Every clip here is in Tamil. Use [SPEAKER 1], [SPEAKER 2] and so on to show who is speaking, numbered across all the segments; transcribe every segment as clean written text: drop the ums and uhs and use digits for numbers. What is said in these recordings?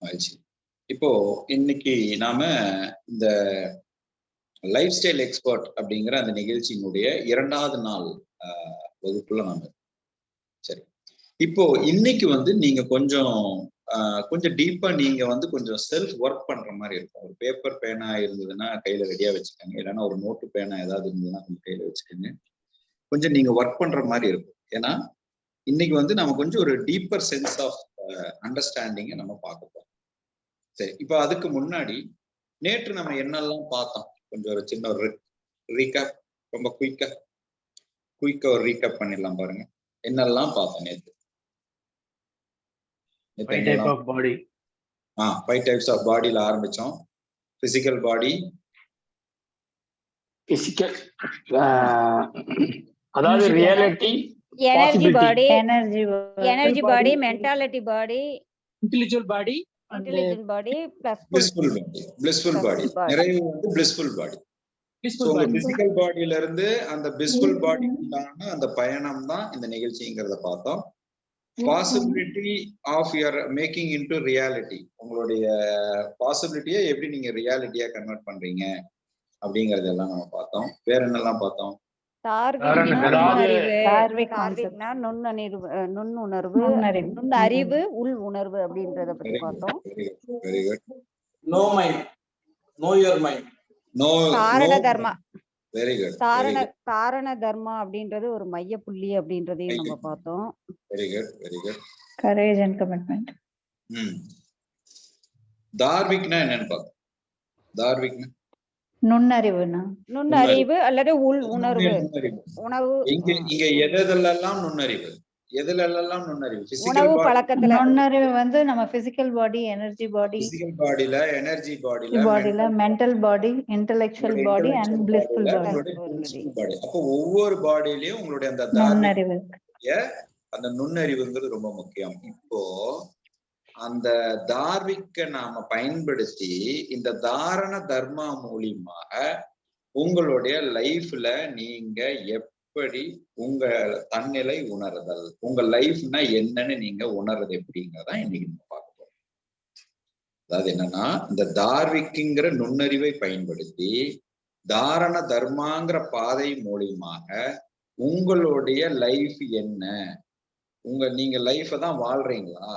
[SPEAKER 1] மகிழ்ச்சி. இப்போ இன்னைக்கு நாம இந்த லைஃப் ஸ்டைல் எக்ஸ்பர்ட் அப்படிங்கிற அந்த நிகழ்ச்சியினுடைய 2வது நாள் வகுப்புல நாம. சரி, இப்போ இன்னைக்கு வந்து நீங்க கொஞ்சம் கொஞ்சம் டீப்பா நீங்க வந்து கொஞ்சம் செல்ஃப் ஒர்க் பண்ற மாதிரி இருக்கும். ஒரு பேப்பர் பேனா இருந்ததுன்னா கையில ரெடியா வச்சுக்கோங்க, இல்லைன்னா ஒரு நோட்டு பேனா ஏதாவது இருந்ததுன்னா கொஞ்சம் கையில வச்சுக்கோங்க. கொஞ்சம் நீங்க ஒர்க் பண்ற மாதிரி இருக்கும். ஏன்னா இன்னைக்கு வந்து நம்ம கொஞ்சம் ஒரு டீப்பர் சென்ஸ் ஆஃப் அண்டர்ஸ்டாண்டிங்கை நம்ம பார்க்க போறோம். சரி, இப்போ அதுக்கு முன்னாடி நேற்று நம்ம என்னெல்லாம் பார்த்தோம், கொஞ்சம் ஒரு சின்ன ஒரு ரீகேப், ரொம்ப குயிக்கா ஒரு ரீகேப் பண்ணிடலாம் பாருங்க. என்னெல்லாம் பார்த்தோம் நேற்று?
[SPEAKER 2] 5 types of body.
[SPEAKER 1] 5 types of bodyல ஆரம்பிச்சோம். பிசிக்கல் பாடி,
[SPEAKER 2] Physical, அதாவது reality,
[SPEAKER 3] energy body,
[SPEAKER 2] energy
[SPEAKER 3] body, mentality body,
[SPEAKER 2] intellectual body,
[SPEAKER 3] intelligent body,
[SPEAKER 1] blissful body. நிறைவு வந்து பிளிஸ்ஃபுல் பாடி. உங்க பிசிக்கல் பாடியில இருந்து அந்த பிளிஸ்ஃபுல் பாடிக்குள்ளான அந்த பயணம் தான் இந்த நிகழ்ச்சிங்கிறத பார்த்தோம். Possibility of your making into reality, உங்களுடைய பாசிபிலிட்டியை எப்படி நீங்க ரியாலிட்டியா கன்வெர்ட் பண்றீங்க அப்படிங்கறதெல்லாம் நம்ம பார்த்தோம். வேற என்னெல்லாம் பார்த்தோம்?
[SPEAKER 3] நுண்ணறிவு, உள் உணர்வு அப்படின்றத பத்தி பார்த்தோம்.
[SPEAKER 1] Very good.
[SPEAKER 2] Know mind, know your mind.
[SPEAKER 3] காரண தர்மா,
[SPEAKER 1] வெரி குட்.
[SPEAKER 3] காரண தர்மா அப்படின்றது ஒரு மைய புள்ளி அப்படின்றதையும் நம்ம பார்த்தோம்.
[SPEAKER 1] Very good, very good.
[SPEAKER 4] Courage and commitment.
[SPEAKER 1] தார்விக்னா என்னன்னு பார்த்தோம். தார்விக்னா
[SPEAKER 3] நுண்ணறிவு அல்லது உள் உணர்வு. உணவு
[SPEAKER 1] இங்க எதெல்லாம் நுண்ணறிவு, எதுலெல்லாம் நுண்ணறிவு?
[SPEAKER 3] உணவு பழக்கத்துல
[SPEAKER 4] நுண்ணறிவு வந்து நம்ம physical body, energy body,
[SPEAKER 1] physical பாடியில, எனர்ஜி பாடியில,
[SPEAKER 4] mental body, intellectual body and blissful
[SPEAKER 1] body. அப்போ ஒவ்வொரு பாடியிலயும் உங்களுடைய அந்த
[SPEAKER 4] நுண்ணறிவு,
[SPEAKER 1] அந்த நுண்ணறிவுங்கிறது ரொம்ப முக்கியம். இப்போ அந்த தார்விக்க நாம பயன்படுத்தி இந்த தாரண தர்மா மூலியமாக உங்களுடைய லைஃப்ல நீங்க எப்படி உங்க தன்னிலை உணர்தல், உங்க லைஃப்னா என்னன்னு நீங்க உணர்றது எப்படிங்கிறதா இன்னைக்கு நம்ம பார்க்க போறோம். அதாவது என்னன்னா, இந்த தார்விக்குங்கிற நுண்ணறிவை பயன்படுத்தி தாரண தர்மாங்கிற பாதை மூலியமாக உங்களுடைய லைஃப் என்ன, நீங்க லைஃபை தான் வாழ்றீங்களா,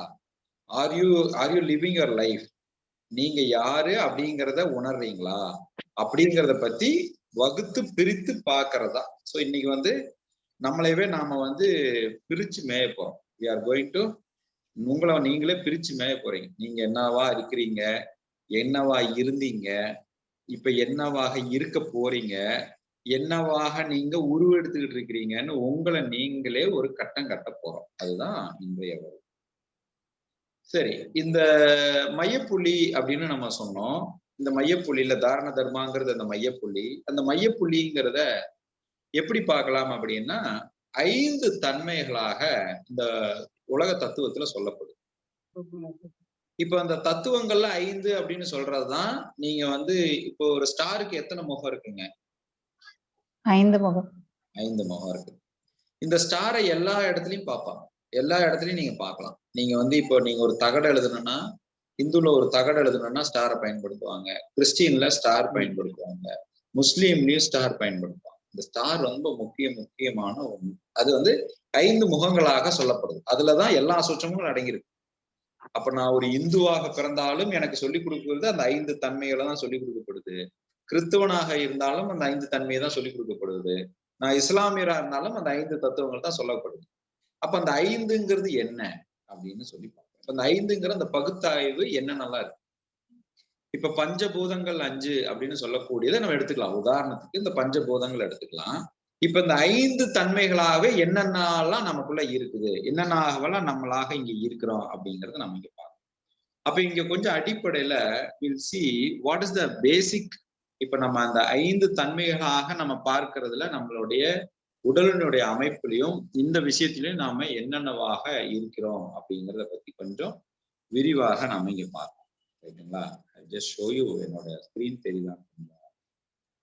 [SPEAKER 1] are you living your life, நீங்க யாரு அப்படிங்கிறத உணர்றீங்களா அப்படிங்கிறத பத்தி வகுத்து பிரித்து பாக்குறதா. ஸோ இன்னைக்கு வந்து நம்மளைவே நாம வந்து பிரிச்சு மேய போறோம். we are going to, உங்களை நீங்களே பிரிச்சு மேய போறீங்க. நீங்க என்னவா இருக்கிறீங்க, என்னவா இருந்தீங்க, இப்ப என்னவாக இருக்க போறீங்க, என்னவாக நீங்க உருவெடுத்துக்கிட்டு இருக்கிறீங்கன்னு உங்களை நீங்களே ஒரு கட்டம் கட்ட போறோம். அதுதான் இன்றைய வகுப்பு. சரி, இந்த மையப்புள்ளி அப்படின்னு நம்ம சொன்னோம். இந்த மையப்புள்ளியில தாரண தர்மாங்கிறது அந்த மையப்புள்ளி. அந்த மையப்புள்ளிங்கிறத எப்படி பார்க்கலாம் அப்படின்னா 5 தன்மைகளாக இந்த உலக தத்துவத்துல சொல்லப்படுது. இப்ப அந்த தத்துவங்கள்ல 5 அப்படின்னு சொல்றதுதான். நீங்க வந்து இப்போ ஒரு ஸ்டாருக்கு எத்தனை முகம் இருக்குங்க?
[SPEAKER 4] 5 முகம்.
[SPEAKER 1] 5 முகம் இருக்கு. இந்த ஸ்டாரை எல்லா இடத்துலயும் பார்ப்பாங்க, எல்லா இடத்துலயும் நீங்க பார்க்கலாம். நீங்க வந்து இப்போ நீங்க ஒரு தகடு எழுதணும்னா, இந்துல ஒரு தகடு எழுதணும்னா ஸ்டாரை பயன்படுத்துவாங்க, கிறிஸ்டின்ல ஸ்டார் பயன்படுத்துவாங்க, முஸ்லீம்லயும் ஸ்டார் பயன்படுத்துவாங்க. இந்த ஸ்டார் ரொம்ப முக்கியமான ஒண்ணு. அது வந்து 5 முகங்களாக சொல்லப்படுது. அதுலதான் எல்லா சுற்றங்களும் அடங்கியிருக்கு. அப்ப நான் ஒரு இந்துவாக பிறந்தாலும் எனக்கு சொல்லிக் கொடுக்கிறது அந்த 5 தன்மைகளை தான் சொல்லிக் கொடுக்கப்படுது. கிறிஸ்தவனாக இருந்தாலும் அந்த 5 தன்மையை தான் சொல்லிக் கொடுக்கப்படுது. நான் இஸ்லாமியரா இருந்தாலும் அந்த 5 தத்துவங்கள் தான் சொல்லப்படுது. அப்ப அந்த 5ங்கிறது என்ன அப்படின்னு சொல்லி பார்ப்போம். அந்த 5ங்கிற அந்த பகுத்தாய்வு என்னென்னலாம் இருக்கு. இப்ப பஞ்சபூதங்கள் 5 அப்படின்னு சொல்லக்கூடியதை நம்ம எடுத்துக்கலாம். உதாரணத்துக்கு இந்த பஞ்சபூதங்கள் எடுத்துக்கலாம். இப்ப இந்த 5 தன்மைகளாக என்னென்னலாம் நமக்குள்ள இருக்குது, என்னென்னலாம் நம்மளாக இங்க இருக்கிறோம் அப்படிங்கறத நம்ம இங்க பார்க்கணும். அப்ப இங்க கொஞ்சம் அடிப்படையில we'll see what is the basic. இப்ப நம்ம அந்த 5 தன்மைகளாக நம்ம பார்க்கறதுல நம்மளுடைய உடலினுடைய அமைப்புலையும் இந்த விஷயத்திலையும் நாம என்னென்னவாக இருக்கிறோம் அப்படிங்கிறத பத்தி கொஞ்சம் விரிவாக நாம இங்க பார்ப்போம். ரைட்டுங்களா? Just show you. என்னோட ஸ்கிரீன் தெரியுதான்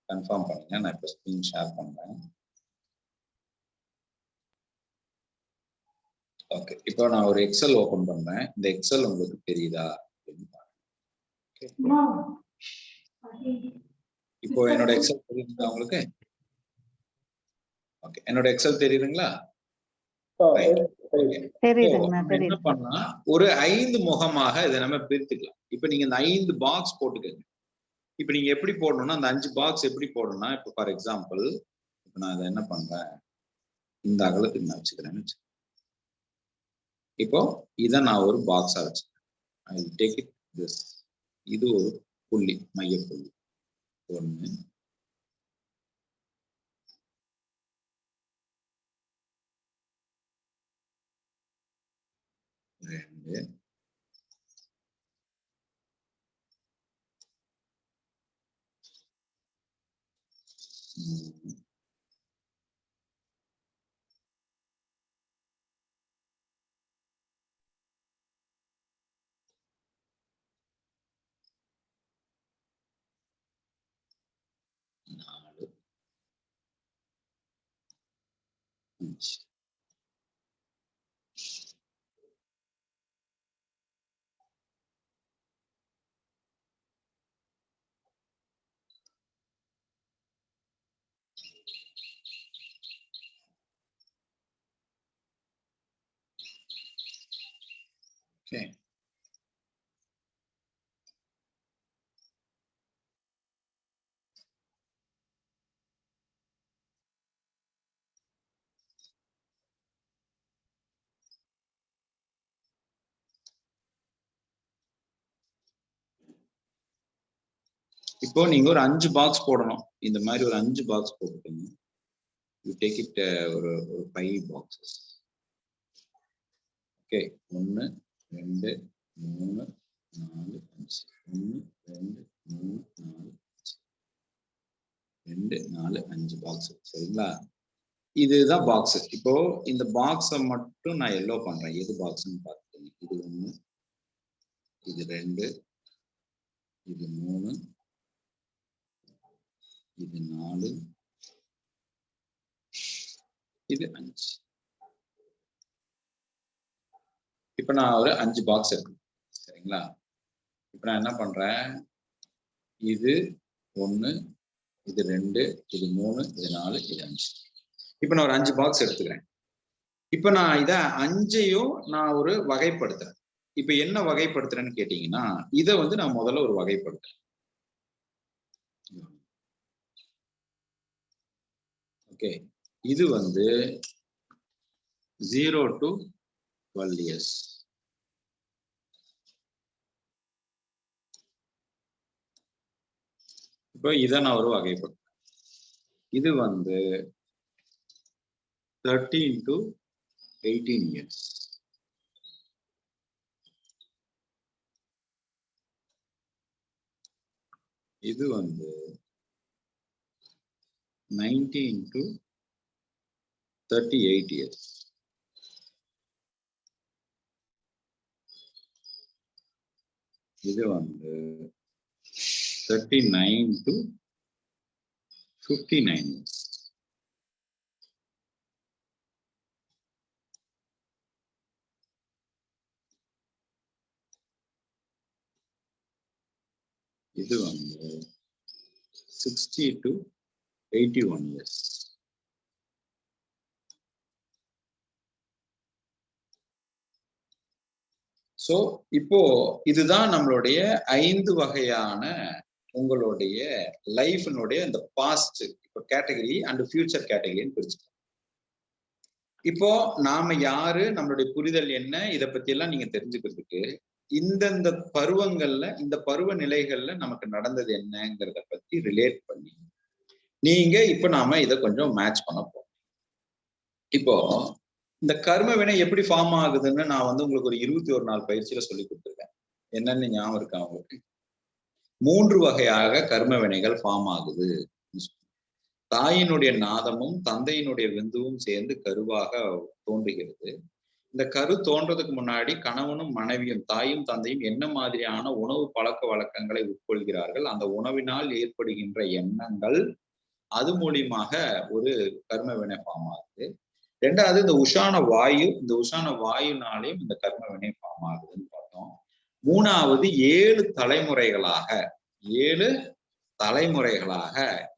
[SPEAKER 1] கன்ஃபார்ம் பண்ணுங்க. நான் இப்ப ஸ்கிரீன் ஷேர் பண்றேன். ஓகே, இப்போ நான் ஒரு எக்ஸல் ஓபன் பண்றேன். இந்த எக்ஸல் உங்களுக்கு தெரியுதா அப்படின்னு இப்போ என்னோட எக்ஸல் தெரியுதுங்களா உங்களுக்கு? ஓகே, என்னோட எக்ஸல் தெரியுதுங்களா? என்ன பண்ணலாம், ஒரு 5 முகமாக இதை நம்ம பிரித்துக்கலாம். இப்ப நீங்க இந்த 5 பாக்ஸ் போட்டுக்கங்க. இப்ப நீங்க எப்படி போடணும்னா, அந்த 5 பாக்ஸ் எப்படி போடணும்னா, இப்ப ஃபார் எக்ஸாம்பிள் இப்ப நான் இதை என்ன பண்றேன், இந்த அகலத்துக்கு நான் வச்சுக்கிறேன்னு வச்சு. இப்போ இதை நான் ஒரு பாக்ஸா வச்சுக்கிறேன். ஐ வில் டேக் இட் திஸ். இது ஒரு புள்ளி, மைய புள்ளி 1, 2, 3, 4, 5. Okay. இப்போ நீங்க ஒரு 5 பாக்ஸ் போடணும். இந்த மாதிரி ஒரு 5 பாக்ஸ் போட்டுக்கோங்க. யூ டேக் இட் ஒரு 5 பாக்ஸஸ். ஓகே, 1, 2, 3, 4, 5. 1, 2, 3, 4, 5. 2, 4, 5 பாக்ஸ். சரிங்களா? இதுதான் பாக்ஸ். இப்போ இந்த பாக்ஸை மட்டும் நான் எல்லோ பண்றேன். எது பாக்ஸ்ன்னு பார்த்துக்கோங்க. இது 1, இது 2, இது 3, இது 4, இது 5. இப்ப நான் ஒரு 5 பாக்ஸ் இருக்கு. சரிங்களா? இப்ப நான் என்ன பண்றேன், இது 1, இது 2, இது 3, இது 4, இது 5. இப்ப நான் ஒரு 5 பாக்ஸ் எடுத்துக்கிறேன். இப்ப நான் இத 5ஐயும் நான் ஒரு வகைப்படுத்துறேன். இப்ப என்ன வகைப்படுத்துறேன்னு கேட்டீங்கன்னா, இதை வந்து நான் முதல்ல ஒரு வகைப்படுத்துறேன். ஓகே, இது வந்து 0 to 12 years. இப்போ இதை நான் ஒரு வகைப்படுத்துறேன். இது வந்து 13 to 18 years. இது வந்து 19 to 38 years. இது வந்து 39 to 59 years. இது வந்து 60 to 81 years. சோ இப்போ இதுதான் நம்மளுடைய 5 வகையான உங்களுடைய லைஃப்னுடைய இந்த பாஸ்ட் இப்போ கேட்டகரி அண்ட் ஃபியூச்சர் கேட்டகரின்னு பிரிச்சுக்கலாம். இப்போ நாம யாரு, நம்மளுடைய புரிதல் என்ன, இதை பத்தி எல்லாம் நீங்க தெரிஞ்சுக்கிறதுக்கு இந்தந்த பருவங்கள்ல, இந்த பருவ நிலைகள்ல நமக்கு நடந்தது என்னங்கிறத பத்தி ரிலேட் பண்ணி நீங்க இப்ப நாம இதை கொஞ்சம் மேட்ச் பண்ண போறோம். இப்போ இந்த கர்ம வினை எப்படி ஃபார்ம் ஆகுதுன்னு நான் வந்து உங்களுக்கு ஒரு 21 நாள் பயிற்சியில சொல்லி கொடுத்துருக்கேன். என்னன்னு ஞாபகம் இருக்கா உங்களுக்கு? 3 வகையாக கர்ம வினைகள் ஃபார்ம் ஆகுது. தாயினுடைய நாதமும் தந்தையினுடைய விந்துவும் சேர்ந்து கருவாக தோன்றுகிறது. இந்த கரு தோன்றதுக்கு முன்னாடி கணவனும் மனைவியும், தாயும் தந்தையும் என்ன மாதிரியான உணவு பழக்க வழக்கங்களை உட்கொள்கிறார்கள், அந்த உணவினால் ஏற்படுகின்ற எண்ணங்கள், அது மூலியமாக ஒரு கர்ம வினை ஃபார்ம் ஆகுது. 2வது இந்த உஷான வாயு, இந்த உஷான வாயுனாலையும் இந்த கர்ம வினை ஃபார்ம் ஆகுதுன்னு பார்த்தோம். மூணாவது 7 தலைமுறைகளாக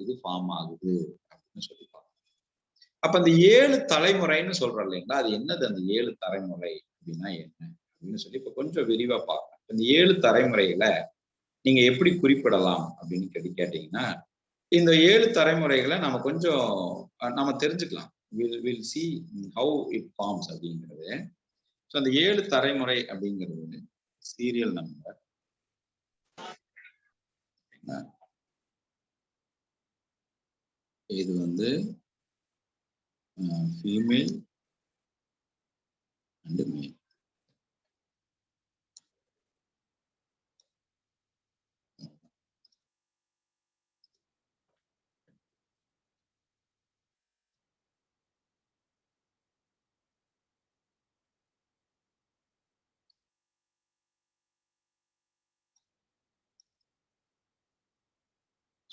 [SPEAKER 1] இது ஃபார்ம் ஆகுது அப்படின்னு சொல்லி பார்க்கணும். அப்ப அந்த 7 தலைமுறைன்னு சொல்றோம் இல்லைங்களா, அது என்னது அந்த 7 தலைமுறை அப்படின்னா என்ன அப்படின்னு சொல்லி இப்ப கொஞ்சம் விரிவா பார்க்கணும். இந்த 7 தலைமுறைகளை நீங்க எப்படி குறிப்பிடலாம் அப்படின்னு கேட்டீங்கன்னா, இந்த 7 தலைமுறைகளை நம்ம கொஞ்சம் நம்ம தெரிஞ்சுக்கலாம். Will see how it forms அப்படிங்கிறது. ஸோ அந்த 7 தலைமுறை அப்படிங்கிறது சீரியல் நம்பர், இது வந்து ஃபீமேல் அண்ட் மேல்.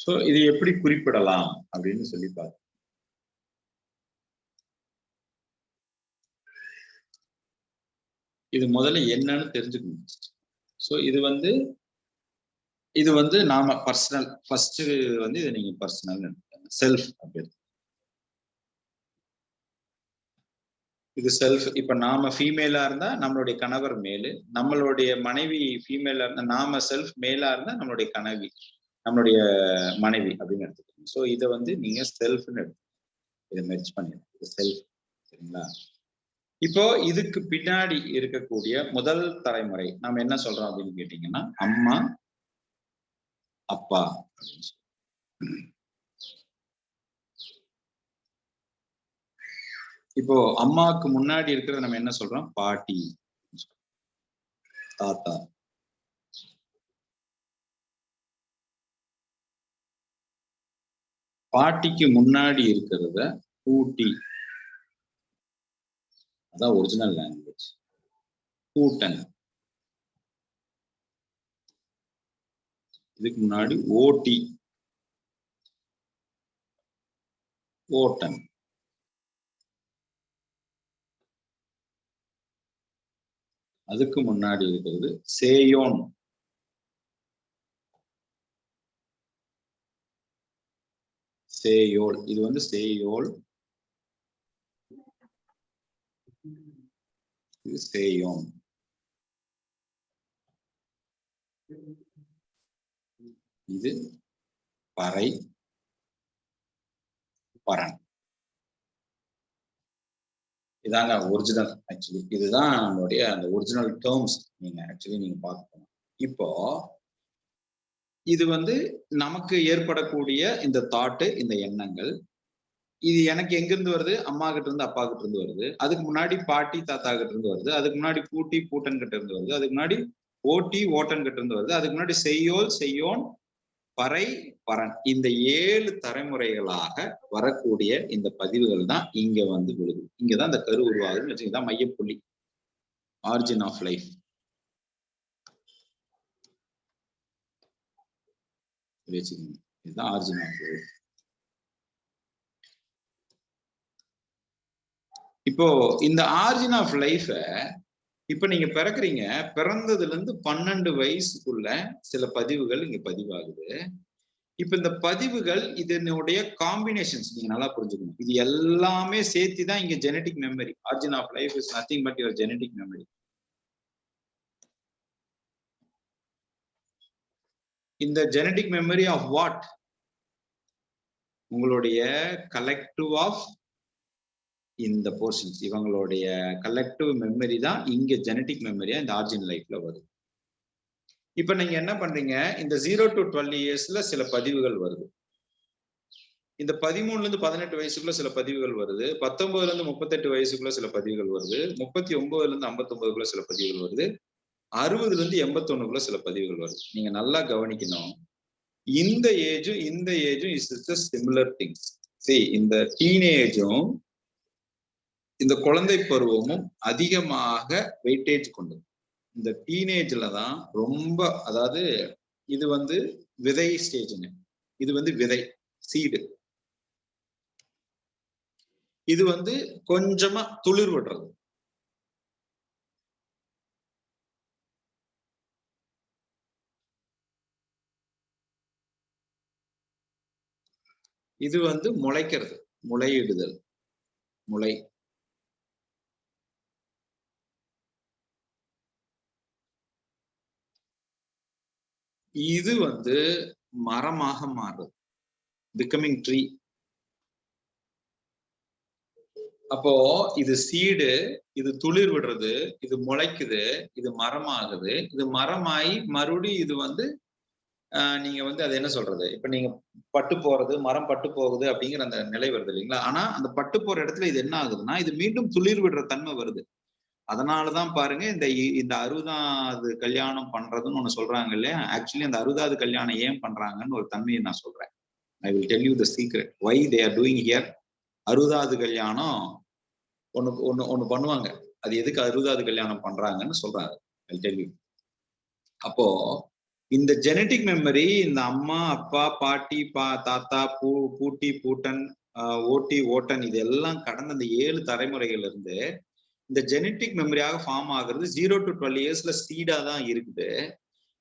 [SPEAKER 1] ஸோ இது எப்படி குறிப்பிடலாம் அப்படின்னு சொல்லி பார்த்து, இது முதல்ல என்னன்னு தெரிஞ்சுக்கணும். ஸோ இது வந்து நாம பர்சனல், ஃபர்ஸ்ட் வந்து இதை நீங்க பர்சனல் செல்ஃப் அப்படின்னு, இது செல்ஃப். இப்ப நாம ஃபீமேலா இருந்தா நம்மளுடைய கணவர் மேலு, நம்மளுடைய மனைவி ஃபீமேலா இருந்தா நாம செல்ஃப் மேலா இருந்தா நம்மளுடைய நம்மளுடைய மனைவி அப்படின்னு எடுத்துக்கணும். ஸோ இதை வந்து நீங்க செல்ஃப்னு எடுத்து இதை மெர்ஜ் பண்ணிடணும், இது செல்ஃப். சரிங்களா? இப்போ இதுக்கு பின்னாடி இருக்கக்கூடிய முதல் தலைமுறை நாம என்ன சொல்றோம் அப்படின்னு கேட்டீங்கன்னா, அம்மா அப்பா அப்படின்னு சொல்றோம். இப்போ அம்மாவுக்கு முன்னாடி இருக்கிறத நம்ம என்ன சொல்றோம்? பாட்டி, தாத்தா. பாட்டிக்கு முன்னாடி இருக்கிறத பூட்டி, அதான் ஒரிஜினல் லாங்குவேஜ். பூட்டன், இதுக்கு முன்னாடி ஓட்டி, ஓட்டன். அதுக்கு முன்னாடி இருக்கிறது சேயோன், சேயோல். இது வந்து சேயோல், இது சேயோன். இது பறை, பரன். இதாங்க ஒரிஜினல். ஆக்சுவலி இதுதான் நம்மளுடைய அந்த ஒரிஜினல் டேர்ம்ஸ் நீங்க பார்க்கணும். இப்போ இது வந்து நமக்கு ஏற்படக்கூடிய இந்த தாட்டு, இந்த எண்ணங்கள், இது எனக்கு எங்கிருந்து வருது? அம்மா கிட்ட இருந்து, அப்பா கிட்ட இருந்து வருது. அதுக்கு முன்னாடி பாட்டி தாத்தா கிட்ட இருந்து வருது. அதுக்கு முன்னாடி பூட்டி பூட்டன் கிட்ட இருந்து வருது. அதுக்கு முன்னாடி ஓட்டி ஓட்டன் கிட்ட இருந்து வருது. அதுக்கு முன்னாடி செய்யோல், செய்யோன், பறை, பரன். இந்த 7 தலைமுறைகளாக வரக்கூடிய இந்த பதிவுகள் தான் இங்க வந்து விழுது. இங்கதான் இந்த கரு உருவாகுதுன்னு வச்சுக்கிதான் மையப்புள்ளி, ஆரிஜின் ஆஃப் லைஃப். இதுதான் ஆரிஜின் ஆஃப் லைஃப். இப்போ இந்த ஆரிஜின் ஆஃப் லைஃப இப்ப நீங்க பிறக்குறீங்க, பிறந்ததுல இருந்து 12 வயசுக்குள்ள சில பதிவுகள் இங்க பதிவாகுது. இப்ப இந்த பதிவுகள் இதனுடைய காம்பினேஷன்ஸ் நீங்க நல்லா புரிஞ்சுக்கணும். இது எல்லாமே சேர்த்து தான் இங்க genetic memory. Origin of life is nothing but your genetic memory. இந்த ஜெனடிக் மெமரி ஆஃப் வாட்? உங்களுடைய கலெக்டிவ் ஆஃப் இந்த போர்ஷன்ஸ், இவங்களுடைய கலெக்டிவ் மெமரி தான் இங்க ஜெனடிக் மெமரியா இந்த ஆரிஜின் லைஃப்ல வருது. இப்ப நீங்க என்ன பண்றீங்க? இந்த 0 to 12 இயர்ஸ்ல சில பதிவுகள் வருது. இந்த 13ல இருந்து 18 வயசுக்குள்ள சில பதிவுகள் வருது. 19ல இருந்து 38 வயசுக்குள்ள சில பதிவுகள் வருது. 39ல இருந்து 59க்குள்ள சில பதிவுகள் வருது. 60ல இருந்து 81க்குள்ள சில பதிவுகள் வருது. நீங்க நல்லா கவனிக்கணும். இந்த ஏஜும் இஸ் சிமிலர் திங்ஸ். சரி, இந்த டீனேஜும் இந்த குழந்தை பருவமும் அதிகமாக வெயிட்டேஜ் கொண்டது. இந்த டீனேஜ்ல தான் ரொம்ப, அதாவது இது வந்து விதை ஸ்டேஜ்ங்க. இது வந்து விதை, சீடு. இது வந்து கொஞ்சமா துளிர் விடுறது. இது வந்து முளைக்கிறது, முளையிடுதல், முளை. இது வந்து மரமாக மாறுறது, பிகமிங் ட்ரீ. அப்போ இது சீடு, இது துளிர் விடுறது, இது முளைக்குது, இது மரமாகுது, இது மரமாயி மறுபடியும் இது வந்து நீங்க வந்து அது என்ன சொல்றது, இப்ப நீங்க பட்டு போறது, மரம் பட்டு போகுது அப்படிங்கிற அந்த நிலை வருது இல்லைங்களா? ஆனா அந்த பட்டு போற இடத்துல இது என்ன ஆகுதுன்னா, இது மீண்டும் துளிர் விடுற தன்மை வருது. அதனாலதான் பாருங்க இந்த இந்த 60வது கல்யாணம் பண்றதுன்னு ஒண்ணு சொல்றாங்க இல்லையா? ஆக்சுவலி அந்த 60வது கல்யாணம் ஏன் பண்றாங்கன்னு ஒரு தன்மையை நான் சொல்றேன். I will tell you the secret why they are doing here. 60வது கல்யாணம் ஒண்ணு பண்ணுவாங்க. அது எதுக்கு 60வது கல்யாணம் பண்றாங்கன்னு சொல்றாங்க. I will tell you. அப்போ இந்த ஜெனட்டிக் மெமரி, இந்த அம்மா, அப்பா, பாட்டி, தாத்தா, பூட்டி, பூட்டன், ஓட்டி, ஓட்டன், இதெல்லாம் கடந்த இந்த 7 தலைமுறைகள்ல இருந்து இந்த ஜெனட்டிக் மெமரியாக ஃபார்ம் ஆகுறது 0 to 12 இயர்ஸ்ல சீடா தான் இருக்குது.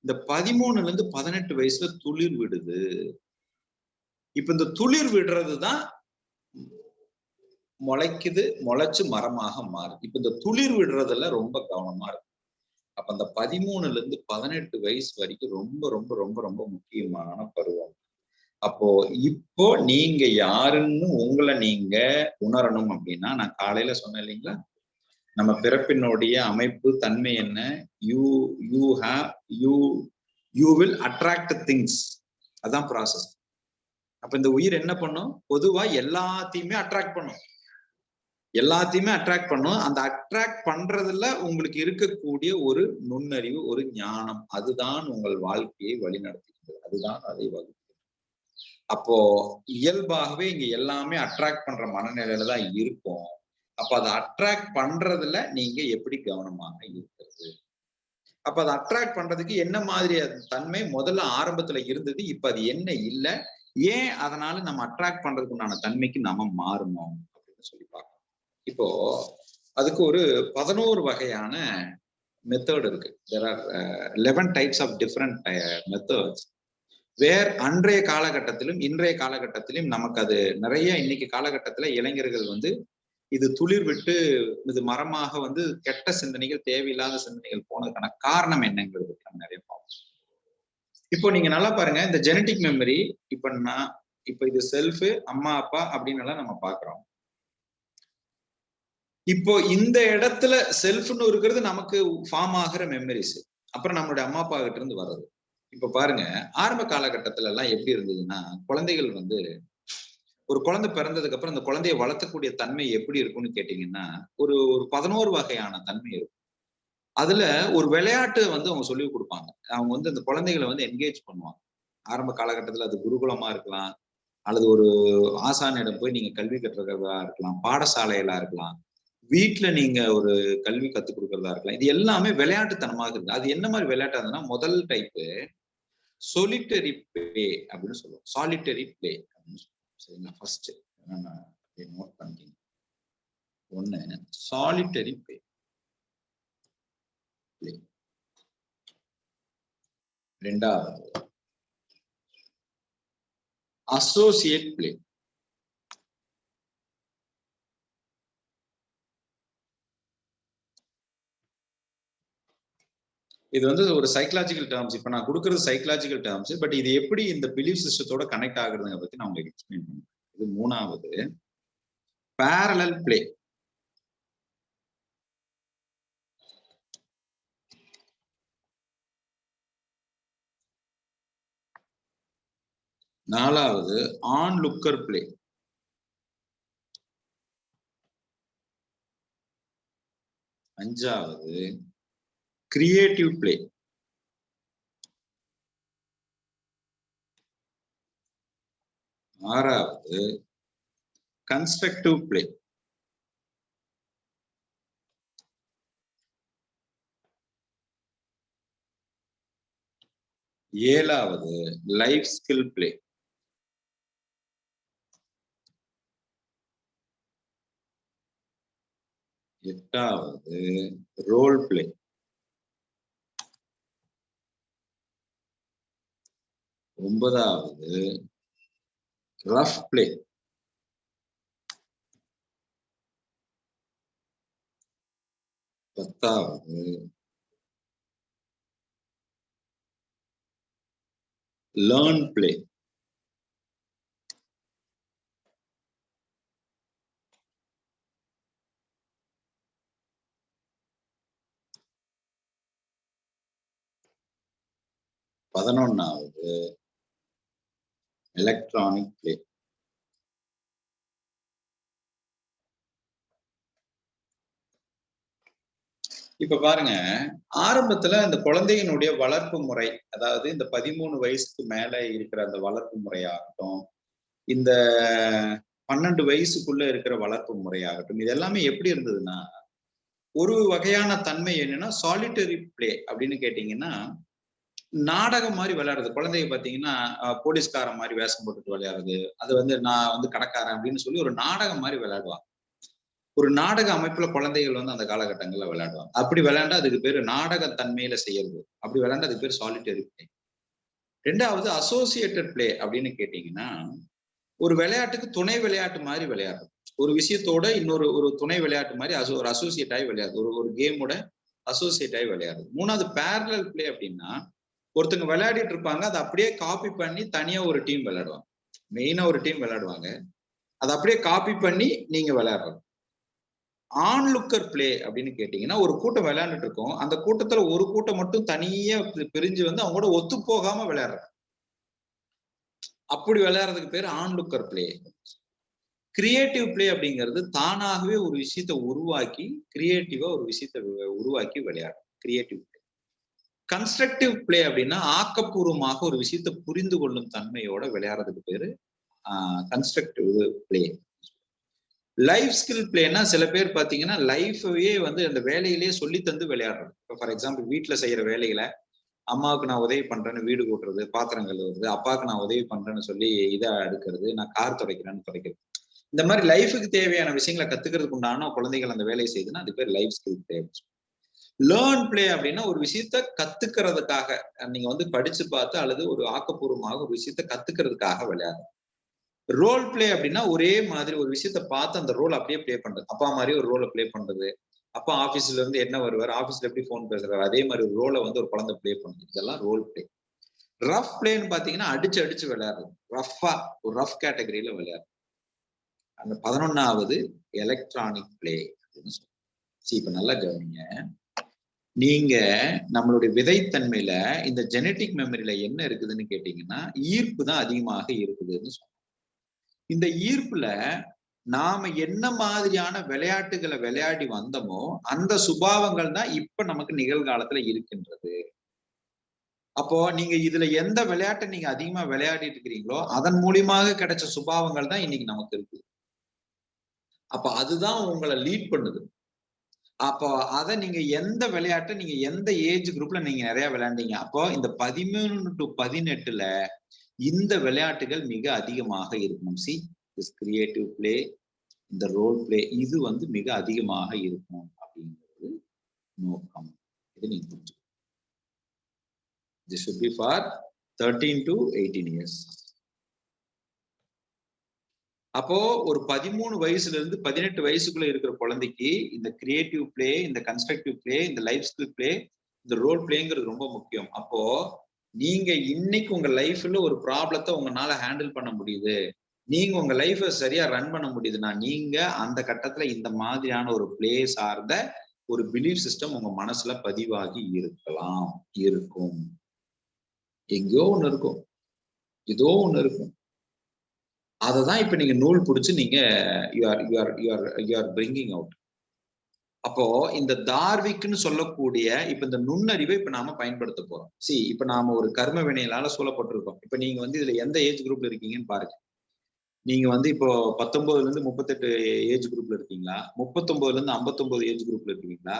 [SPEAKER 1] இந்த 13ல இருந்து 18 வயசுல துளிர் விடுது. இப்ப இந்த துளிர் விடுறதுதான் முளைக்குது, முளைச்சு மரமாக மாறுது. இப்ப இந்த துளிர் விடுறதுல ரொம்ப கவனமா இருக்கு. அப்ப அந்த 13ல இருந்து 18 வயசு வரைக்கும் ரொம்ப ரொம்ப ரொம்ப ரொம்ப முக்கியமான பருவம். அப்போ இப்போ நீங்க யாருன்னு உங்களை நீங்க உணரணும் அப்படின்னா, நான் காலையில சொன்னேன் இல்லைங்களா, நம்ம பிறப்பினுடைய அமைப்பு தன்மை என்ன, யூ வில் அட்ராக்ட் திங்ஸ். அதான் ப்ராசஸ். அப்ப இந்த உயிர் என்ன பண்ணும், பொதுவா எல்லாத்தையுமே அட்ராக்ட் பண்ணும், எல்லாத்தையுமே அட்ராக்ட் பண்ணும். அந்த அட்ராக்ட் பண்றதுல உங்களுக்கு இருக்கக்கூடிய ஒரு நுண்ணறிவு, ஒரு ஞானம், அதுதான் உங்கள் வாழ்க்கையை வழிநடத்துகிறது, அதுதான் அதை வகுக்கிறது. அப்போ இயல்பாகவே இங்க எல்லாமே அட்ராக்ட் பண்ற மனநிலையில தான் இருக்கும். அப்ப அதை அட்ராக்ட் பண்றதுல நீங்க எப்படி கவனமாக இருக்கிறது. அப்ப அதை அட்ராக்ட் பண்றதுக்கு என்ன மாதிரி தன்மை முதல்ல ஆரம்பத்துல இருந்தது, இப்ப அது என்ன இல்லை, ஏன் அதனால நம்ம அட்ராக்ட் பண்றதுக்கு உண்டான தன்மைக்கு நாம மாறணும் அப்படின்னு சொல்லி பார்க்கணும். இப்போ அதுக்கு ஒரு 11 வகையான மெத்தட் இருக்கு. there are 11 types of different methods வேர் அன்றைய காலகட்டத்திலும் இன்றைய காலகட்டத்திலும் நமக்கு அது நிறைய இன்னைக்கு காலகட்டத்துல இளைஞர்கள் வந்து இது துளிர் விட்டு இது மரமாக வந்து கெட்ட சிந்தனைகள், தேவையில்லாத சிந்தனைகள் போனதுக்கான காரணம் என்னங்கிறது நம்ம நிறைய பார்ப்போம். இப்போ நீங்க நல்லா பாருங்க, இந்த ஜெனட்டிக் மெமரி இப்ப இது செல்ஃப், அம்மா, அப்பா அப்படின்னு எல்லாம் நம்ம பாக்குறோம். இப்போ இந்த இடத்துல செல்ஃப்னு இருக்கிறது நமக்கு ஃபார்ம் ஆகிற மெமரிஸ், அப்புறம் நம்மளுடைய அம்மா அப்பா கிட்ட இருந்து வர்றது. இப்ப பாருங்க, ஆரம்ப காலகட்டத்துல எல்லாம் எப்படி இருந்ததுன்னா, குழந்தைகள் வந்து ஒரு குழந்தை பிறந்ததுக்கு அப்புறம் அந்த குழந்தைய வளர்த்தக்கூடிய தன்மை எப்படி இருக்கும்னு கேட்டீங்கன்னா, ஒரு 11 வகையான தன்மை இருக்கும். அதுல ஒரு விளையாட்டு வந்து அவங்க சொல்லி கொடுப்பாங்க. அவங்க வந்து அந்த குழந்தைகளை வந்து என்கேஜ் பண்ணுவாங்க. ஆரம்ப காலகட்டத்துல அது குருகுலமா இருக்கலாம், அல்லது ஒரு ஆசானிடம் போய் நீங்க கல்வி கற்றுக்கிறதா இருக்கலாம், பாடசாலைகளா இருக்கலாம், வீட்டுல நீங்க ஒரு கல்வி கத்துக் கொடுக்கறதா இருக்கலாம். இது எல்லாமே விளையாட்டுத்தனமாக இருக்கு. அது என்ன மாதிரி விளையாட்டா இருந்ததுன்னா, முதல் டைப்பு சொலிட்டரி பிளே அப்படின்னு சொல்லுவோம். சாலிட்டரி பிளே அப்படின்னு சொல்லுவோம். சரிங்களா? ஃபர்ஸ்ட் நோட் பண்ணிக்கீங்க. ஒண்ணு சாலிட்டரி பிளே. ரெண்டாவது அசோசியேட் பிளே. இது வந்து ஒரு சைக்கலாஜிக்கல் டேர்ம்ஸ். இப்ப நான் கொடுக்கறது சைக்கலாஜிக்கல் டேர்ம்ஸ், பட் இது எப்படி இந்த பிலீஃப் சிஸ்டத்தோட கனெக்ட் ஆகுறதுங்க பத்தி நான் உங்களுக்கு எக்ஸ்பிளைன் பண்ணுறேன். இது மூணாவது parallel play. நாலாவது ஆன்லுக்கர் பிளே. அஞ்சாவது கிரியேட்டிவ் பிளே. ஆறாவது கன்ஸ்ட்ரக்டிவ் பிளே. ஏழாவது லைஃப் ஸ்கில் பிளே. எட்டாவது ரோல் பிளே. ஒன்பதாவது ரஃப் பிளே. பத்தாவது லேர்ன் பிளே. பதினொன்னாவது எலக்ட்ரானிக் பிளே. இப்ப பாருங்க, ஆரம்பத்துல இந்த குழந்தையினுடைய வளர்ப்பு முறை, அதாவது இந்த 13 வயசுக்கு மேல இருக்கிற அந்த வளர்ப்பு முறையாகட்டும், இந்த 12 வயசுக்குள்ள இருக்கிற வளர்ப்பு முறையாகட்டும், இது எல்லாமே எப்படி இருந்ததுன்னா, ஒரு வகையான தன்மை என்னன்னா சாலிட்டரி பிளே அப்படின்னு கேட்டீங்கன்னா, நாடகம் மாதிரி விளையாடுறது. குழந்தைங்க பாத்தீங்கன்னா போலீஸ்காரன் மாதிரி வேஷம் போட்டுட்டு விளையாடுறது, அது வந்து நான் வந்து கடைக்காரன் அப்படின்னு சொல்லி ஒரு நாடகம் மாதிரி விளையாடுவாங்க. ஒரு நாடக அமைப்புல குழந்தைகள் வந்து அந்த காலகட்டங்கள்ல விளையாடுவாங்க. அப்படி விளையாண்டா அதுக்கு பேரு நாடக தன்மையில செய்யறது. அப்படி விளையாண்டா அதுக்கு பேர் சாலிட்டரி பிளே. ரெண்டாவது அசோசியேட்டட் பிளே அப்படின்னு கேட்டீங்கன்னா, ஒரு விளையாட்டுக்கு துணை விளையாட்டு மாதிரி விளையாடுறது. ஒரு விஷயத்தோட இன்னொரு துணை விளையாட்டு மாதிரி ஒரு அசோசியேட் ஆகி விளையாடுறது. ஒரு கேமோட அசோசியேட் ஆகி விளையாடுறது. மூணாவது பேரலல் பிளே அப்படின்னா, ஒருத்தங்க விளையாடிட்டு இருப்பாங்க, அதை அப்படியே காப்பி பண்ணி தனியா ஒரு டீம் விளையாடுவாங்க. மெயினா ஒரு டீம் விளையாடுவாங்க, அதை அப்படியே காப்பி பண்ணி நீங்க விளையாடுறது. ஆன்லுக்கர் பிளே அப்படின்னு கேட்டீங்கன்னா, ஒரு கூட்டம் விளையாண்டுட்டு இருக்கோம், அந்த கூட்டத்துல ஒரு கூட்டம் மட்டும் தனியா பிரிஞ்சு வந்து அவங்க கூட ஒத்து போகாம விளையாடுறது. அப்படி விளையாடுறதுக்கு பேர் ஆன்லுக்கர் பிளே. கிரியேட்டிவ் பிளே அப்படிங்கிறது தானாகவே ஒரு விஷயத்த உருவாக்கி கிரியேட்டிவா ஒரு விஷயத்த உருவாக்கி விளையாடும் கிரியேட்டிவ் பிளே. கன்ஸ்ட்ரக்டிவ் பிளே அப்படின்னா ஆக்கப்பூர்வமாக ஒரு விஷயத்த புரிந்து கொள்ளும் தன்மையோட விளையாடுறதுக்கு பேரு கன்ஸ்ட்ரக்டிவ் பிளே. லைஃப் ஸ்கில் பிளேனா சில பேர் பாத்தீங்கன்னா லைஃபையே வந்து அந்த வேலையிலேயே சொல்லி தந்து விளையாடுறது. இப்போ ஃபார் எக்ஸாம்பிள் வீட்டுல செய்யற வேலைகளை அம்மாவுக்கு நான் உதவி பண்றேன்னு வீடு கூட்டுறது, பாத்திரம் கழுவுறது, அப்பாவுக்கு நான் உதவி பண்றேன்னு சொல்லி இதை அடுக்கிறது, நான் கார் துடைக்கிறேன்னு துடைக்கிறது. இந்த மாதிரி லைஃபுக்கு தேவையான விஷயங்களை கத்துக்கிறதுக்கு உண்டான குழந்தைகள் அந்த வேலையை செய்யுதுன்னா அது பேர் life skill play. Learn play அப்படின்னா ஒரு விஷயத்த கத்துக்கிறதுக்காக நீங்க வந்து படிச்சு பார்த்து அல்லது ஒரு ஆக்கப்பூர்வமாக ஒரு விஷயத்த கத்துக்கிறதுக்காக விளையாடுறது. ரோல் பிளே அப்படின்னா ஒரே மாதிரி ஒரு விஷயத்த பார்த்து அந்த ரோல் அப்படியே பிளே பண்றது. அப்பா மாதிரி ஒரு ரோலை பிளே பண்றது, அப்பா ஆபீஸ்ல இருந்து என்ன வருவார், ஆபீஸ்ல எப்படி போன் பேசுறாரு, அதே மாதிரி ஒரு ரோலை வந்து ஒரு குழந்தை பிளே பண்ணுது. இதெல்லாம் ரோல் பிளே. ரஃப் பிளேன்னு பாத்தீங்கன்னா அடிச்சு அடிச்சு விளையாடுறது, ரஃபா ஒரு ரஃப் கேட்டகரியில விளையாடுறது. அந்த 11வது எலக்ட்ரானிக் பிளே அப்படின்னு சொல்லுவோம். இப்ப நல்லா கவனிங்க, நீங்க நம்மளுடைய விதைத்தன்மையில இந்த ஜெனட்டிக் மெமரியில என்ன இருக்குதுன்னு கேட்டீங்கன்னா ஈர்ப்பு தான் அதிகமாக இருக்குதுன்னு சொல்லுவோம். இந்த ஈர்ப்புல நாம என்ன மாதிரியான விளையாட்டுகளை விளையாடி வந்தோமோ அந்த சுபாவங்கள் தான் இப்ப நமக்கு நிகழ்காலத்துல இருக்கின்றது. அப்போ நீங்க இதுல எந்த விளையாட்டை நீங்க அதிகமா விளையாடிட்டு இருக்கிறீங்களோ அதன் மூலியமாக கிடைச்ச சுபாவங்கள் தான் இன்னைக்கு நமக்கு இருக்கு. அப்ப அதுதான் உங்களை லீட் பண்ணுது. அப்போ அதை நீங்க எந்த விளையாட்டை நீங்க எந்த ஏஜ் குரூப்ல நீங்க நிறைய விளையாண்டீங்க, அப்போ இந்த 13 to 18ல இந்த விளையாட்டுகள் மிக அதிகமாக இருக்கணும். சி திஸ் கிரியேட்டிவ் பிளே, இந்த ரோல் பிளே, இது வந்து மிக அதிகமாக இருக்கும் அப்படிங்கிறது நோக்கம். இது நீங்க புரிஞ்சுக்கணும். This should be for 13 to 18 years. அப்போ ஒரு 13 வயசுல இருந்து 18 வயசுக்குள்ள இருக்கிற குழந்தைக்கு இந்த கிரியேட்டிவ் பிளே, இந்த கன்ஸ்ட்ரக்டிவ் பிளே, இந்த லைஃப் ஸ்கில் பிளே, இந்த ரோல் பிளேங்கிறது ரொம்ப முக்கியம். அப்போ நீங்க இன்னைக்கு உங்க லைஃப்ல ஒரு ப்ராப்ளத்தை உங்களால ஹேண்டில் பண்ண முடியுது, நீங்க உங்க லைஃபை சரியா ரன் பண்ண முடியுதுன்னா நீங்க அந்த கட்டத்துல இந்த மாதிரியான ஒரு பிளே சார்ந்த ஒரு பிலீஃப் சிஸ்டம் உங்க மனசுல பதிவாகி இருக்கலாம், இருக்கும். எங்கேயோ ஒண்ணு இருக்கும், ஏதோ ஒண்ணு இருக்கும். அததான் இப்ப நீங்க நூல் பிடிச்சு நீங்க யூ ஆர் பிரிங்கிங் அவுட். அப்போ இந்த தார்விக்னு சொல்லக்கூடிய இப்ப இந்த நுண்ணறிவை இப்ப நாம பயன்படுத்த போறோம். இப்ப நாம ஒரு கர்ம வினையினால சூழப்பட்டிருக்கோம். இப்ப நீங்க வந்து இதுல எந்த ஏஜ் குரூப்ல இருக்கீங்கன்னு பாருங்க. நீங்க வந்து இப்போ 19ல இருந்து 38 ஏஜ் குரூப்ல இருக்கீங்களா, 39ல இருந்து 59 ஏஜ் குரூப்ல இருக்கீங்களா,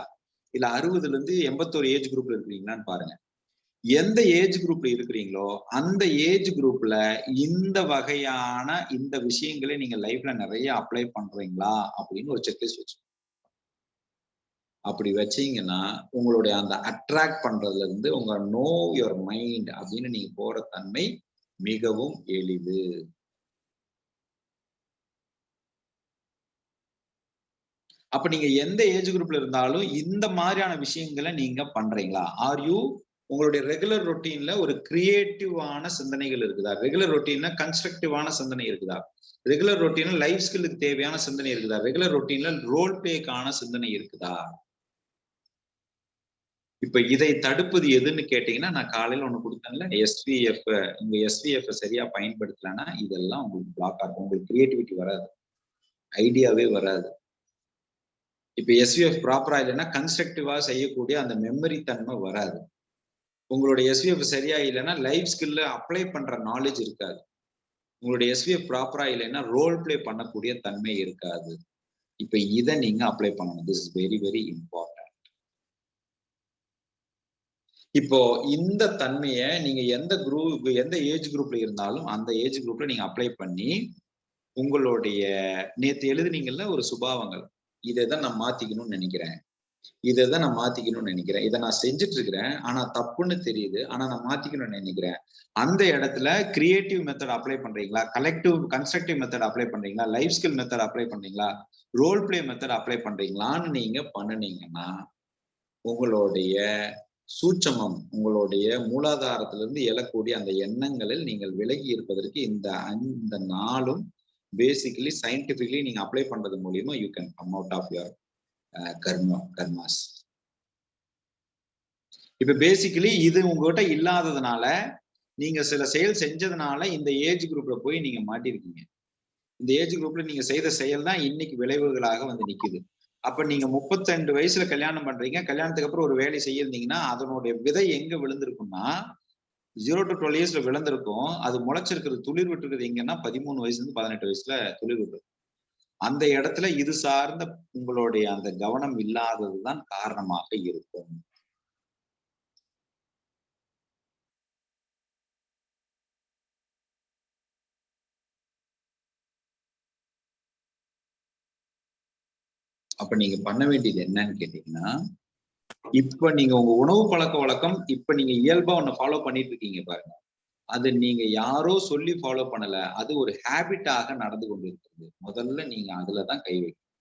[SPEAKER 1] இல்ல 60ல இருந்து 81 ஏஜ் குரூப்ல இருக்கிறீங்களான்னு பாருங்க. எந்த ஏஜ் குரூப்ல இருக்கிறீங்களோ அந்த ஏஜ் குரூப்ல இந்த வகையான இந்த விஷயங்களை நீங்க லைஃப்ல நிறைய அப்ளை பண்றீங்களா அப்படின்னு ஒரு செக்லிஸ்ட் வச்சு அப்படி வச்சீங்கன்னா உங்களுடைய அந்த அட்ராக்ட் பண்றதுல இருந்து உங்க நோ யுவர் மைண்ட் அப்படின்னு நீங்க போற தன்மை மிகவும் எளிது. அப்ப நீங்க எந்த ஏஜ் குரூப்ல இருந்தாலும் இந்த மாதிரியான விஷயங்களை நீங்க பண்றீங்களா? ஆர் யூ உங்களுடைய ரெகுலர் ரொட்டீன்ல ஒரு கிரியேட்டிவான சிந்தனைகள் இருக்குதா? ரெகுலர் ரொட்டீன்ல கன்ஸ்ட்ரக்டிவான சிந்தனை இருக்குதா? ரெகுலர் ரொட்டீன்ல லைஃப் ஸ்கில்லுக்கு தேவையான சிந்தனை இருக்குதா? ரெகுலர் ரொட்டீன்ல ரோல் பிளேக்கான சிந்தனை இருக்குதா? இப்ப இதை தடுப்பது எதுன்னு கேட்டீங்கன்னா, நான் காலையில ஒண்ணு கொடுத்தேன்ல, SVF. உங்க SVF சரியா பயன்படுத்தலைன்னா இதெல்லாம் உங்களுக்கு பிளாக் ஆகும். உங்களுக்கு கிரியேட்டிவிட்டி வராது, ஐடியாவே வராது. இப்ப SVF ப்ராப்பரா இல்லைன்னா கன்ஸ்ட்ரக்டிவா செய்யக்கூடிய அந்த மெமரி தன்மை வராது. உங்களுடைய SVF சரியா இல்லைன்னா லைஃப் ஸ்கில்ல அப்ளை பண்ற நாலேஜ் இருக்காது. உங்களுடைய SVF ப்ராப்பரா இல்லைன்னா ரோல் பிளே பண்ணக்கூடிய தன்மை இருக்காது. இப்ப இதை நீங்க அப்ளை பண்ணணும். This is very very important. இப்போ இந்த தன்மையை நீங்க எந்த குரூப், எந்த ஏஜ் குரூப்ல இருந்தாலும் அந்த ஏஜ் குரூப்ல நீங்க அப்ளை பண்ணி உங்களுடைய நேத்து எழுதுனீங்கல்ல ஒரு சுபாவங்கள், இதைதான் நான் மாத்திக்கணும்னு நினைக்கிறேன், இதைதான் நான் மாத்திக்கணும்னு நினைக்கிறேன், இதை நான் செஞ்சுட்டு இருக்கிறேன் ஆனா தப்புன்னு தெரியுது, ஆனா நான் மாத்திக்கணும்னு நினைக்கிறேன். அந்த இடத்துல கிரியேட்டிவ் மெத்தட் அப்ளை பண்றீங்களா, கலெக்டிவ் கன்ஸ்ட்ரக்டிவ் மெத்தட் அப்ளை பண்றீங்களா, லைஃப் ஸ்கில் மெத்தட் அப்ளை பண்றீங்களா, ரோல் பிளே மெத்தட் அப்ளை பண்றீங்களான்னு நீங்க பண்ணுனீங்கன்னா உங்களுடைய சூட்சமம், உங்களுடைய மூலாதாரத்திலிருந்து எழக்கூடிய அந்த எண்ணங்களில் நீங்கள் விலகி இருப்பதற்கு இந்த நாளும் பேசிக்கலி சயின்டிபிக்கலி நீங்க அப்ளை பண்றது மூலியமா you can come out of your karmas. இப்ப பேசிக்கலி இது உங்ககிட்ட இல்லாததுனால, நீங்க சில செயல் செஞ்சதுனால இந்த ஏஜ் குரூப்ல போய் நீங்க மாட்டிருக்கீங்க. இந்த ஏஜ் குரூப்ல நீங்க செய்த செயல் தான் இன்னைக்கு விளைவுகளாக வந்து நிக்குது. அப்ப நீங்க 32 வயசுல கல்யாணம் பண்றீங்க, கல்யாணத்துக்கு அப்புறம் ஒரு வேலை செய்யிருந்தீங்கன்னா அதனுடைய விதை எங்க விழுந்திருக்கும்னா 0 to 12 இயர்ஸ்ல விழுந்திருக்கும். அது முளைச்சிருக்கிறது, துளிர் விட்டுருக்குது எங்கன்னா 13 வயசுல இருந்து 18 வயசுல துளிர் விட்டு. அந்த இடத்துல இது சார்ந்த உங்களுடைய அந்த கவனம் இல்லாததுதான் காரணமாக இருக்கும். அப்ப நீங்க பண்ண வேண்டியது என்னன்னு கேட்டீங்கன்னா, இப்ப நீங்க உங்க உணவு பழக்க வழக்கம் இப்ப நீங்க இயல்பா ஒண்ணு ஃபாலோ பண்ணிட்டு இருக்கீங்க பாருங்க, அது நீங்க யாரோ சொல்லி ஃபாலோ பண்ணல, அது ஒரு ஹேபிட்டாக நடந்து கொண்டிருக்கிறது. முதல்ல நீங்க அதுலதான் கை வைக்கணும்.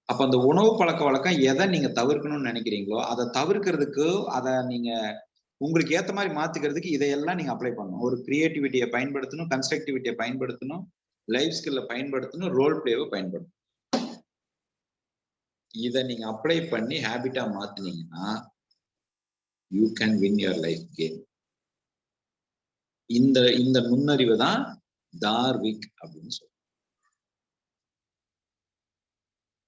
[SPEAKER 1] அப்ப அந்த உணவு பழக்க வழக்கம் எதை நீங்க தவிர்க்கணும்னு நினைக்கிறீங்களோ அதை தவிர்க்கிறதுக்கு, அதை நீங்க உங்களுக்கு ஏத்த மாதிரி மாத்திக்கிறதுக்கு இதையெல்லாம் நீங்க அப்ளை பண்ணணும். ஒரு கிரியேட்டிவிட்டியை பயன்படுத்தணும், கன்ஸ்ட்ரக்டிவிட்டியை பயன்படுத்தணும், லைஃப் ஸ்கில்ல பயன்படுத்தணும், ரோல் பிளேவை பயன்படுத்தணும். இதை நீங்க அப்ளை பண்ணி ஹேபிட்டா மாத்தினீங்கன்னா you can win your life game. இந்த நுண்ணறிவு தான் தார்விக் அப்படின்னு சொல்றோம்.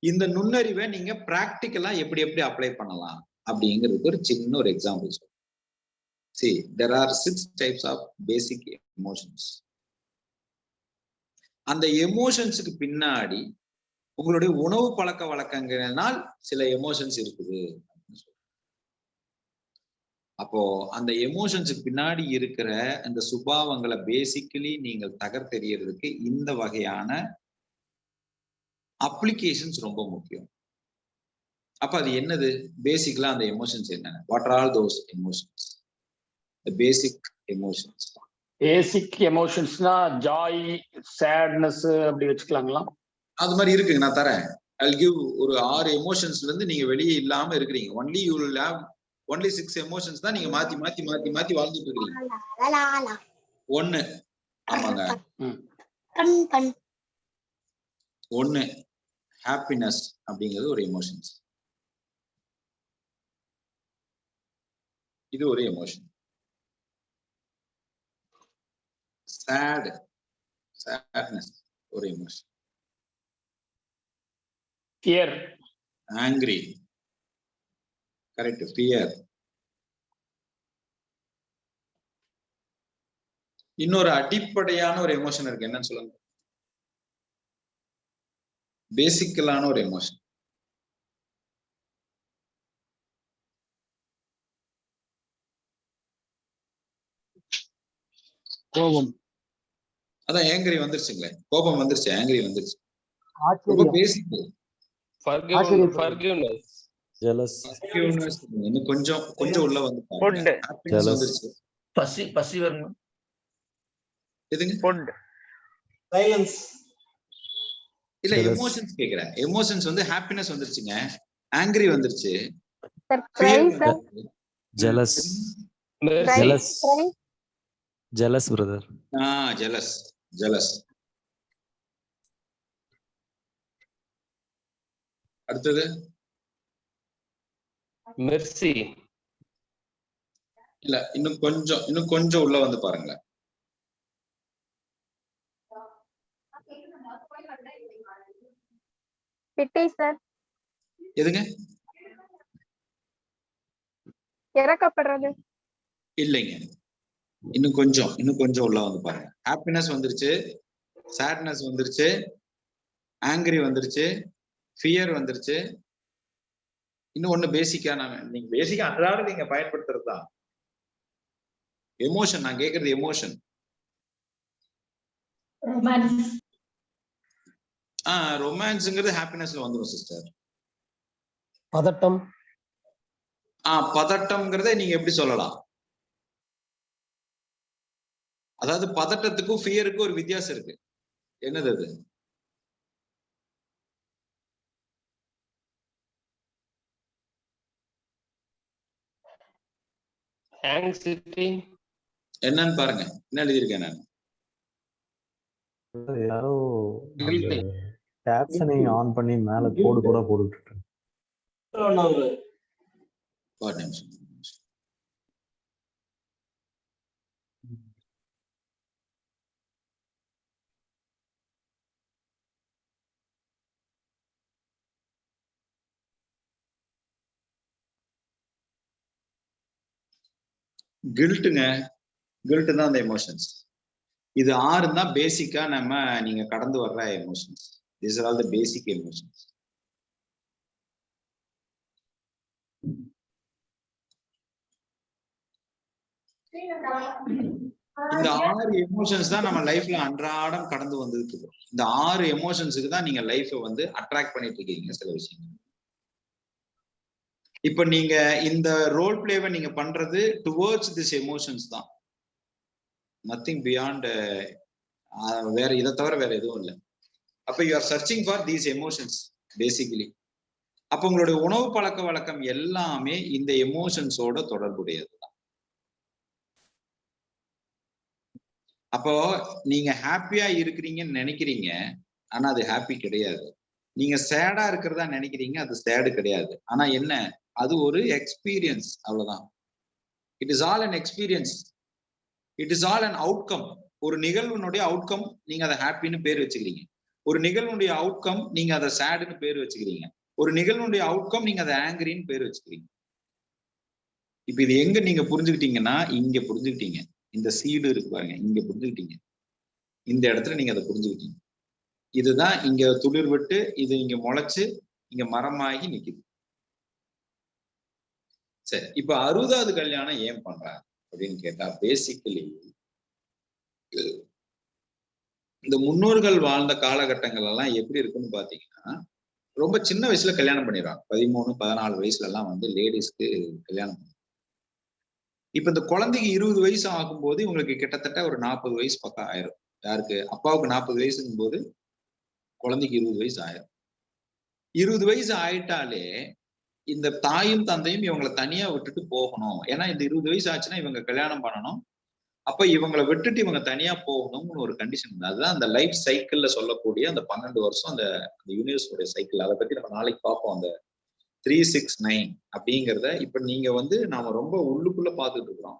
[SPEAKER 1] இந்த நுண்ணறிவை நீங்க பிராக்டிக்கலா எப்படி அப்ளை பண்ணலாம் அப்படிங்கிறதுக்கு ஒரு சின்ன ஒரு எக்ஸாம்பிள் சொல்றேன். See, there are 6 types of basic emotions. அந்த எமோஷன்ஸுக்கு பின்னாடி உங்களுடைய உணவு பழக்க வழக்கங்களால் சில எமோஷன்ஸ் இருக்குது. அப்போ அந்த எமோஷன்ஸுக்கு பின்னாடி இருக்கிற அந்த சுபாவங்களை பேசிக்கலி நீங்கள் தகர்த்தெறியறதுக்கு இந்த வகையான அப்ளிகேஷன்ஸ் ரொம்ப முக்கியம். அப்ப அது என்னது? பேசிக்கலா அந்த எமோஷன்ஸ் என்ன? What are all those emotions? The basic emotions.
[SPEAKER 2] Basic எமோஷன்ஸ்னா ஜாய், சேட்னஸ் அப்படி வச்சுக்கலாங்களா? அது
[SPEAKER 1] மாதிரி இருக்குங்க, நான் தரேன். I'll give ஒரு 6 எமோஷன்ஸ்ல இருந்து நீங்க வெளியே இல்லாம இருக்கிறீங்க. Only you will have only 6 emotions தான் நீங்க மாத்தி மாத்தி மாத்தி மாத்தி வாழ்ந்துட்டு இருக்கீங்க. 1 ஆமாங்க, 1 ஹாப்பினஸ் அப்படிங்கிறது ஒரு எமோஷன்ஸ். இது ஒரு எமோஷன். sadness ஒரு emotion.
[SPEAKER 2] fear,
[SPEAKER 1] angry, correct, fear. இன்னொரு அடிப்படையான ஒரு எமோஷன் இருக்கு, என்னன்னு சொல்லுங்க? பேசிக்கலான ஒரு எமோஷன்.
[SPEAKER 2] கோபம்.
[SPEAKER 1] அதான் ஏங்கிரி வந்துருச்சுங்களே, கோபம் வந்துருச்சு, ஏங்கிரி வந்துருச்சு. ரொம்ப பேசிக். இன்னும் கொஞ்சம் உள்ள வந்து வந்துருச்சு.
[SPEAKER 2] பசி வரணும்.
[SPEAKER 1] எதுங்க?
[SPEAKER 2] சைலன்ஸ்.
[SPEAKER 1] இல்ல எமோஷன்ஸ் கேக்குறேன். எமோஷன்ஸ் வந்து ஹாப்பினஸ் வந்துருச்சுங்க, ஆங்கிரி வந்துருச்சு,
[SPEAKER 5] jealous jealous brother.
[SPEAKER 1] Jealous jealous. அடுத்தது
[SPEAKER 2] மெர்சி.
[SPEAKER 1] இல்ல இன்னும் கொஞ்சம் உள்ள வந்து பாருங்க.
[SPEAKER 6] பிட்டை சார்.
[SPEAKER 1] எதுங்க?
[SPEAKER 6] இறக்கப்படுறது.
[SPEAKER 1] இல்லைங்க, இன்னும் கொஞ்சம் உள்ள வந்து பாருங்க. ஹாப்பினஸ் வந்துருச்சு, சேட்னஸ் வந்துருச்சு, ஆங்கிரி வந்துருச்சு, ஃபியர் வந்துருச்சு. இன்னும் ஒண்ணு பேசிக்கா, நீங்க பேசிக்கா அன்றாட நீங்க பயன்படுத்துறது தான் எமோஷன். நான் கேக்குறது எமோஷன். ரொமான்ஸ்ங்கிறது ஹாப்பினஸ்ல வந்துடும் சிஸ்டர்.
[SPEAKER 2] பதட்டம்.
[SPEAKER 1] பதட்டம்ங்கிறத நீங்க எப்படி சொல்லலாம்? அதாவது பதட்டத்துக்கும் ஃபியருக்கும் ஒரு வித்தியாசம் இருக்கு. என்னது அது? என்னன்னு பாருங்க, என்ன எழுதியிருக்கேன் நான்.
[SPEAKER 5] யாரோ கேப்ஷனை ஆன் பண்ணி மேல கோடு கூட போட்டுட்டு இருக்காங்க.
[SPEAKER 1] கில்ட்டுங்க, கில்ட் தான் அந்த எமோஷன்ஸ். இது 6 தான் பேசிக்கா நீங்க கடந்து வர்ற emotions. These are all the basic emotions. இந்த 6 எமோஷன்ஸ் தான் நம்ம லைஃப்ல அன்றாடம் கடந்து வந்துட்டு இருக்கோம். இந்த 6 எமோஷன்ஸுக்கு தான் நீங்க லைஃபை வந்து அட்ராக்ட் பண்ணிட்டு இருக்கீங்க சில விஷயங்கள். இப்ப நீங்க இந்த ரோல் பிளேவை நீங்க பண்றது டுவர்ட்ஸ் திஸ் எமோஷன்ஸ் தான், நத்திங் பியாண்ட். வேற இதை தவிர வேற எதுவும் இல்லை. அப்ப you are searching for these emotions basically. அப்ப உங்களுடைய உணவு பழக்க வழக்கம் எல்லாமே இந்த எமோஷன்ஸோட தொடர்புடையது தான். அப்போ நீங்க ஹாப்பியா இருக்கிறீங்கன்னு நினைக்கிறீங்க, ஆனா அது ஹாப்பி கிடையாது. நீங்க சேடா இருக்கிறதா நினைக்கிறீங்க, அது சேடு கிடையாது. ஆனா என்ன, அது ஒரு எக்ஸ்பீரியன்ஸ், அவ்வளவுதான். It is all an experience, it is all an outcome. ஒரு நிகழ்வுனுடைய அவுட்கம் நீங்க அதை ஹாப்பின்னு பேர் வச்சுக்கிறீங்க, ஒரு நிகழ்வுடைய அவுட்கம் நீங்க அதை சேடுன்னு பேர் வச்சுக்கிறீங்க, ஒரு நிகழ்வுடைய அவுட்கம் நீங்க அதை ஆங்கிரின்னு பேர் வச்சுக்கிறீங்க. இப்ப இது எங்க நீங்க புரிஞ்சுக்கிட்டீங்கன்னா, இங்க புரிஞ்சுக்கிட்டீங்க. இந்த சீடு இருக்கு பாருங்க, இங்க புரிஞ்சுக்கிட்டீங்க. இந்த இடத்துல நீங்க அதை புரிஞ்சுக்கிட்டீங்க. இதுதான் இங்க துளிர் விட்டு இது இங்க முளைச்சு இங்க மரமாகி நிக்குது. சரி, இப்ப 60வது கல்யாணம் ஏன் பண்றாங்க அப்படின்னு கேட்டா, பேசிக்கலி இந்த முன்னோர்கள் வாழ்ந்த காலகட்டங்கள் எல்லாம் எப்படி இருக்குன்னு பாத்தீங்கன்னா, ரொம்ப சின்ன வயசுல கல்யாணம் பண்ணிடுறாங்க. 13, 14 வயசுல எல்லாம் வந்து லேடிஸ்க்கு கல்யாணம் பண்ணி. இப்ப இந்த குழந்தைக்கு 20 வயசு ஆகும்போது இவங்களுக்கு கிட்டத்தட்ட ஒரு 40 வயசு பக்கம் ஆயிரும். யாருக்கு? அப்பாவுக்கு 40 வயசுங்கும் போது குழந்தைக்கு 20 வயசு ஆயிரும். 20 வயசு ஆயிட்டாலே இந்த தாயும் தந்தையும் இவங்களை தனியா விட்டுட்டு போகணும். ஏன்னா இந்த 20 வயசு ஆச்சுன்னா இவங்க கல்யாணம் பண்ணணும். அப்ப இவங்களை விட்டுட்டு இவங்க தனியா போகணும்னு ஒரு கண்டிஷன். அதுதான் அந்த லைஃப் சைக்கிள்ல சொல்லக்கூடிய அந்த 12 வருஷம் அந்த யூனிவர்ஸோட சைக்கிள். அதை பத்தி நம்ம நாளைக்கு பார்ப்போம். அந்த 369 அப்படிங்கிறத இப்ப நீங்க வந்து நாம ரொம்ப உள்ளுக்குள்ள பார்த்துட்டு இருக்கிறோம்.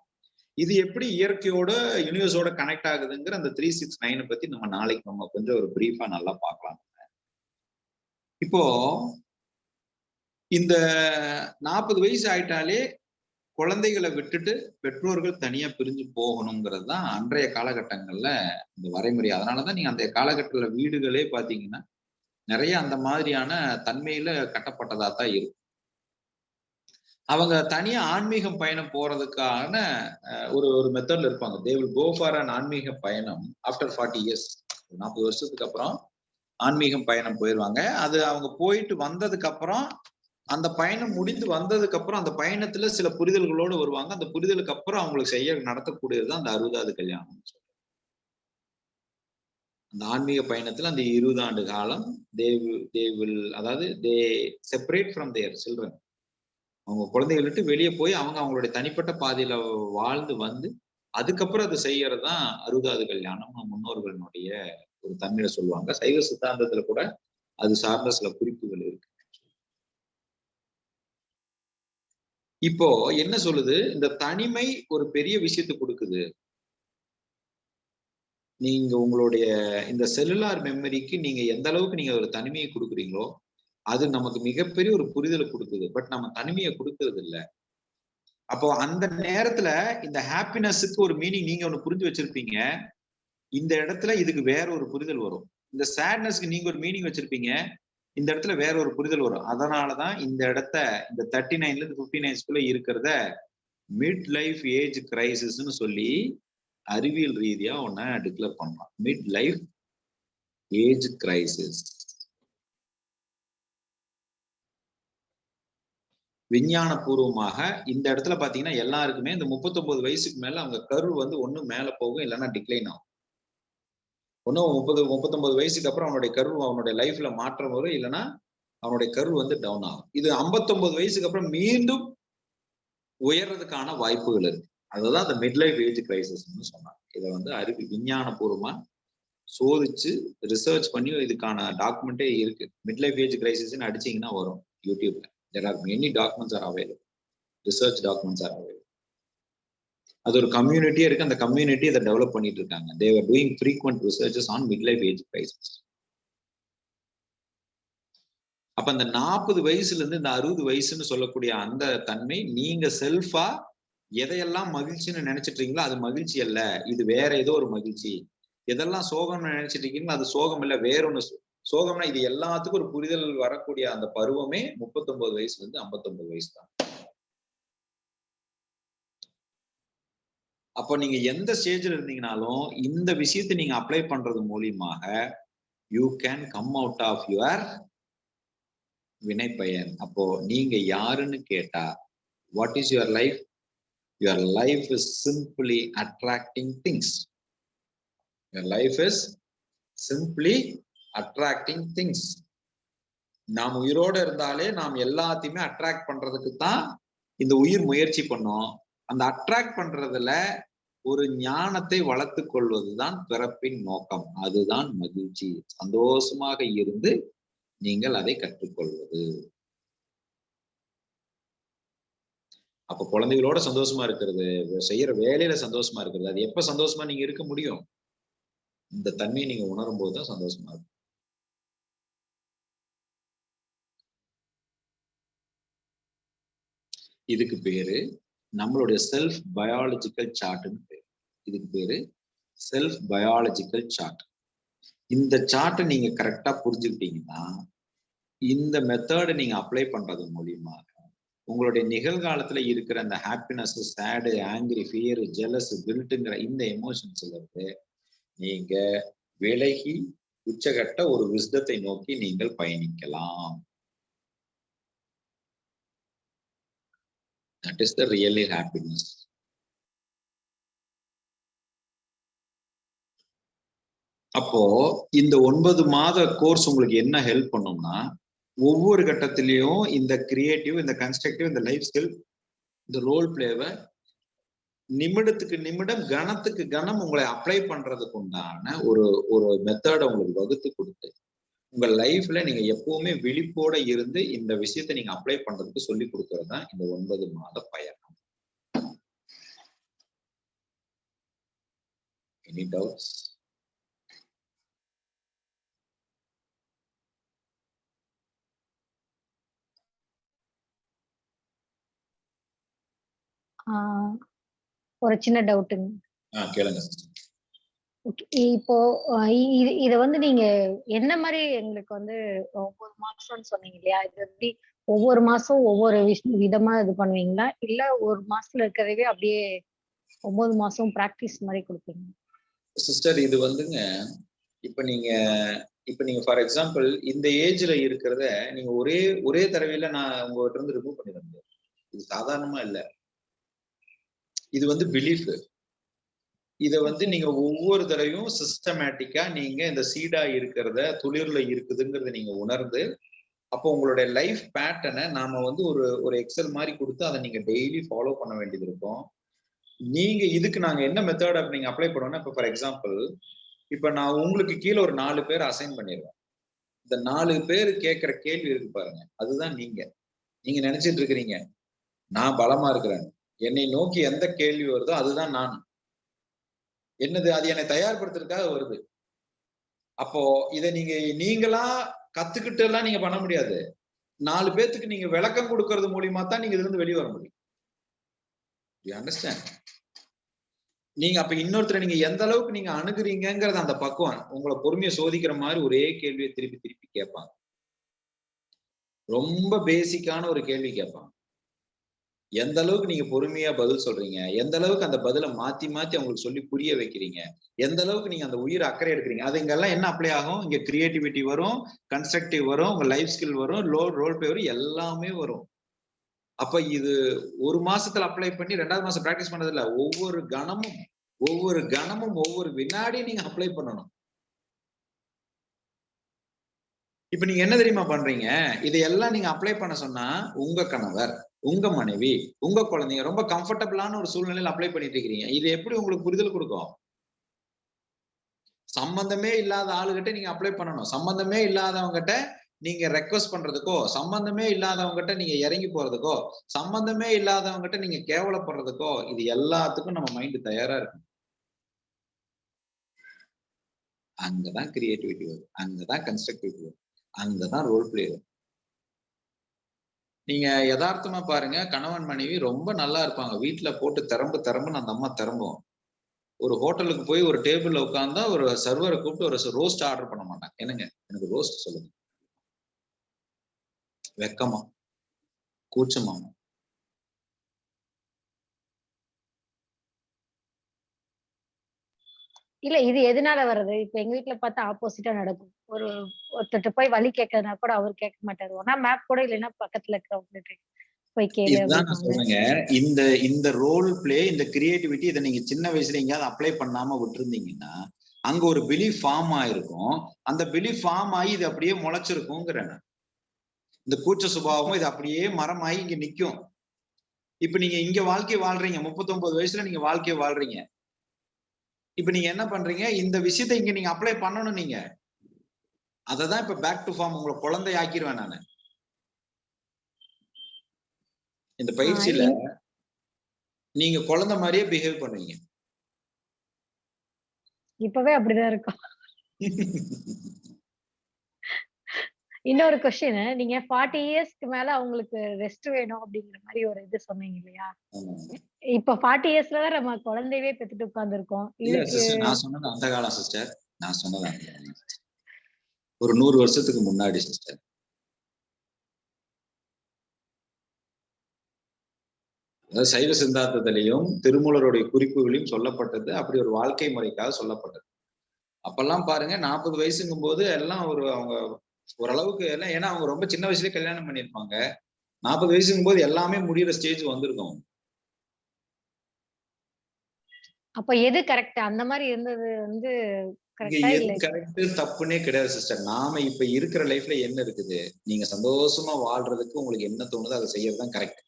[SPEAKER 1] இது எப்படி இயற்கையோட யூனிவர்ஸோட கனெக்ட் ஆகுதுங்கிற அந்த 369 பத்தி நம்ம நாளைக்கு நம்ம கொஞ்சம் ஒரு பிரீஃபா நல்லா பார்க்கலாம். இப்போ இந்த 40 வயசு ஆயிட்டாலே குழந்தைகளை விட்டுட்டு பெற்றோர்கள் தனியா பிரிஞ்சு போகணுங்கிறது தான் அன்றைய காலகட்டங்கள்ல இந்த வரைமுறை. அதனாலதான் நீங்க அந்த காலகட்டத்துல வீடுகளே பாத்தீங்கன்னா நிறைய அந்த மாதிரியான தன்மையில கட்டப்பட்டதா தான் இருக்கும். அவங்க தனியா ஆன்மீகம் பயணம் போறதுக்கான ஒரு மெத்தட்ல இருப்பாங்க. They will go for an ஆன்மீக பயணம் ஆஃப்டர் 40 இயர்ஸ். 40 வருஷத்துக்கு அப்புறம் ஆன்மீகம் பயணம் போயிடுவாங்க. அது அவங்க போயிட்டு வந்ததுக்கு அப்புறம், அந்த பயணம் முடிந்து வந்ததுக்கு அப்புறம் அந்த பயணத்துல சில புரிதல்களோடு வருவாங்க. அந்த புரிதலுக்கு அப்புறம் அவங்களுக்கு நடத்தக்கூடியதுதான் அந்த 60வது கல்யாணம். அந்த ஆன்மீக பயணத்துல அந்த 20 ஆண்டு காலம் அதாவது தே செப்பரேட் ஃப்ரம் தேர் சில்ட்ரன். அவங்க குழந்தைகள் விட்டு வெளியே போய் அவங்களுடைய தனிப்பட்ட பாதையில வாழ்ந்து வந்து அதுக்கப்புறம் அது செய்யறது தான் 60வது கல்யாணம் முன்னோர்களுடைய ஒரு தன்மையில சொல்லுவாங்க. சைவ சித்தாந்தத்துல கூட அது சார்ந்த சில குறிப்புகள் இருக்கு. இப்போ என்ன சொல்லுது, இந்த தனிமை ஒரு பெரிய விஷயத்தை கொடுக்குது. நீங்க உங்களுடைய இந்த செல்லுலார் மெமரிக்கு நீங்க எந்த அளவுக்கு நீங்க ஒரு தனிமையை கொடுக்குறீங்களோ அது நமக்கு மிகப்பெரிய ஒரு புரிதலை கொடுக்குது. பட் நம்ம தனிமையை கொடுக்கறது இல்லை. அப்போ அந்த நேரத்துல இந்த ஹாப்பினஸுக்கு ஒரு மீனிங் நீங்க ஒண்ணு புரிஞ்சு வச்சிருப்பீங்க. இந்த இடத்துல இதுக்கு வேற ஒரு புரிதல் வரும். இந்த சேட்னஸ்க்கு நீங்க ஒரு மீனிங் வச்சிருப்பீங்க. இந்த இடத்துல வேற ஒரு புரிதல் வரும். அதனாலதான் இந்த இடத்த இந்த 39ல இருந்து 59 இருக்கிறத மிட் லைஃப் ஏஜ் கிரைசிஸ்ன்னு சொல்லி அறிவியல் ரீதியா ஒன்ன டிக்ளேர் பண்ணலாம். Mid life age crisis. விஞ்ஞான பூர்வமாக இந்த இடத்துல பாத்தீங்கன்னா எல்லாருக்குமே இந்த 39 வயசுக்கு மேல அவங்க கரு வந்து ஒண்ணு மேல போகும், இல்லைன்னா டிக்ளைன் ஆகும். ஒன்னும் 39 வயசுக்கு அப்புறம் அவனுடைய கரு அவனுடைய லைஃப்ல மாற்றம் வரும், இல்லைன்னா அவனுடைய கரு வந்து டவுன் ஆகும். இது 59 வயசுக்கு அப்புறம் மீண்டும் உயர்றதுக்கான வாய்ப்புகள் இருக்கு. அதுதான் அந்த மிட் லைஃப் ஏஜ் கிரைசிஸ்ன்னு சொன்னாங்க. இதை வந்து விஞ்ஞான பூர்வமா சோதிச்சு ரிசர்ச் பண்ணி இதுக்கான டாக்குமெண்டே இருக்கு. மிட் லைஃப் ஏஜ் கிரைசிஸ்ன்னு அடிச்சீங்கன்னா வரும் யூடியூப்ல. There are many documents are available. Research documents are available. அது ஒரு கம்யூனிட்டியே இருக்கு. அந்த கம்யூனிட்டி அதை டெவலப் பண்ணிட்டு இருக்காங்க. They were doing frequent researches on midlife age crisis. அப்ப அந்த 40 வயசுல இருந்து இந்த 60 வயசுன்னு சொல்லக்கூடிய அந்த தன்மை நீங்க செல்ஃபா எதையெல்லாம் மகிழ்ச்சின்னு நினைச்சிட்டு இருக்கீங்களோ அது மகிழ்ச்சி அல்ல, இது வேற ஏதோ ஒரு மகிழ்ச்சி. எதெல்லாம் சோகம்னு நினைச்சிட்டு இருக்கீங்களோ அது சோகம் இல்ல, வேற ஒண்ணு. சோகம்னா இது எல்லாத்துக்கும் ஒரு புரிதல் வரக்கூடிய அந்த பருவமே 39 வயசுல இருந்து 59 வயசு தான். அப்போ நீங்க எந்த ஸ்டேஜ்ல இருந்தீங்கனாலும் இந்த விஷயத்தை நீங்க அப்ளை பண்றது மூலியமாக you can come out of your வினைப்பயன். அப்போ நீங்க யாருன்னு கேட்டா what is your life? Your life is simply attracting things. Your life is simply attracting things. நாம் உயிரோட இருந்தாலே நாம் எல்லாத்தையுமே அட்ராக்ட் பண்றதுக்கு தான் இந்த உயிர் முயற்சி பண்ணோம். அந்த அட்ராக்ட் பண்றதுல ஒரு ஞானத்தை வளர்த்து கொள்வதுதான் பிறப்பின் நோக்கம். அதுதான் மகிழ்ச்சி. சந்தோஷமாக இருந்து நீங்கள் அதை கற்றுக்கொள்வது. அப்ப குழந்தைகளோட சந்தோஷமா இருக்கிறது, செய்யற வேலையில சந்தோஷமா இருக்கிறது, அது எப்ப சந்தோஷமா நீங்க இருக்க முடியும்? இந்த தன்மையை நீங்க உணரும் போதுதான் சந்தோஷமா இருக்கும். இதுக்கு பேரு நம்மளுடைய செல்ஃப் பயாலஜிக்கல் சார்ட்னு பேரு. இதுக்கு பேரு செல்ஃப் பயாலஜிக்கல் சார்ட். இந்த சார்ட்டை நீங்க கரெக்டா புரிஞ்சுக்கிட்டீங்கன்னா இந்த மெத்தடை நீங்க அப்ளை பண்றது மூலியமாக உங்களுடைய நிகழ்காலத்துல இருக்கிற அந்த ஹாப்பினஸ், சேடு, ஆங்கிரி, ஃபியர், ஜெலஸ், கில்ட்டுங்கிற இந்த எமோஷன்ஸ்ல இருந்து நீங்க விலகி உச்சகட்ட ஒரு விஸ்டத்தை நோக்கி நீங்கள் பயணிக்கலாம். That is the really happiness. அப்போ இந்த 9 மாத கோர்ஸ் உங்களுக்கு என்ன ஹெல்ப் பண்ணும்னா ஒவ்வொரு கட்டத்திலையும் இந்த கிரியேட்டிவ், இந்த கன்ஸ்ட்ரக்டிவ், இந்த லைஃப் ஸ்கில், இந்த ரோல் பிளேவை நிமிடத்துக்கு நிமிடம், கணத்துக்கு கணம் உங்களை அப்ளை பண்றதுக்கு உண்டான ஒரு மெத்தடை உங்களுக்கு வகுத்து கொடுத்து உங்க லைஃப்ல நீங்க எப்பவுமே விழிப்போட இருந்து இந்த விஷயத்தை நீங்க அப்ளை பண்றதுக்கு சொல்லி கொடுக்கறது தான் இந்த 9 மாத பயணம். Any doubts?
[SPEAKER 7] ஒரு சின்ன டவுட்டுங்க.
[SPEAKER 1] கேளுங்க.
[SPEAKER 7] இப்போ இத வந்து நீங்க என்ன மாதிரி எங்களுக்கு வந்து 9 மாசம்னு சொன்னீங்க இல்லையா? இது எப்படி ஒவ்வொரு மாசம் ஒவ்வொரு விதமா இது பண்ணுவீங்களா, இல்ல ஒரு மாசத்துல இருக்கிறதே அப்படியே 9 மாசம் பிராக்டிஸ் மாதிரி கொடுப்பீங்க?
[SPEAKER 1] சிஸ்டர், இது வந்துங்க இப்ப நீங்க ஃபார் எக்ஸாம்பிள் இந்த ஏஜ்ல இருக்கிறத நீங்க ஒரே தடவையில நான் உங்ககிட்ட இருந்து ரிமூவ் பண்ணிட முடியாது. இது சாதாரணமா இல்ல. இது வந்து பிலீஃப். இத வந்து நீங்க ஒவ்வொரு தடவையும் சிஸ்டமேட்டிக்கா நீங்க இந்த சீடா இருக்கிறத துளிர்ல இருக்குதுங்கிறத நீங்க உணர்ந்து, அப்போ உங்களுடைய லைஃப் பேட்டர்னை நாம வந்து ஒரு எக்ஸல் மாதிரி கொடுத்து அதை நீங்க டெய்லி ஃபாலோ பண்ண வேண்டியது இருக்கும். நீங்க இதுக்கு நாங்க என்ன மெத்தட் நீங்க அப்ளை பண்ணோம்னா, இப்ப ஃபார் எக்ஸாம்பிள், இப்ப நான் உங்களுக்கு கீழே ஒரு 4 பேர் அசைன் பண்ணிடுவேன். இந்த 4 பேர் கேட்கிற கேள்வி இருக்கு பாருங்க, அதுதான் நீங்க நினைச்சிட்டு இருக்கிறீங்க நான் பலமா இருக்கிறேன், என்னை நோக்கி எந்த கேள்வி வருதோ அதுதான் நான். என்னது அது என்னை தயார்படுத்துறதுக்காக வருது. அப்போ இதை நீங்களா கத்துக்கிட்டு எல்லாம் நீங்க பண்ண முடியாது. 4 பேத்துக்கு நீங்க விளக்கம் கொடுக்கறது மூலியமா தான் நீங்க இதுல இருந்து வெளியே வர முடியும். You understand? நீங்க அப்ப இன்னொருத்தரை நீங்க எந்த அளவுக்கு நீங்க அணுகுறீங்கிறது அந்த பக்குவம். உங்களை பொறுமையை சோதிக்கிற மாதிரி ஒரே கேள்வியை திருப்பி திருப்பி கேட்பாங்க. ரொம்ப பேசிக்கான ஒரு கேள்வி கேட்பாங்க. எந்த அளவுக்கு நீங்க பொறுமையா பதில் சொல்றீங்க, எந்த அளவுக்கு அந்த பதிலை மாத்தி மாத்தி அவங்களுக்கு சொல்லி புரிய வைக்கிறீங்க, எந்த அளவுக்கு நீங்க அந்த உயிர் அக்கறை எடுக்கிறீங்க, அது இங்கெல்லாம் என்ன அப்ளை ஆகும்? இங்க கிரியேட்டிவிட்டி வரும், கன்ஸ்ட்ரக்டிவ் வரும், உங்க லைஃப் ஸ்கில் வரும், ரோல் பிளே வரும், எல்லாமே வரும். அப்ப இது ஒரு மாசத்துல அப்ளை பண்ணி 2வது மாசம் பிராக்டிஸ் பண்ணது இல்ல. ஒவ்வொரு கணமும் ஒவ்வொரு வினாடியும் நீங்க அப்ளை பண்ணணும். இப்ப நீங்க என்ன தெரியுமா பண்றீங்க? இதையெல்லாம் நீங்க அப்ளை பண்ண சொன்னா உங்க கணவர், உங்க மனைவி, உங்க குழந்தைங்க ரொம்ப கம்ஃபர்டபுளான ஒரு சூழ்நிலையில அப்ளை பண்ணிட்டு இருக்கிறீங்க. இது எப்படி உங்களுக்கு புரிதல் கொடுக்கும்? சம்பந்தமே இல்லாத ஆளுகிட்ட நீங்க அப்ளை பண்ணணும். சம்பந்தமே இல்லாதவங்கிட்ட நீங்க ரெக்வஸ்ட் பண்றதுக்கோ, சம்பந்தமே இல்லாதவங்கிட்ட நீங்க இறங்கி போறதுக்கோ, சம்பந்தமே இல்லாதவங்கிட்ட நீங்க கேவலப்படுறதுக்கோ, இது எல்லாத்துக்கும் நம்ம மைண்ட் தயாரா இருக்கு. அங்கதான் கிரியேட்டிவிட்டி வரும், அங்கதான் கன்ஸ்ட்ரக்டிவிட்டி வரும், அங்கதான் ரோல் பிளே வரும். நீங்க யதார்த்தமா பாருங்க, கணவன் மனைவி ரொம்ப நல்லா இருப்பாங்க, வீட்டுல போட்டு திறம்புன்னு அந்த அம்மா திறம்பும். ஒரு ஹோட்டலுக்கு போய் ஒரு டேபிள்ல உட்கார்ந்தா ஒரு சர்வரை கூப்பிட்டு ஒரு ரோஸ்ட் ஆர்டர் பண்ண மாட்டாங்க. என்னங்க எனக்கு ரோஸ்ட் சொல்லுங்க. வெக்கமா, கூச்சமா.
[SPEAKER 7] இல்ல இது எதனால வருது? இப்ப எங்க வீட்ல பார்த்தா ஆப்போசிட்டா நடக்கும். ஒருத்தர்ட்ட போய் வழி கேட்கறதுனா கூட அவர் கேட்க மாட்டாரு. ஒண்ணா மேப் கூட இல்லைன்னா பக்கத்துல இருக்கிறவங்ககிட்ட போய் கேளு
[SPEAKER 1] இதுதான் நான்
[SPEAKER 7] அப்படிம்பாங்க.
[SPEAKER 1] சொல்லுங்க. இந்த ரோல் பிளே, இந்த கிரியேட்டிவிட்டி இதை நீங்க சின்ன வயசுல எங்கேயாவது அப்ளை பண்ணாம விட்டுருந்தீங்கன்னா அங்க ஒரு பிலீஃப் ஃபார்ம் ஆயிருக்கும். அந்த பிலீஃப் ஃபார்ம் ஆகி இது அப்படியே முளைச்சிருக்குங்கிறேன். இந்த கூச்ச சுபாவமும் இது அப்படியே மரமாகி இங்க நிக்கும். இப்ப நீங்க இங்க வாழ்க்கை வாழ்றீங்க, 39 வயசுல நீங்க வாழ்க்கையை வாழ்றீங்க. இப்ப நீங்க என்ன பண்றீங்க? இந்த விஷயத்தை இங்க நீங்க அப்ளை பண்ணணும். நீங்க அததான் இப்ப பேக் டு ஃபார்ம் உங்களை குழந்தை ஆக்கிடுவேன் நானு. இந்த பயிற்சியில நீங்க குழந்தை மாதிரியே பிஹேவ் பண்ணுவீங்க.
[SPEAKER 7] இப்பவே அப்படிதான் இருக்கும். இன்னொரு கொஸ்டின், நீங்க 40 இயர்ஸ்க்கு மேல அவங்களுக்கு ரெஸ்ட் வேணும் அப்படிங்கிற மாதிரி ஒரு இது சொன்னீங்க இல்லையா? இப்ப 40 இயர்ஸ்ல தான் நம்ம குழந்தையவே பெத்துட்டு உட்கார்ந்துருக்கோம்.
[SPEAKER 1] நான் சொன்னது அந்த காலம் சிஸ்டர். நான் சொன்னது ஒரு 100 வருஷத்துக்கு முன்னாடி சிஸ்டர். அதாவது சைவ சித்தாந்தத்திலையும் திருமூலருடைய குறிப்புகளையும் சொல்லப்பட்டது அப்படி ஒரு வாழ்க்கை முறைக்காக சொல்லப்பட்டது. அப்பெல்லாம் பாருங்க 40 வயசுங்கும் போது எல்லாம் அவங்க ஓரளவுக்கு எல்லாம், ஏன்னா அவங்க ரொம்ப சின்ன வயசுலயே கல்யாணம் பண்ணிருப்பாங்க. 40 வயசுங்கும் போது எல்லாமே முடிகிற ஸ்டேஜ் வந்திருக்கும்.
[SPEAKER 7] அப்ப எது கரெக்ட்? அந்த மாதிரி இருந்தது வந்து
[SPEAKER 1] எது கரெக்ட் தப்புன்னே கிடையாது சிஸ்டர். நாம இப்ப இருக்கிற லைஃப்ல என்ன இருக்குது, நீங்க சந்தோஷமா வாழ்றதுக்கு உங்களுக்கு என்ன தோணுதோ அதை செய்யறதுதான் கரெக்ட்.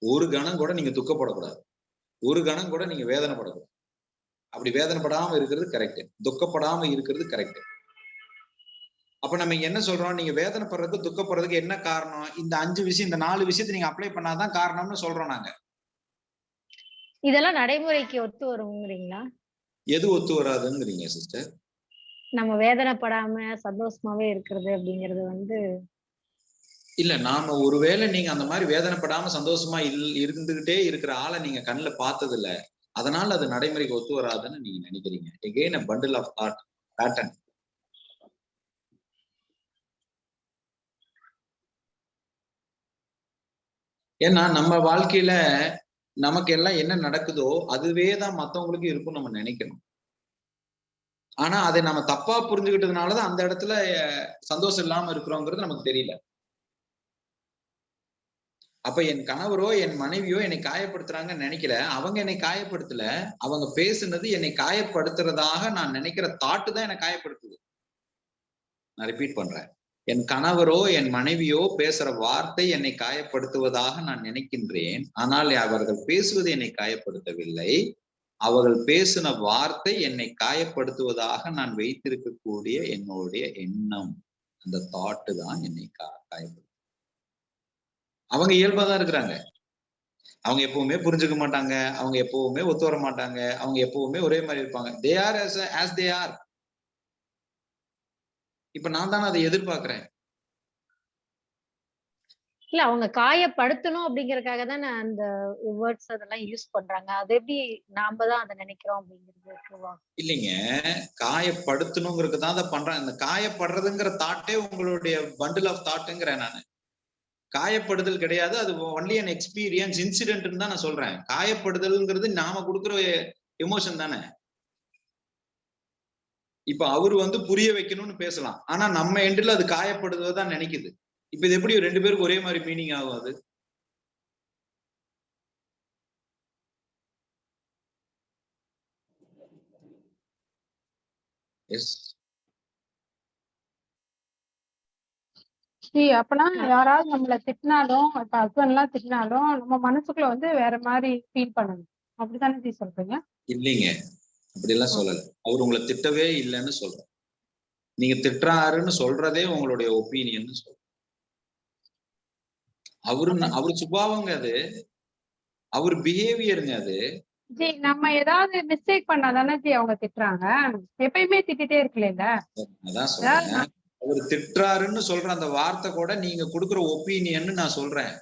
[SPEAKER 1] ஒரு கணம் கூட நீங்க துக்கப்படக்கூடாது, ஒரு கணம் கூட நீங்க வேதனைப்படக்கூடாது. அப்படி வேதனைப்படாம இருக்கிறது கரெக்ட், துக்கப்படாம இருக்கிறது கரெக்ட். அப்ப நம்ம என்ன சொல்றோம்? நீங்க வேதனைப்படுறதுக்கு துக்கப்படுறதுக்கு என்ன காரணம்? இந்த 5 விஷயம், இந்த 4 விஷயத்தை நீங்க அப்ளை பண்ணாதான் காரணம்னு சொல்றோம் நாங்க.
[SPEAKER 7] இதெல்லாம் நடைமுறைக்கு ஒத்து வருங்கிறீங்களா?
[SPEAKER 1] எது ஒத்து வராதுங்கிறீங்க சிஸ்டர்?
[SPEAKER 7] நம்ம வேதனைப்படாம சந்தோஷமாவே இருக்கிறது அப்படிங்கிறது வந்து
[SPEAKER 1] இல்ல. நாம ஒருவேளை நீங்க அந்த மாதிரி வேதனைப்படாம சந்தோஷமா இருந்துகிட்டே இருக்கிற ஆளை நீங்க கண்ணுல பார்த்தது இல்ல, அதனால அது நடைமுறைக்கு ஒத்து வராதுன்னு நீங்க நினைக்கிறீங்க. Again a bundle of thought pattern. ஏன்னா நம்ம வாழ்க்கையில நமக்கு எல்லாம் என்ன நடக்குதோ அதுவே தான் மத்தவங்களுக்கு இருக்கும் நம்ம நினைக்கணும். ஆனா அதை நம்ம தப்பா புரிஞ்சுக்கிட்டதுனாலதான் அந்த இடத்துல சந்தோஷம் இல்லாம இருக்கிறோங்கிறது நமக்கு தெரியல. அப்ப என் கணவரோ என் மனைவியோ என்னை காயப்படுத்துறாங்கன்னு நினைக்கல. அவங்க என்னை காயப்படுத்தல. அவங்க பேசுனது என்னை காயப்படுத்துறதாக நான் நினைக்கிற தாட்டு தான் என்னை காயப்படுத்துது. நான் ரிப்பீட் பண்றேன். என் கணவரோ என் மனைவியோ பேசுற வார்த்தை என்னை காயப்படுத்துவதாக நான் நினைக்கின்றேன். ஆனால் அவர்கள் பேசுவது என்னை காயப்படுத்தவில்லை. அவர்கள் பேசின வார்த்தை என்னை காயப்படுத்துவதாக நான் வைத்திருக்கக்கூடிய என்னுடைய எண்ணம், அந்த தாட்டு தான் என்னை காயப்படுத்தும். அவங்க இயல்பாதான் இருக்கிறாங்க. அவங்க எப்பவுமே புரிஞ்சுக்க மாட்டாங்க. அவங்க எப்பவுமே ஒத்து வர மாட்டாங்க. அவங்க எப்பவுமே ஒரே மாதிரி இருப்பாங்க. They are as they are. இப்ப நான் தானே அதை எதிர்பார்க்கிறேன்.
[SPEAKER 7] இல்ல அவங்க காயப்படுத்தணும் அப்படிங்கறதுக்காக தானே அந்த வேர்ட்ஸ் அதெல்லாம் யூஸ் பண்றாங்க. அது எப்படி நாம தான் அதை நினைக்கிறோம் அப்படிங்கிறது
[SPEAKER 1] இல்லைங்க, காயப்படுத்தணுங்கிறதுக்கு தான் அதை பண்றாங்க. இந்த காயப்படுறதுங்கிற தாட்டே உங்களுடைய பண்டில் ஆஃப் தாட்டுங்கிறேன் நானு. காயப்படுதல் கிடையாது. அது ஒன்லி அன் எக்ஸ்பீரியன்ஸ் இன்சிடென்ட்னு தான் நான் சொல்றேன். காயப்படுதல்ங்கிறது நாம கொடுக்குற எமோஷன் தானே. இப்ப அவரு புரிய வைக்கணும்னு பேசலாம். ஆனா நம்ம எண்டில் அது காயப்படுவதான் நினைக்குது. இப்ப இது எப்படி ரெண்டு பேருக்கு ஒரே மாதிரி மீனிங் ஆகும்? அது
[SPEAKER 6] அப்பனா யாராவது நம்மள திட்டினாலும், இப்ப ஹஸ்பண்ட் எல்லாம் திட்டினாலும் நம்ம மனசுக்குள்ள வேற மாதிரி ஃபீல் பண்ணணும். அப்படித்தானே சொல்றீங்க? இல்லைங்க,
[SPEAKER 1] அப்படி எல்லாம் சொல்லல. அவர் உங்களை திட்டவே இல்லைன்னு சொல்ற. நீங்க திட்டுறாருன்னு சொல்றதே உங்களுடைய ஒப்பீனியன் சொல்ற. அவரு சுபாவங்க, அது அவர் பிஹேவியருங்க. அது
[SPEAKER 6] ஜி நம்ம ஏதாவது மிஸ்டேக் பண்ணாதானே ஜி அவங்க திட்டுறாங்க. எப்பயுமே திட்டிட்டே இருக்கல.
[SPEAKER 1] அதான் சொல்றேன். அவர் திட்டுறாருன்னு சொல்ற அந்த வார்த்தை கூட நீங்க கொடுக்குற ஒப்பீனியன் நான் சொல்றேன்.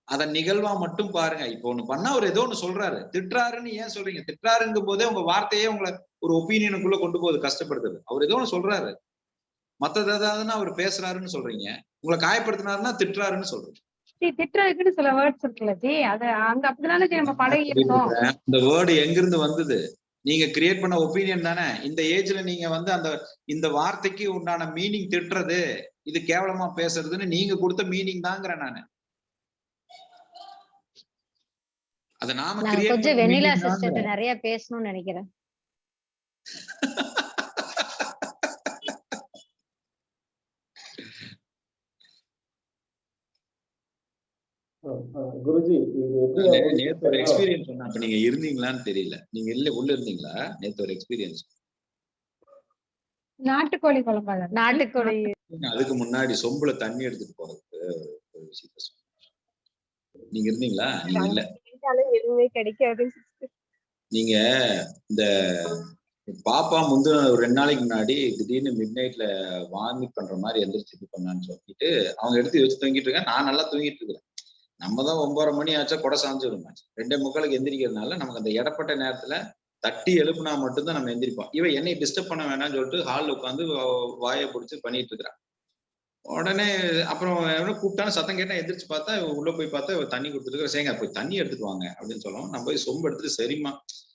[SPEAKER 1] அத நிகழ்வா மட்டும் பாருங்க. இப்போ ஒண்ணு பண்ணா அவர் ஏதோ ஒண்ணு சொல்றாரு. திட்டுறாருன்னு ஏன் சொல்றீங்க? திட்டுறாருங்கும் போதே உங்க வார்த்தையே உங்களை ஒரு ஒப்பீனியனுக்குள்ள கொண்டு போகுது, கஷ்டப்படுத்துது. அவர் ஏதோ ஒண்ணு சொல்றாரு. மத்தது ஏதாவதுன்னா அவர் பேசுறாருன்னு சொல்றீங்க. உங்களை காயப்படுத்தினாருன்னா திட்டுறாருன்னு சொல்றீங்க.
[SPEAKER 6] திட்டுறதுக்குன்னு சில வேர்ட்ஸ் இருக்குல்ல ஜி, அது அங்க அப்படிதானே நம்ம பழகி இருக்கோம்.
[SPEAKER 1] இந்த வேர்டு எங்க இருந்து வந்தது? நீங்க கிரியேட் பண்ண ஒப்பீனியன் தானே. இந்த ஏஜ்ல நீங்க அந்த இந்த வார்த்தைக்கு உண்டான மீனிங் திட்டுறது, இது கேவலமா பேசுறதுன்னு நீங்க கொடுத்த மீனிங் தாங்கிறேன் நானு. அத நாம கிரியேட்
[SPEAKER 7] கொஞ்சம் வெண்ணிலா சிஸ்டர் நிறைய பேசணும்னு நினைக்கிறேன்.
[SPEAKER 8] குருஜி,
[SPEAKER 1] நேத்து ஒரு எக்ஸ்பீரியன்ஸ் சொன்னா, அப்ப நீங்க இருந்தீங்களான்னு தெரியல. நீங்க இல்ல உள்ள இருந்தீங்களா? நேத்து ஒரு எக்ஸ்பீரியன்ஸ்.
[SPEAKER 6] நாட்டுக்கோழி குழம்பு.
[SPEAKER 7] நாட்டுக்கோழி.
[SPEAKER 1] அதுக்கு முன்னாடி சொம்புல தண்ணி எடுத்துட்டு போறதுக்கு ஒரு விஷயத்த சொன்னேன். நீங்க இருந்தீங்களா? நீங்க இல்ல.
[SPEAKER 6] எதுவுமே கிடைக்காது.
[SPEAKER 1] நீங்க இந்த பாப்பா ஒரு 2 நாளைக்கு முன்னாடி திடீர்னு மிட் நைட்ல வாமிட் பண்ற மாதிரி எந்திரிச்சு இது பண்ணான்னு சொல்லிட்டு அவங்க எடுத்து வச்சு தூங்கிட்டு இருக்கேன். நான் நல்லா தூங்கிட்டு இருக்கிறேன். நம்ம தான் 9:30 மணி ஆச்சா கொடை சாஞ்சு வருமாச்சு. 2:45 எந்திரிக்கிறதுனால நமக்கு அந்த இடப்பட்ட நேரத்துல தட்டி எழுப்புனா மட்டும்தான் நம்ம எந்திரிப்போம். இவன் என்னை டிஸ்டர்ப் பண்ண வேணாம்னு சொல்லிட்டு ஹால்ல உட்காந்து வாயை பிடிச்சி பண்ணிட்டு இருக்கிறான். உடனே அப்புறம் கூப்பிட்டாலும் சத்தம் கேட்டா எந்திரிச்சு பார்த்தா உள்ள போய் பார்த்தா தண்ணி கொடுத்துட்டு சேங்க போய் தண்ணி எடுத்துட்டு வாங்க அப்படின்னு சொல்லுவோம். நான் போய் சொம்பு எடுத்துட்டு சரிம்மா,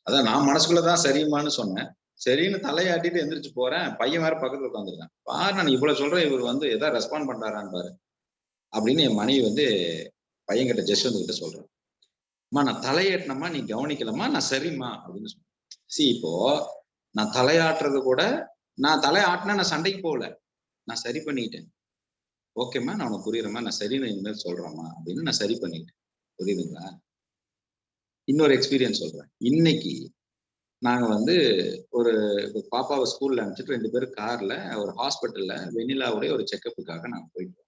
[SPEAKER 1] அதான் நான் மனசுக்குள்ளதான் சரிம்மான்னு சொன்னேன். சரின்னு தலையாட்டிட்டு எந்திரிச்சு போறேன். பையன் வேற பக்கத்துல உட்காந்துருக்கேன். பாரு நான் இவ்வளவு சொல்றேன், இவர் எதாவது ரெஸ்பாண்ட் பண்றாரான்னு பாரு அப்படின்னு என் மனைவி பையன்கிட்ட ஜெஸ்வந்த் கிட்ட சொல்றேன். அம்மா நான் தலையாட்டினம்மா, நீ கவனிக்கலம்மா, நான் சரிம்மா அப்படின்னு சொன்னேன். இப்போ நான் தலையாட்டுறது கூட, நான் தலையாட்டினா நான் சண்டைக்கு போகல, நான் சரி பண்ணிட்டேன். ஓகேம்மா, நான் உனக்கு புரியுறேம்மா, நான் சரின்னு இனிமேல் சொல்றேம்மா அப்படின்னு நான் சரி பண்ணிட்டேன். புரியுதுங்களா? இன்னொரு எக்ஸ்பீரியன்ஸ் சொல்றேன். இன்னைக்கு நாங்க ஒரு பாப்பாவை ஸ்கூல்ல அனுப்பிச்சிட்டு 2 பேரும் கார்ல ஒரு ஹாஸ்பிட்டல்ல வெண்ணிலாவுடைய ஒரு செக்கப்புக்காக நாங்க போயிட்டோம்.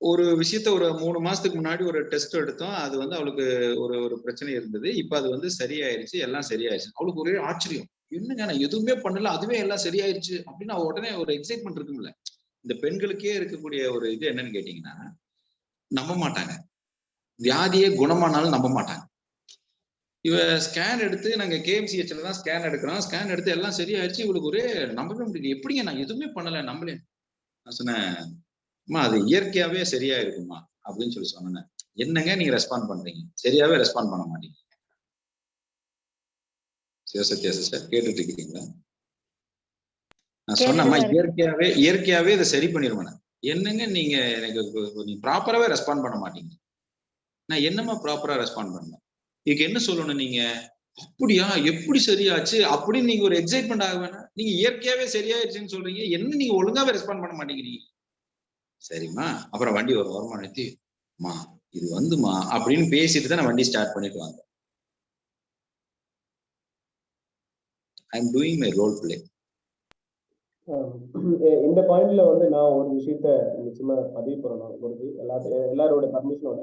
[SPEAKER 1] ஒரு விஷயத்த ஒரு 3 மாசத்துக்கு முன்னாடி ஒரு டெஸ்ட் எடுத்தோம். அது அவளுக்கு ஒரு பிரச்சனை இருந்தது. இப்ப அது சரியாயிருச்சு, எல்லாம் சரியாயிருச்சு. அவளுக்கு ஒரே ஆச்சரியம், என்னங்க நான் எதுவுமே பண்ணல, அதுவே எல்லாம் சரியாயிருச்சு அப்படின்னு அவ உடனே ஒரு எக்ஸைட்மெண்ட் இருக்கும்ல. இந்த பெண்களுக்கே இருக்கக்கூடிய ஒரு இது என்னன்னு கேட்டீங்கன்னா, நம்ப மாட்டாங்க. வியாதியே குணமானாலும் நம்ப மாட்டாங்க. இவ ஸ்கேன் எடுத்து, நாங்க KMCHல தான் ஸ்கேன் எடுக்கிறோம். ஸ்கேன் எடுத்து எல்லாம் சரியாயிருச்சு. இவளுக்கு ஒரே நம்பவே முடியல. எப்படிங்க நான் எதுவுமே பண்ணல, நம்பல. நான் சொன்னேன், அம்மா அது இயற்கையாவே சரியா இருக்குமா அப்படின்னு சொன்னேன். என்னங்க நீங்க ரெஸ்பாண்ட் பண்றீங்க? சரியாவே ரெஸ்பாண்ட் பண்ண மாட்டீங்க. சிவசத்யா சிஸ்டர் கேட்டுட்டு இருக்கீங்களா? நான் சொன்னேம்மா இயற்கையாவே இதை சரி பண்ணிடுவேன். என்னங்க நீங்க எனக்கு நீ ப்ராப்பராகவே ரெஸ்பாண்ட் பண்ண மாட்டீங்க. நான் என்னமா ப்ராப்பரா ரெஸ்பாண்ட் பண்ணேன்? இதுக்கு என்ன சொல்லணும் நீங்க? அப்படியா, எப்படி சரியாச்சு அப்படின்னு நீங்க ஒரு எக்ஸைட்மெண்ட் ஆக வேணாம். நீங்க இயற்கையாவே சரியாயிருச்சுன்னு சொல்றீங்க, என்ன நீங்க ஒழுங்காவே ரெஸ்பாண்ட் பண்ண மாட்டேங்கிறீங்க. சரிம்மா, அப்புறம் வண்டி ஒரு ஓரமா நிறுத்தி, மா இது வந்துமா அப்படின்னு பேசிட்டு தான் நான் வண்டி ஸ்டார்ட் பண்ணிட்டு வாங்க. I am doing my role play.
[SPEAKER 8] இந்த பாயிண்ட்ல வந்து நான் ஒரு விஷயத்த நிச்சயமா பதிவு பண்ணணும். குருஜி எல்லாரோட பர்மிஷனோட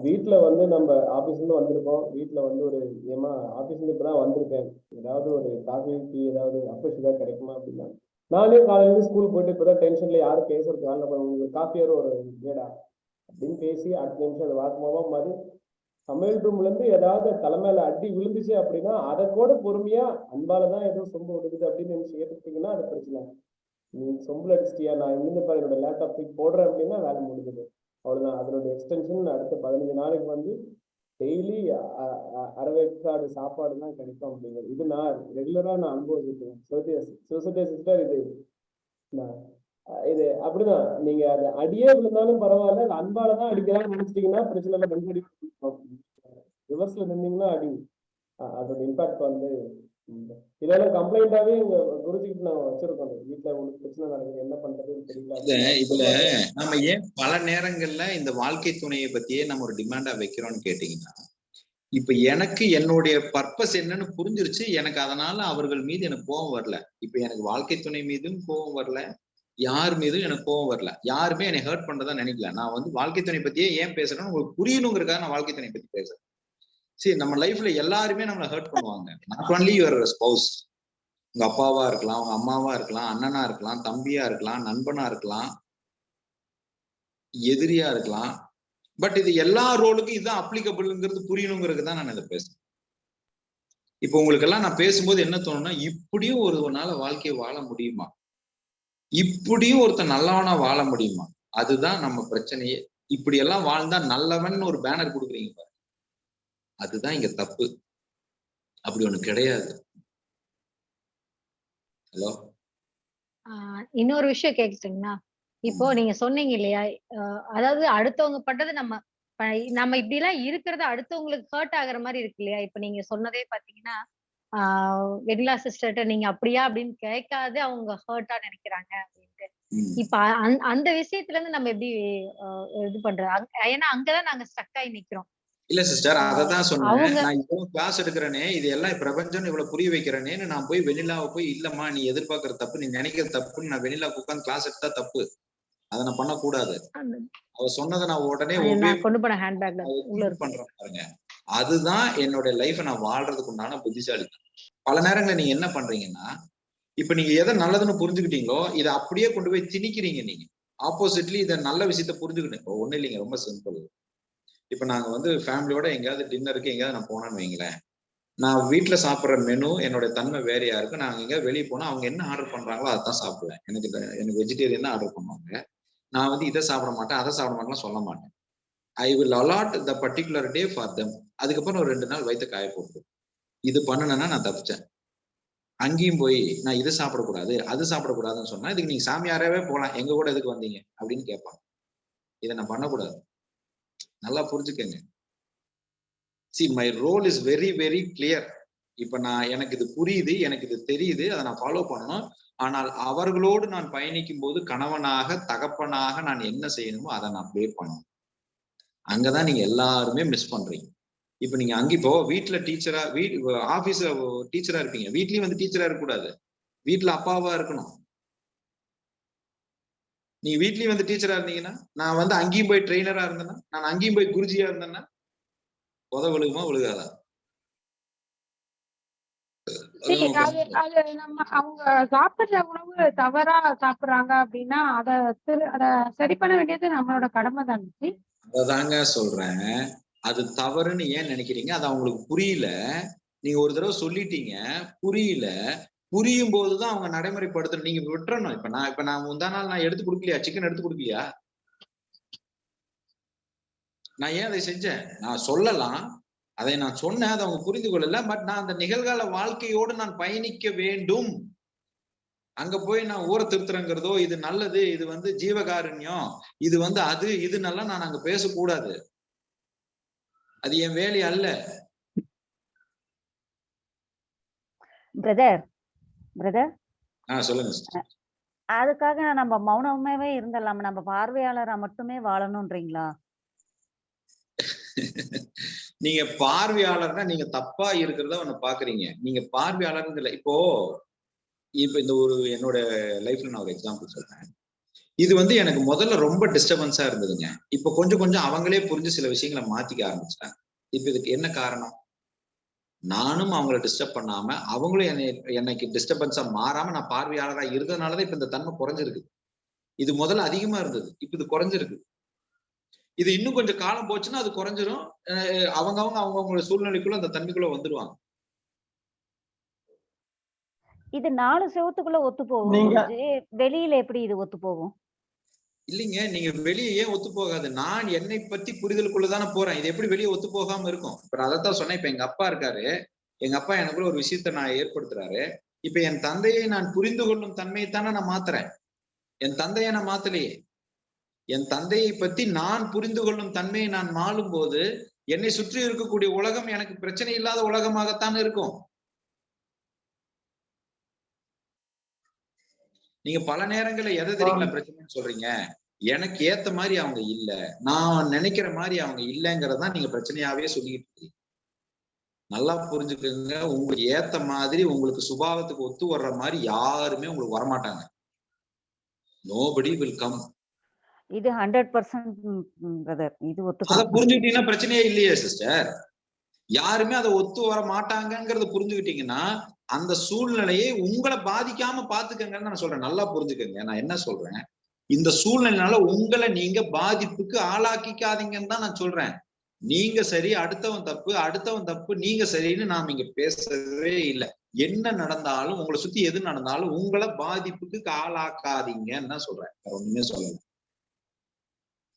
[SPEAKER 8] வீட்டுல வந்து நம்ம ஆபீஸ்ல இருந்து வந்திருக்கோம். வீட்டுல வந்து ஒரு ஏமா ஆபீஸ்ல இப்பதான் வந்திருக்கேன், ஏதாவது ஒரு காஃபி டீ ஏதாவது அப்ரெஷ் ஏதாவது கிடைக்குமா அப்படின்னா, நானே காலையில இருந்து ஸ்கூல் போயிட்டு இப்பதான் டென்ஷன்ல யாரும் பேசுறது உங்களுக்கு காஃபியாரோ ஒரு வேடா அப்படின்னு பேசி அடுத்த நிமிஷம் அந்த வாக்குமாவா மாதிரி சமையல் ரூம்ல இருந்து ஏதாவது தலைமையில அடி விழுந்துச்சு அப்படின்னா அதை கூட பொறுமையா அன்பாலதான் ஏதோ சொம்பு விடுக்குது அப்படின்னு நினைச்சு ஏற்றுக்கிட்டீங்கன்னா அது பிரச்சனை. நீ சொம்புல அடிச்சிட்டியா, நான் இங்கிருந்து பாரு என்னோட லேப்டாப் தூக்கி போடுறேன் அப்படின்னா வேலை முடிஞ்சது, அவ்வளவுதான். அதனுடைய எக்ஸ்டென்ஷன் அடுத்த 15 நாளைக்கு வந்து டெய்லி அரைவேக்காடு சாப்பாடு தான் கிடைக்கும் அப்படிங்கிறது இது நான் ரெகுலரா நான் அனுபவிச்சிருக்கேன். சிஸ்டர் இது அப்படிதான். நீங்க அது அடியே விழுந்தாலும் பரவாயில்ல, அது அன்பாலதான் அடிக்கிறான்னு நினைச்சிட்டீங்கன்னா பிரச்சனை இல்லை. மறுபடி ரிவர்ஸ்ல நின்றீங்கன்னா அடி அதோட இம்பாக்ட் வந்து இதெல்லாம் கம்ப்ளைண்டாவே எங்க குருஜிக்கிட்ட நான் வச்சிருக்கோம். வீட்டுல உங்களுக்கு பிரச்சனை நடக்குது, என்ன பண்றதுன்னு தெரியல.
[SPEAKER 1] இதுல நம்ம ஏன் பல நேரங்கள்ல இந்த வாழ்க்கை துணையை பத்தியே நம்ம ஒரு டிமாண்டா வைக்கிறோம்னு கேட்டீங்கன்னா, இப்ப எனக்கு என்னுடைய பர்பஸ் என்னன்னு புரிஞ்சிருச்சு. எனக்கு அதனால அவர்கள் மீது எனக்கு கோபம் வரல. இப்ப எனக்கு வாழ்க்கை துணை மீதும் கோபம் வரல, யார் மீதும் எனக்கு கோபம் வரல. யாருமே என்னை ஹர்ட் பண்றதா நினைக்கல. நான் வந்து வாழ்க்கை துணை பத்தியே ஏன் பேசுறேன்னு உங்களுக்கு புரியணுங்கிறதுக்காக நான் வாழ்க்கை துணை பத்தி பேசுறேன். சரி, நம்ம லைஃப்ல எல்லாருமே நம்மளை ஹர்ட் பண்ணுவாங்க. Not only your spouse. உங்க அப்பாவா இருக்கலாம், உங்க அம்மாவா இருக்கலாம், அண்ணனா இருக்கலாம், தம்பியா இருக்கலாம், நண்பனா இருக்கலாம், எதிரியா இருக்கலாம். பட் இது எல்லா ரோலுக்கும் இதுதான் அப்ளிகபிள்ங்கிறது புரியணுங்கிறது தான் நான் இதை பேசுறேன். இப்போ உங்களுக்கு எல்லாம் நான் பேசும்போது என்ன தோணுன்னா, இப்படியும் ஒரு நாள வாழ்க்கையை வாழ முடியுமா, இப்படியும் ஒருத்தன் நல்லவனா வாழ முடியுமா, அதுதான் நம்ம பிரச்சனையே. இப்படி எல்லாம் வாழ்ந்தா நல்லவன் ஒரு பேனர் கொடுக்குறீங்க பாரு, அதுதான் இங்க தப்பு. அப்படி ஒண்ணு கிடையாது. ஹலோ,
[SPEAKER 7] இன்னொரு விஷயம் கேக்குறீங்கன்னா, இப்போ நீங்க சொன்னீங்க இல்லையா, அதாவது அடுத்தவங்க பண்றது நம்ம இப்படி எல்லாம் இருக்கிறது அடுத்தவங்களுக்கு ஹர்ட் ஆகுற மாதிரி இருக்கு இல்லையா. இப்ப நீங்க சொன்னதே பாத்தீங்கன்னா வெண்ணிலா சிஸ்டர்ட்ட நீங்க அப்படியா அப்படின்னு கேட்காது அவங்க ஹர்ட்டா நினைக்கிறாங்க அப்படின்ட்டு. இப்ப அந்த விஷயத்துல இருந்து நம்ம எப்படி இது பண்றது? ஏன்னா அங்கதான் நாங்க ஸ்டக் ஆகி நிக்கிறோம்.
[SPEAKER 1] இல்ல சிஸ்டர், அததான் சொன்னேன். நான் இவ்வளவு கிளாஸ் எடுக்கிறேனே, இது எல்லாம் பிரபஞ்சம் இவ்வளவு புரிய வைக்கிறேனேன்னு நான் போய் வெண்ணிலாவை போய் இல்லம்மா நீ எதிர்பார்க்கற தப்பு, நீ நினைக்கிற தப்புன்னு நான் வெண்ணிலா உட்காந்து கிளாஸ் எடுத்தா தப்பு. அதை நான் பண்ணக்கூடாது. அவ சொன்னதை நான் உடனே
[SPEAKER 7] கொண்டு போன ஹேண்ட்பேக்ல
[SPEAKER 1] பண்றேன் பாருங்க. அதுதான் என்னோட லைஃபை நான் வாழ்றதுக்கு உண்டான புத்திசாலி. பல நேரங்களில் நீங்க என்ன பண்றீங்கன்னா, இப்ப நீங்க எதை நல்லதுன்னு புரிஞ்சுக்கிட்டீங்களோ இதை அப்படியே கொண்டு போய் திணிக்கிறீங்க. நீங்க ஆப்போசிட்லி இதை நல்ல விஷயத்த புரிஞ்சுக்கிட்டேன். ஒண்ணும் இல்லைங்க, ரொம்ப சிம்பிள். இப்ப நாங்க வந்து ஃபேமிலியோட எங்கேயாவது டின்னருக்கு எங்கேயாவது நான் போனேன்னு வைங்களேன், நான் வீட்டுல சாப்பிட்ற மெனு என்னோட தன்மை வேறையா இருக்கு. நாங்க எங்கேயாவது வெளியே போனா அவங்க என்ன ஆர்டர் பண்றாங்களோ அதான் சாப்பிடுவேன். எனக்கு வெஜிடேரியன் தான் ஆர்டர் பண்ணுவாங்க. நான் வந்து இதை சாப்பிட மாட்டேன், அதை சாப்பிட மாட்டேன் சொல்ல மாட்டேன். I will allot the particular day for them. அதுக்கப்புறம் ஒரு 2 நாள் வயிற்று காய போட்டு இது பண்ணுனேன்னா நான் தப்பிச்சேன். அங்கேயும் போய் நான் இதை சாப்பிடக்கூடாது அது சாப்பிடக்கூடாதுன்னு சொன்னா, இதுக்கு நீங்க சாமியாராவே போகலாம், எங்க கூட எதுக்கு வந்தீங்க அப்படின்னு கேட்பாங்க. இதை நான் பண்ணக்கூடாது. நல்லா புரிஞ்சுக்கங்க. See, my role is very very clear. இப்ப எனக்கு இது புரியுது, எனக்கு இது தெரியுது, அதை நான் ஃபாலோ பண்ணணும். ஆனால் அவர்களோடு நான் பயணிக்கும் போது கணவனாக தகப்பனாக நான் என்ன செய்யணுமோ அதை நான் ப்ளே பண்ணணும். அங்கதான் நீங்க எல்லாருமே மிஸ் பண்றீங்க. இப்ப நீங்க அங்க இப்போ வீட்டுல டீச்சரா, ஆபீஸ்ல டீச்சரா இருப்பீங்க, வீட்லயும் வந்து டீச்சரா இருக்கக்கூடாது, வீட்டுல அப்பாவா இருக்கணும். நீ வீட்லயும் வந்து டீச்சரா இருந்தீங்கன்னா, நான் வந்து அங்கேயும் போய் ட்ரெயினரா இருந்தேன்னா, நான் அங்கேயும் போய் குருஜியா இருந்தேன்னா விழுகுமா விழுகாதா?
[SPEAKER 6] நம்ம அவங்க சாப்பிடுற உணவு தவறா சாப்பிடுறாங்க அப்படின்னா அத சரி பண்ண வேண்டியது நம்மளோட கடமை தானே.
[SPEAKER 1] அததாங்க சொல்றேன். அது தவறுன்னு ஏன் நினைக்கிறீங்க? அது அவங்களுக்கு புரியல. நீங்க ஒரு தடவை சொல்லிட்டீங்க, புரியல. புரியும் போதுதான் அவங்க நடைமுறைப்படுத்தணும். நீங்க விட்டுறணும். இப்ப நான் முந்தா நாள் நான் எடுத்து கொடுக்கலையா, சிக்கன் எடுத்து கொடுக்கலையா? நான் ஏன் அதை செஞ்சேன்? நான் சொல்லலாம், அதை நான் சொன்னேன், அதை அவங்க புரிந்து கொள்ளல. பட் நான் அந்த நிகழ்கால வாழ்க்கையோடு நான் பயணிக்க வேண்டும். அங்க போய் நான் ஊரை திருத்துறேங்கிறதோ இது நல்லது, இது வந்து ஜீவகாருண்யம், இது வந்து அது இதுன்னெல்லாம் நான் அங்க பேசக்கூடாது. அது என் வேலை அல்ல.
[SPEAKER 3] பிரதர்
[SPEAKER 1] சொல்லுங்க sister.
[SPEAKER 3] அதுக்காக நம்ம மௌனமாவே இருந்துடலாமா? நம்ம பார்வையாளரா மட்டுமே வாழணும்ன்றீங்களா?
[SPEAKER 1] நீங்க பார்வையாளர்னா நீங்க தப்பா இருக்கிறத ஒண்ணு பாக்குறீங்க. நீங்க பார்வையாளர்ங்கிற இப்போ இந்த ஒரு என்னோட லைஃப்ல நான் ஒரு எக்ஸாம்பிள் சொல்றேன். இது வந்து எனக்கு முதல்ல ரொம்ப டிஸ்டர்பன்ஸா இருந்ததுங்க. இப்ப கொஞ்சம் கொஞ்சம் அவங்களே புரிஞ்சு சில விஷயங்களை மாத்திக்க ஆரம்பிச்சிட்டாங்க. இப்ப இதுக்கு என்ன காரணம்? நானும் அவங்கள டிஸ்டர்ப் பண்ணாம அவங்களும் எனக்கு டிஸ்டர்பன்ஸா மாறாம நான் பார்வையாளரா இருந்ததுனாலதான் இப்ப இந்த தன்மை குறைஞ்சிருக்கு. இது முதல்ல அதிகமா இருந்தது, இப்ப இது குறைஞ்சிருக்கு. இது இன்னும் கொஞ்சம் காலம் போச்சுன்னா அது குறைஞ்சிரும். அவங்கவுங்களோட சூழ்நிலைக்குள்ள அந்த தன்மைக்குள்ள வந்துருவாங்க.
[SPEAKER 3] இது 4 செவத்துக்குள்ள ஒத்து போகும். வெளியில எப்படி இது ஒத்து போகும்?
[SPEAKER 1] இல்லைங்க, நீங்க வெளியே ஏன் ஒத்து போகாது? நான் என்னை பத்தி புரிதலுக்குள்ளதானே போறேன். இது எப்படி வெளியே ஒத்து போகாம இருக்கும்? இப்ப நான் அதைத்தான் சொன்னேன். இப்ப எங்க அப்பா இருக்காரு, எங்க அப்பா எனக்குள்ள ஒரு விஷயத்த நான் ஏற்படுத்துறாரு. இப்ப என் தந்தையை நான் புரிந்து கொள்ளும் தன்மையை தானே நான் மாத்துறேன். என் தந்தையை நான் மாத்தலையே. என் தந்தையை பத்தி நான் புரிந்து கொள்ளும் தன்மையை நான் மாறும் போது என்னை சுற்றி இருக்கக்கூடிய உலகம் எனக்கு பிரச்சனை இல்லாத உலகமாகத்தான் இருக்கும். நீங்க பல நேரங்கள்ல எதை தெரியுங்களா பிரச்சனைன்னு சொல்றீங்க? எனக்கு ஏத்த மாதிரி அவங்க இல்ல, நான் நினைக்கிற மாதிரி அவங்க இல்லைங்கிறதான் நீங்க பிரச்சனையாவே சொல்லிட்டு இருக்கீங்க. நல்லா புரிஞ்சுக்கோங்க, உங்களுக்கு ஏத்த மாதிரி உங்களுக்கு சுபாவத்துக்கு ஒத்து வர்ற மாதிரி யாருமே உங்களுக்கு வரமாட்டாங்க. Nobody will come.
[SPEAKER 3] இது 100% பிரதர். இது ஒத்து
[SPEAKER 1] அதை புரிஞ்சுக்கிட்டீங்கன்னா பிரச்சனையே இல்லையே சிஸ்டர். யாருமே அதை ஒத்து வர மாட்டாங்கிறத புரிஞ்சுக்கிட்டீங்கன்னா அந்த சூழ்நிலையை உங்களை பாதிக்காம பாத்துக்கங்கன்னு நான் சொல்றேன். நல்லா புரிஞ்சுக்கங்க. நான் என்ன சொல்றேன், இந்த சூழ்நிலைனால உங்களை நீங்க பாதிப்புக்கு ஆளாக்கிக்காதீங்கன்னு தான் நான் சொல்றேன். நீங்க சரி, அடுத்தவன் தப்பு, அடுத்தவன் தப்பு, நீங்க சரின்னு நாம இங்க பேசவே இல்லை. என்ன நடந்தாலும் உங்களை சுத்தி எது நடந்தாலும் உங்களை பாதிப்புக்கு ஆளாக்காதீங்கன்னு தான் சொல்றேன். ஒண்ணுமே சொல்லல.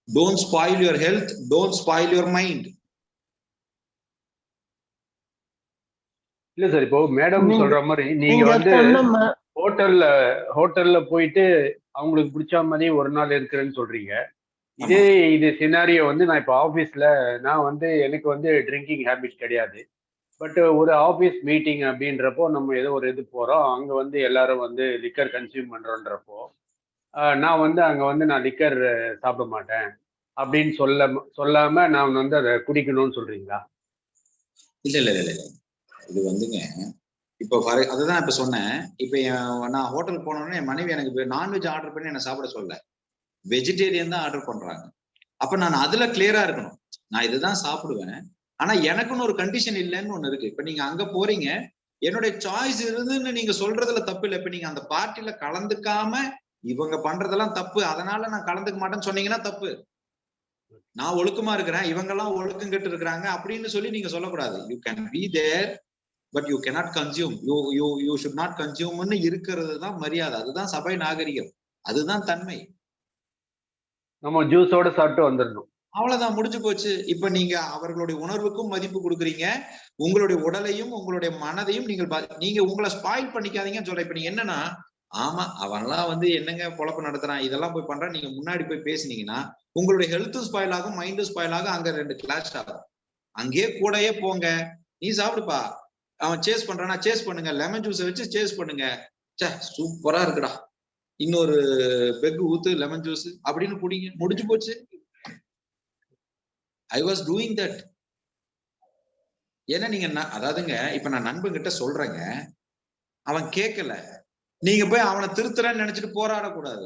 [SPEAKER 1] Don't spoil your health, don't spoil your mind.
[SPEAKER 9] இல்ல சார், இப்போ மேடம் சொல்ற மாதிரி நீங்க வந்து ஹோட்டல்ல போயிட்டு அவங்களுக்கு பிடிச்ச மாதிரி ஒரு நாள் இருக்கிறேன்னு சொல்றீங்க. இது சினாரியோ வந்து நான் இப்போ ஆஃபீஸ்ல நான் வந்து எனக்கு வந்து ட்ரிங்கிங் ஹேபிட் கிடையாது. பட் ஒரு ஆஃபீஸ் மீட்டிங் அப்படின்றப்போ நம்ம ஏதோ ஒரு இது போறோம், அங்க வந்து எல்லாரும் வந்து லிக்கர் கன்சியூம் பண்றோன்றப்போ நான் வந்து அங்க வந்து நான் லிக்கர் சாப்பிட மாட்டேன் அப்படின்னு சொல்லாம நான் வந்து அதை குடிக்கணும்னு சொல்றீங்களா?
[SPEAKER 1] இல்ல, இது வந்துங்க இப்போ அதுதான் இப்ப சொன்னேன். இப்ப நான் ஹோட்டல் போனோம்னா என் மனைவி எனக்கு நான்வெஜ் ஆர்டர் பண்ணி என்ன சாப்பிட சொல்ல, வெஜிடேரியன் தான் ஆர்டர் பண்றாங்க. அப்ப நான் அதுல கிளியரா இருக்கணும். நான் இதுதான் சாப்பிடுவேன், ஆனா எனக்குன்னு ஒரு கண்டிஷன் இல்லைன்னு ஒண்ணு இருக்கு. இப்ப நீங்க அங்க போறீங்க, என்னுடைய சாய்ஸ் இருந்துன்னு நீங்க சொல்றதுல தப்பு இல்லை. இப்ப நீங்க அந்த பார்ட்டில கலந்துக்காம இவங்க பண்றதெல்லாம் தப்பு, அதனால நான் கலந்துக்க மாட்டேன்னு சொன்னீங்கன்னா தப்பு. நான் ஒழுக்கமா இருக்கிறேன், இவங்க எல்லாம் ஒழுக்கம் கெட்டு இருக்கிறாங்க அப்படின்னு சொல்லி நீங்க சொல்லக்கூடாது. You can be there but you cannot consume. You should not consumeன்னு இருக்கிறது தான் மரியாதை. அதுதான் சபை நாகரிகம், அதுதான் தன்மை.
[SPEAKER 9] நம்ம ஜூஸோட சாப்பிட்டு வந்துடணும்,
[SPEAKER 1] அவ்வளவுதான், முடிஞ்சு போச்சு. இப்ப நீங்க அவர்களுடைய உணர்வுக்கும் மதிப்பு கொடுக்குறீங்க, உங்களுடைய உடலையும் உங்களுடைய மனதையும் நீங்க உங்களை ஸ்பாயில் பண்ணிக்காதீங்கன்னு சொல்றேன். இப்ப நீங்க என்னன்னா, ஆமா அவன்லாம் வந்து என்னங்க பொழப்பு நடத்துறான், இதெல்லாம் போய் பண்றான், நீங்க முன்னாடி போய் பேசினீங்கன்னா உங்களுடைய ஹெல்த்தும் ஸ்பாயில் ஆகும், மைண்டும் ஸ்பாயில் ஆகும். அங்க 2 கிளாஷ் ஆகும். அங்கேயே கூடயே போங்க, நீ சாப்பிடுப்பா, அவன் சேஸ் பண்றானா சேஸ் பண்ணுங்க, லெமன் ஜூஸை வச்சு சேஸ் பண்ணுங்க, சூப்பரா இருக்குடா, இன்னொரு பெக் ஊத்து லெமன் ஜூஸ் அப்படின்னு குடிங்க, முடிஞ்சு போச்சு. I was doing that. ஏன்னா நீங்க அதாவதுங்க, இப்ப நான் நண்பன் கிட்ட சொல்றேங்க, அவன் கேட்கல, நீங்க போய் அவனை திருத்துறன்னு நினைச்சிட்டு போராடக்கூடாது.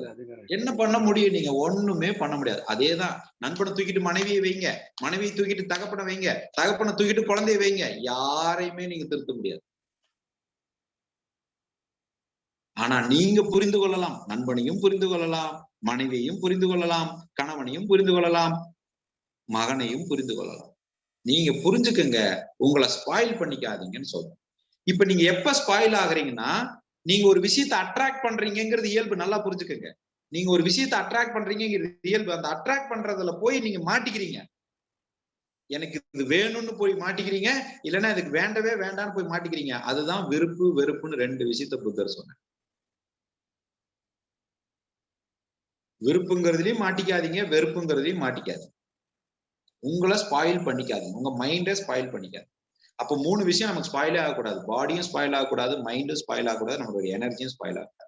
[SPEAKER 1] என்ன பண்ண முடியும்? நீங்க ஒண்ணுமே பண்ண முடியாது. அதேதான், நண்பனை தூக்கிட்டு மனைவியை வைங்க, மனைவியை தூக்கிட்டு தகப்பனை வைங்க, தகப்பனை தூக்கிட்டு குழந்தைய வைங்க, யாரையுமே நீங்க திருத்த முடியாது. ஆனா நீங்க புரிந்து கொள்ளலாம், நண்பனையும் புரிந்து கொள்ளலாம், மனைவியையும் புரிந்து கொள்ளலாம், கணவனையும் புரிந்து கொள்ளலாம், மகனையும் புரிந்து கொள்ளலாம். நீங்க புரிஞ்சுக்கங்க, உங்களை ஸ்பாயில் பண்ணிக்காதீங்கன்னு சொல்றேன். இப்ப நீங்க எப்ப ஸ்பாயில் ஆகுறீங்கன்னா, நீங்க ஒரு விஷயத்தை அட்ராக்ட் பண்றீங்கிறது இயல்பு. நல்லா புரிஞ்சுக்கங்க, நீங்க ஒரு விஷயத்தை அட்ராக்ட் பண்றீங்கிறது இயல்பு. அந்த அட்ராக்ட் பண்றதுல போய் நீங்க மாட்டிக்கிறீங்க. எனக்கு இது வேணும்னு போய் மாட்டிக்கிறீங்க, இல்லைன்னா இதுக்கு வேண்டவே வேண்டான்னு போய் மாட்டிக்கிறீங்க. அதுதான் வெறுப்புன்னு 2 விஷயத்த புத்தர் சொன்னார். விருப்புங்கிறதுலயும் மாட்டிக்காதீங்க, வெறுப்புங்கிறதுலயும் மாட்டிக்காதீங்க. உங்களை ஸ்பாயில் பண்ணிக்காதீங்க, உங்க மைண்டை ஸ்பாயில் பண்ணிக்காது. அப்போ 3 விஷயம் நமக்கு ஸ்பாயிலே ஆகக்கூடாது. பாடியும் ஸ்பாயில் ஆகக்கூடாது, மைண்டும் ஸ்பாயில் ஆகக்கூடாது, நம்மளுடைய எனர்ஜியும் ஸ்பாயில் ஆகக்கூடாது.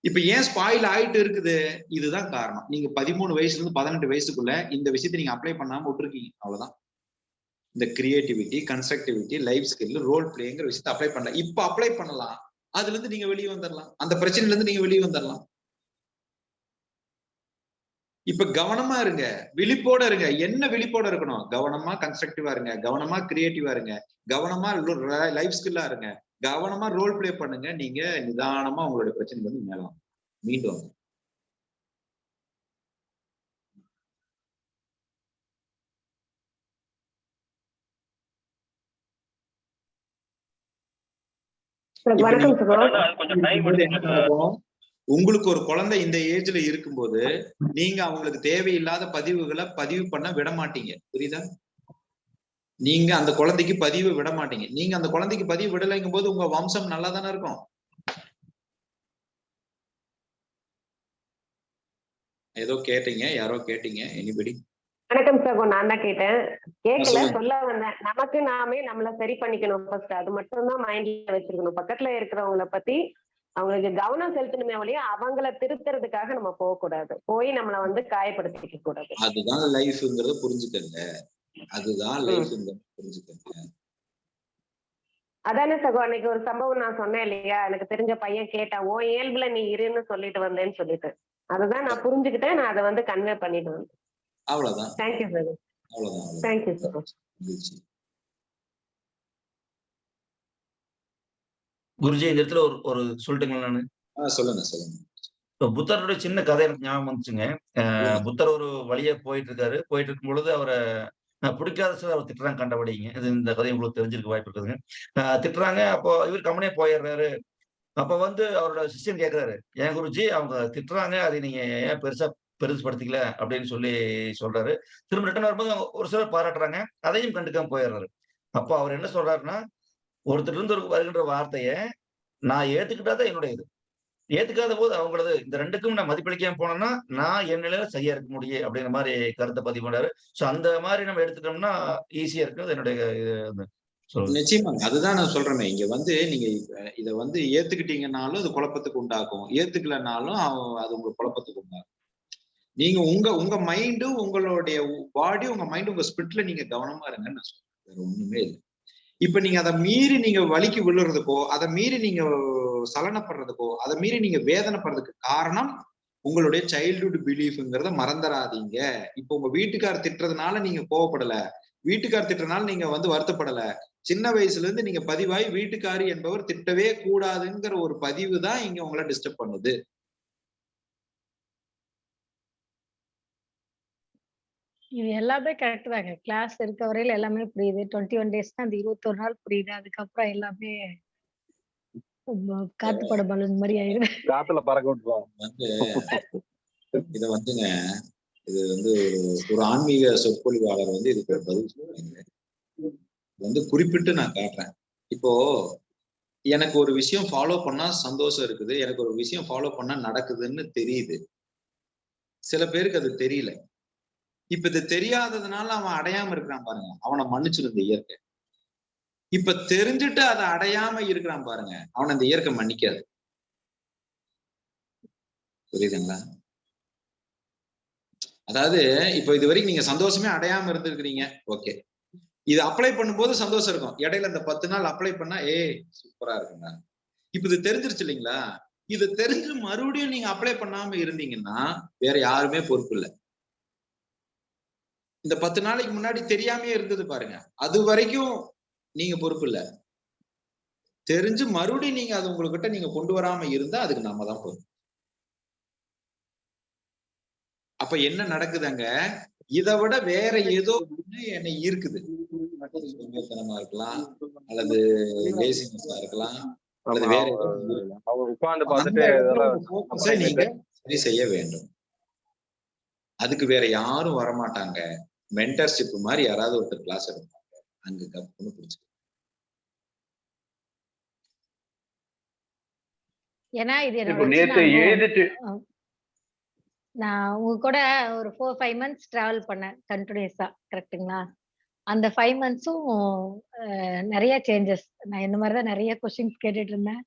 [SPEAKER 1] இப்ப ஏன் ஸ்பாயில் ஆயிட்டு இருக்குது? இதுதான் காரணம். நீங்க 13 வயசுல இருந்து 18 வயசுக்குள்ள இந்த விஷயத்தை நீங்க அப்ளை பண்ணாம விட்டுருக்கீங்க, அவ்வளவுதான். இந்த கிரியேட்டிவிட்டி, கன்ஸ்ட்ரக்டிவிட்டி, லைஃப் ஸ்கில், ரோல் பிளேங்கிற விஷயத்தை அப்ளை பண்ணல. இப்ப அப்ளை பண்ணலாம், அதுல இருந்து நீங்க வெளியே வந்துடலாம், அந்த பிரச்சனையில இருந்து நீங்க வெளியே வந்துடலாம். இப்ப கவனமா இருங்க, விழிப்போட இருங்க. என்ன விழிப்போட இருக்கணும்? கவனமா கன்ஸ்ட்ரக்டிவா இருங்க, கவனமா கிரியேட்டிவா இருங்க, கவனமா லைஃப் ஸ்கில்லா இருங்க, கவனமா ரோல் பிளே பண்ணுங்க. நீங்க நிதானமா உங்களுடைய பிரச்சனைல இருந்து மேல மீண்டும் வாங்க. உங்களுக்கு ஒரு குழந்தை இந்த ஏஜ்ல இருக்கும்போது நீங்க அவங்களுக்கு தேவையில்லாத பதிவுகளை பதிவு பண்ண விட மாட்டீங்க, புரியுதா? நீங்க அந்த குழந்தைக்கு பதிவு விட மாட்டீங்க. நீங்க அந்த குழந்தைக்கு பதிவு விடலைங்கும் போது உங்க வம்சம் நல்லா தானே இருக்கும். ஏதோ கேட்டீங்க, யாரோ கேட்டீங்க, எனிபடி?
[SPEAKER 10] வணக்கம் சகோ, நான் தான் கேட்டேன். கேட்கல, சொல்ல வந்தேன். நமக்கு நாமே நம்மள சரி பண்ணிக்கணும் ஃபர்ஸ்ட். அது மட்டும் தான் மைண்ட்ல வச்சிருக்கணும். பக்கத்துல இருக்கிறவங்கள பத்தி அவங்களுக்கு கவனம் செலுத்தணுமே ஒழிய அவங்கள திருத்துறதுக்காக நம்ம போக கூடாது, போய் நம்மள வந்து காயப்படுத்திக்க கூடாது.
[SPEAKER 1] அதுதான் லைஃப்ங்கிறத புரிஞ்சுக்கங்க. அதுதான் லைஃப்ங்கிறத புரிஞ்சுக்கங்க.
[SPEAKER 10] அதானே சகோ, அன்னைக்கு ஒரு சம்பவம் நான் சொன்னேன் இல்லையா, எனக்கு தெரிஞ்ச பையன் கேட்டான், ஓ இயல்புல நீ இருன்னு சொல்லிட்டு வந்தேன்னு சொல்லிட்டு. அதுதான் நான் புரிஞ்சுக்கிட்டேன், நான் அதை வந்து கன்வே பண்ணிட்டு வந்தேன்.
[SPEAKER 1] அவ்வளவுதான்.
[SPEAKER 10] தேங்க்யூ சகோ.
[SPEAKER 1] அவ்வளவுதான்.
[SPEAKER 10] தேங்க்யூ சகோ.
[SPEAKER 11] குருஜி, இந்த இடத்துல ஒரு சொல்லட்டுங்களா? நானு
[SPEAKER 1] சொல்லுங்க சொல்லுங்க.
[SPEAKER 11] இப்போ புத்தருடைய சின்ன கதை எனக்கு ஞாபகம் வந்துச்சுங்க. புத்தர் ஒரு வழியா போயிட்டு இருக்காரு. போயிட்டு இருக்கும் பொழுது அவரை பிடிக்காத சில அவர் திட்டுறாங்க, கண்டபடிங்க. இந்த கதை உங்களுக்கு தெரிஞ்சிருக்க வாய்ப்பு இருக்குதுங்க. திட்டுறாங்க. அப்போ இவர் கம்முனே போயிடுறாரு. அப்ப வந்து அவரோட சிஷ்யன் கேட்கிறாரு, ஏன் குருஜி அவங்க திட்டுறாங்க, அதை நீங்க ஏன் பெருசுபடுத்திக்கல அப்படின்னு சொல்றாரு. திரும்ப ரிட்டர்ன் வரும்போது ஒரு சிலர் பாராட்டுறாங்க, அதையும் கண்டுக்காம போயிடுறாரு. அப்போ அவர் என்ன சொல்றாருன்னா, ஒருத்தர் இருந்து வருகின்ற வார்த்தைய நான் ஏத்துக்கிட்டாதான் என்னுடைய இது, ஏத்துக்காத போது அவங்களது. இந்த 2க்கும் நான் மதிப்பளிக்காம போனேன்னா நான் என் நிலையில சரியா இருக்க முடியும் அப்படிங்கிற மாதிரி கருத்தை பதிவு பண்ணாரு. சோ அந்த மாதிரி நம்ம எடுத்துட்டோம்னா ஈஸியா இருக்குது என்னுடைய
[SPEAKER 1] நிச்சயமாங்க. அதுதான் நான் சொல்றேனே, இங்க வந்து நீங்க இத வந்து ஏத்துக்கிட்டீங்கன்னாலும் அது குழப்பத்துக்கு உண்டாக்கும், ஏத்துக்கலனாலும் அது உங்க குழப்பத்துக்கு உண்டாகும். நீங்க உங்க மைண்டு, உங்களுடைய பாடி, உங்க மைண்ட், உங்க ஸ்பிரிட்ல நீங்க கவனமா இருங்கன்னு நான் சொல்றேன். வேற ஒண்ணுமே இல்லை. இப்ப நீங்க அதை மீறி நீங்க வலிக்கு விழுறதுக்கோ, அதை மீறி நீங்க சலனப்படுறதுக்கோ, அதை மீறி நீங்க வேதனைப்படுறதுக்கு காரணம் உங்களுடைய சைல்ட்ஹுட் பிலீஃப்ங்கிறத மறந்துடாதீங்க. இப்ப உங்க வீட்டுக்கார் திட்டுறதுனால நீங்க கோவப்படல, வீட்டுக்கார் திட்டுறதுனால நீங்க வந்து வருத்தப்படல. சின்ன வயசுல இருந்து நீங்க பதிவாய் வீட்டுக்காரி என்பவர் திட்டவே கூடாதுங்கிற ஒரு பதிவு தான் இங்க உங்களை டிஸ்டர்ப் பண்ணுது.
[SPEAKER 7] இது எல்லாமே கரெக்ட் தாங்க. கிளாஸ் இருக்க வரையில எல்லாமே புரியுது. 21 டேஸ் தான், அந்த 21 நாள் புரியுது. அதுக்கப்புறம் எல்லாமே காத்து பட பலூன் மாதிரி ஆயிடுது.
[SPEAKER 9] காத்துல பறக்க விட்டுருவோம்.
[SPEAKER 1] வந்து இத வந்துங்க, இது வந்து ஒரு ஆன்மீக சொற்பொழிவாளர் வந்து இதுக்கு பதில் சொல்றாங்க. வந்து குறிப்பிட்டு நான் காட்டுறேன். இப்போ எனக்கு ஒரு விஷயம் ஃபாலோ பண்ணா சந்தோஷம் இருக்குது, எனக்கு ஒரு விஷயம் ஃபாலோ பண்ணா நடக்குதுன்னு தெரியுது. சில பேருக்கு அது தெரியல. இப்ப இது தெரியாததுனால அவன் அடையாம இருக்கிறான் பாருங்க, அவனை மன்னிச்சிருந்த இயற்கை. இப்ப தெரிஞ்சுட்டு அதை அடையாம இருக்கிறான் பாருங்க, அவனை இந்த இயற்கை மன்னிக்காது. புரியுதுங்களா? அதாவது இப்ப இது வரைக்கும் நீங்க சந்தோஷமே அடையாம இருந்திருக்கிறீங்க, ஓகே. இது அப்ளை பண்ணும்போது சந்தோஷம் இருக்கும். இடையில இந்த 10 நாள் அப்ளை பண்ணா சூப்பரா இருக்குங்க. இப்ப இது தெரிஞ்சிருச்சு இல்லைங்களா? இது தெரிஞ்சு மறுபடியும் நீங்க அப்ளை பண்ணாம இருந்தீங்கன்னா வேற யாருமே பொறுப்பு இல்லை. இந்த 10 நாளைக்கு முன்னாடி தெரியாமே இருந்தது பாருங்க, அது வரைக்கும் நீங்க பொறுப்பு இல்ல. தெரிஞ்சு மறுபடியும் நீங்க அது உங்ககிட்ட நீங்க கொண்டு வராம இருந்தா அதுக்கு நாம தான் பொறுப்பு. அப்ப என்ன நடக்குதுங்க, இதை விட வேற ஏதோ ஒண்ணு என்னை ஈர்க்குது. சோம்பேறித்தனமா இருக்கலாம், அல்லது லேசினஸா இருக்கலாம், அல்லது வேற ஏதோ நீங்க சரி செய்ய வேண்டும். அதுக்கு வேற யாரும் வரமாட்டாங்க. மென்டர்ஷிப் மாதிரி யாராவது ஒருத்தர் கிளாஸ் எடுப்பாங்க, அங்க கப்புன்னு புடிச்சு.
[SPEAKER 7] ஏன்னா இது
[SPEAKER 9] நேத்து எழுதிட்டு
[SPEAKER 7] நான் உங்க கூட ஒரு 4-5 மந்த்ஸ் டிராவல் பண்ணேன் கண்டினியூஸா, கரெக்ட்டுங்களா? அந்த 5 மந்த்ஸும் நிறைய சேஞ்சஸ். நான் இந்த மாதிரி தான் நிறைய கொஸ்டின்ஸ் கேட்டுட்டு இருந்தேன்.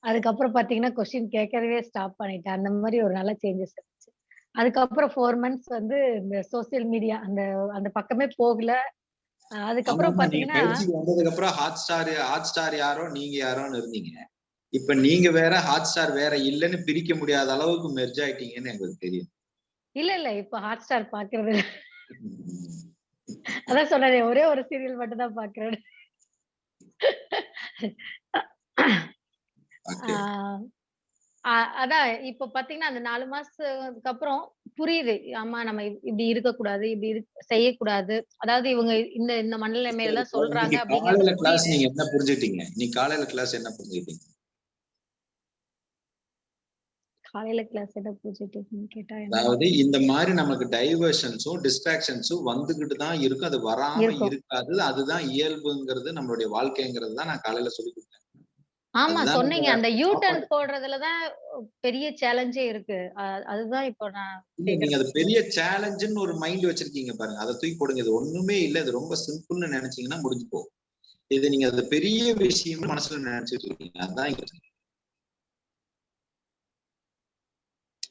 [SPEAKER 7] அதுக்கப்புறம் பாத்தீங்கன்னா கொஸ்டின் கேட்கறதே ஸ்டாப் பண்ணிட்டேன். அந்த மாதிரி ஒரு நல்ல சேஞ்சஸ் இருந்துச்சு. அதுக்கப்புறம் 4 மந்த்ஸ் வந்து இந்த சோசியல் மீடியா அந்த அந்த பக்கமே போகல. அதுக்கப்புறம்
[SPEAKER 1] நீங்க
[SPEAKER 7] பாத்தீங்கன்னா
[SPEAKER 1] பயிற்சிக்கு வந்ததுக்கு அப்புறம் ஹாட் ஸ்டார் யாரோ நீங்க யாரோன்னு இருந்தீங்க. இப்ப நீங்க வேற ஹாட் ஸ்டார் வேற இல்லைன்னு பிரிக்க முடியாத அளவுக்கு மெர்ஜ் ஆயிட்டீங்கன்னு எங்களுக்கு தெரியும்.
[SPEAKER 7] இல்ல இப்ப ஹாட் ஸ்டார் பாக்குறது இல்ல. அதான் சொன்னேனே, ஒரே ஒரு சீரியல் மட்டும் தான் பாக்குறேன். அதான் இப்ப பாத்தீங்கன்னா அந்த 4 மாசத்துக்கு அப்புறம் புரியுது. ஆமா நம்ம இப்படி இருக்கக்கூடாது, இப்படி செய்யக்கூடாது. அதாவது இவங்க இந்த இந்த மனநிலைமையில தான் சொல்றாங்க அப்படிங்கிறது
[SPEAKER 1] காலையில கிளாஸ்
[SPEAKER 7] புரியுது.
[SPEAKER 1] நீங்க என்ன புரிஞ்சுட்டீங்க? நீ காலையில கிளாஸ் என்ன புரிஞ்சுட்டீங்க?
[SPEAKER 7] காலையில கிளாஸ் என்ன புரிஞ்சுட்டீங்கன்னு கேட்டா
[SPEAKER 1] அதாவது இந்த மாதிரி நமக்கு டைவர்ஷன்ஸும் டிஸ்ட்ராக்ஷன்ஸும் வந்துகிட்டு தான் இருக்கும். அது வராம இருக்காது. அதுதான் இயல்புங்கிறது நம்மளுடைய வாழ்க்கைங்கிறது தான் நான் காலையில சொல்லி கொடுத்தேன்.
[SPEAKER 7] ஆமா சொன்னீங்க. அந்த யூ டர்ன் போடுறதுலதான் பெரிய சேலஞ்சே இருக்கு. அதுதான் இப்போ நான்
[SPEAKER 1] நீங்க அது பெரிய சேலஞ்சுன்னு ஒரு மைண்ட் வச்சிருக்கீங்க பாருங்க. அதை தூக்கி போடுங்க. இது ஒண்ணுமே இல்ல, இது ரொம்ப சிம்பிள்னு நினைச்சீங்கன்னா முடிஞ்சு போகும். இது நீங்க அது பெரிய விஷயம் மனசுல நினைச்சிட்டு இருக்கீங்க. அதுதான்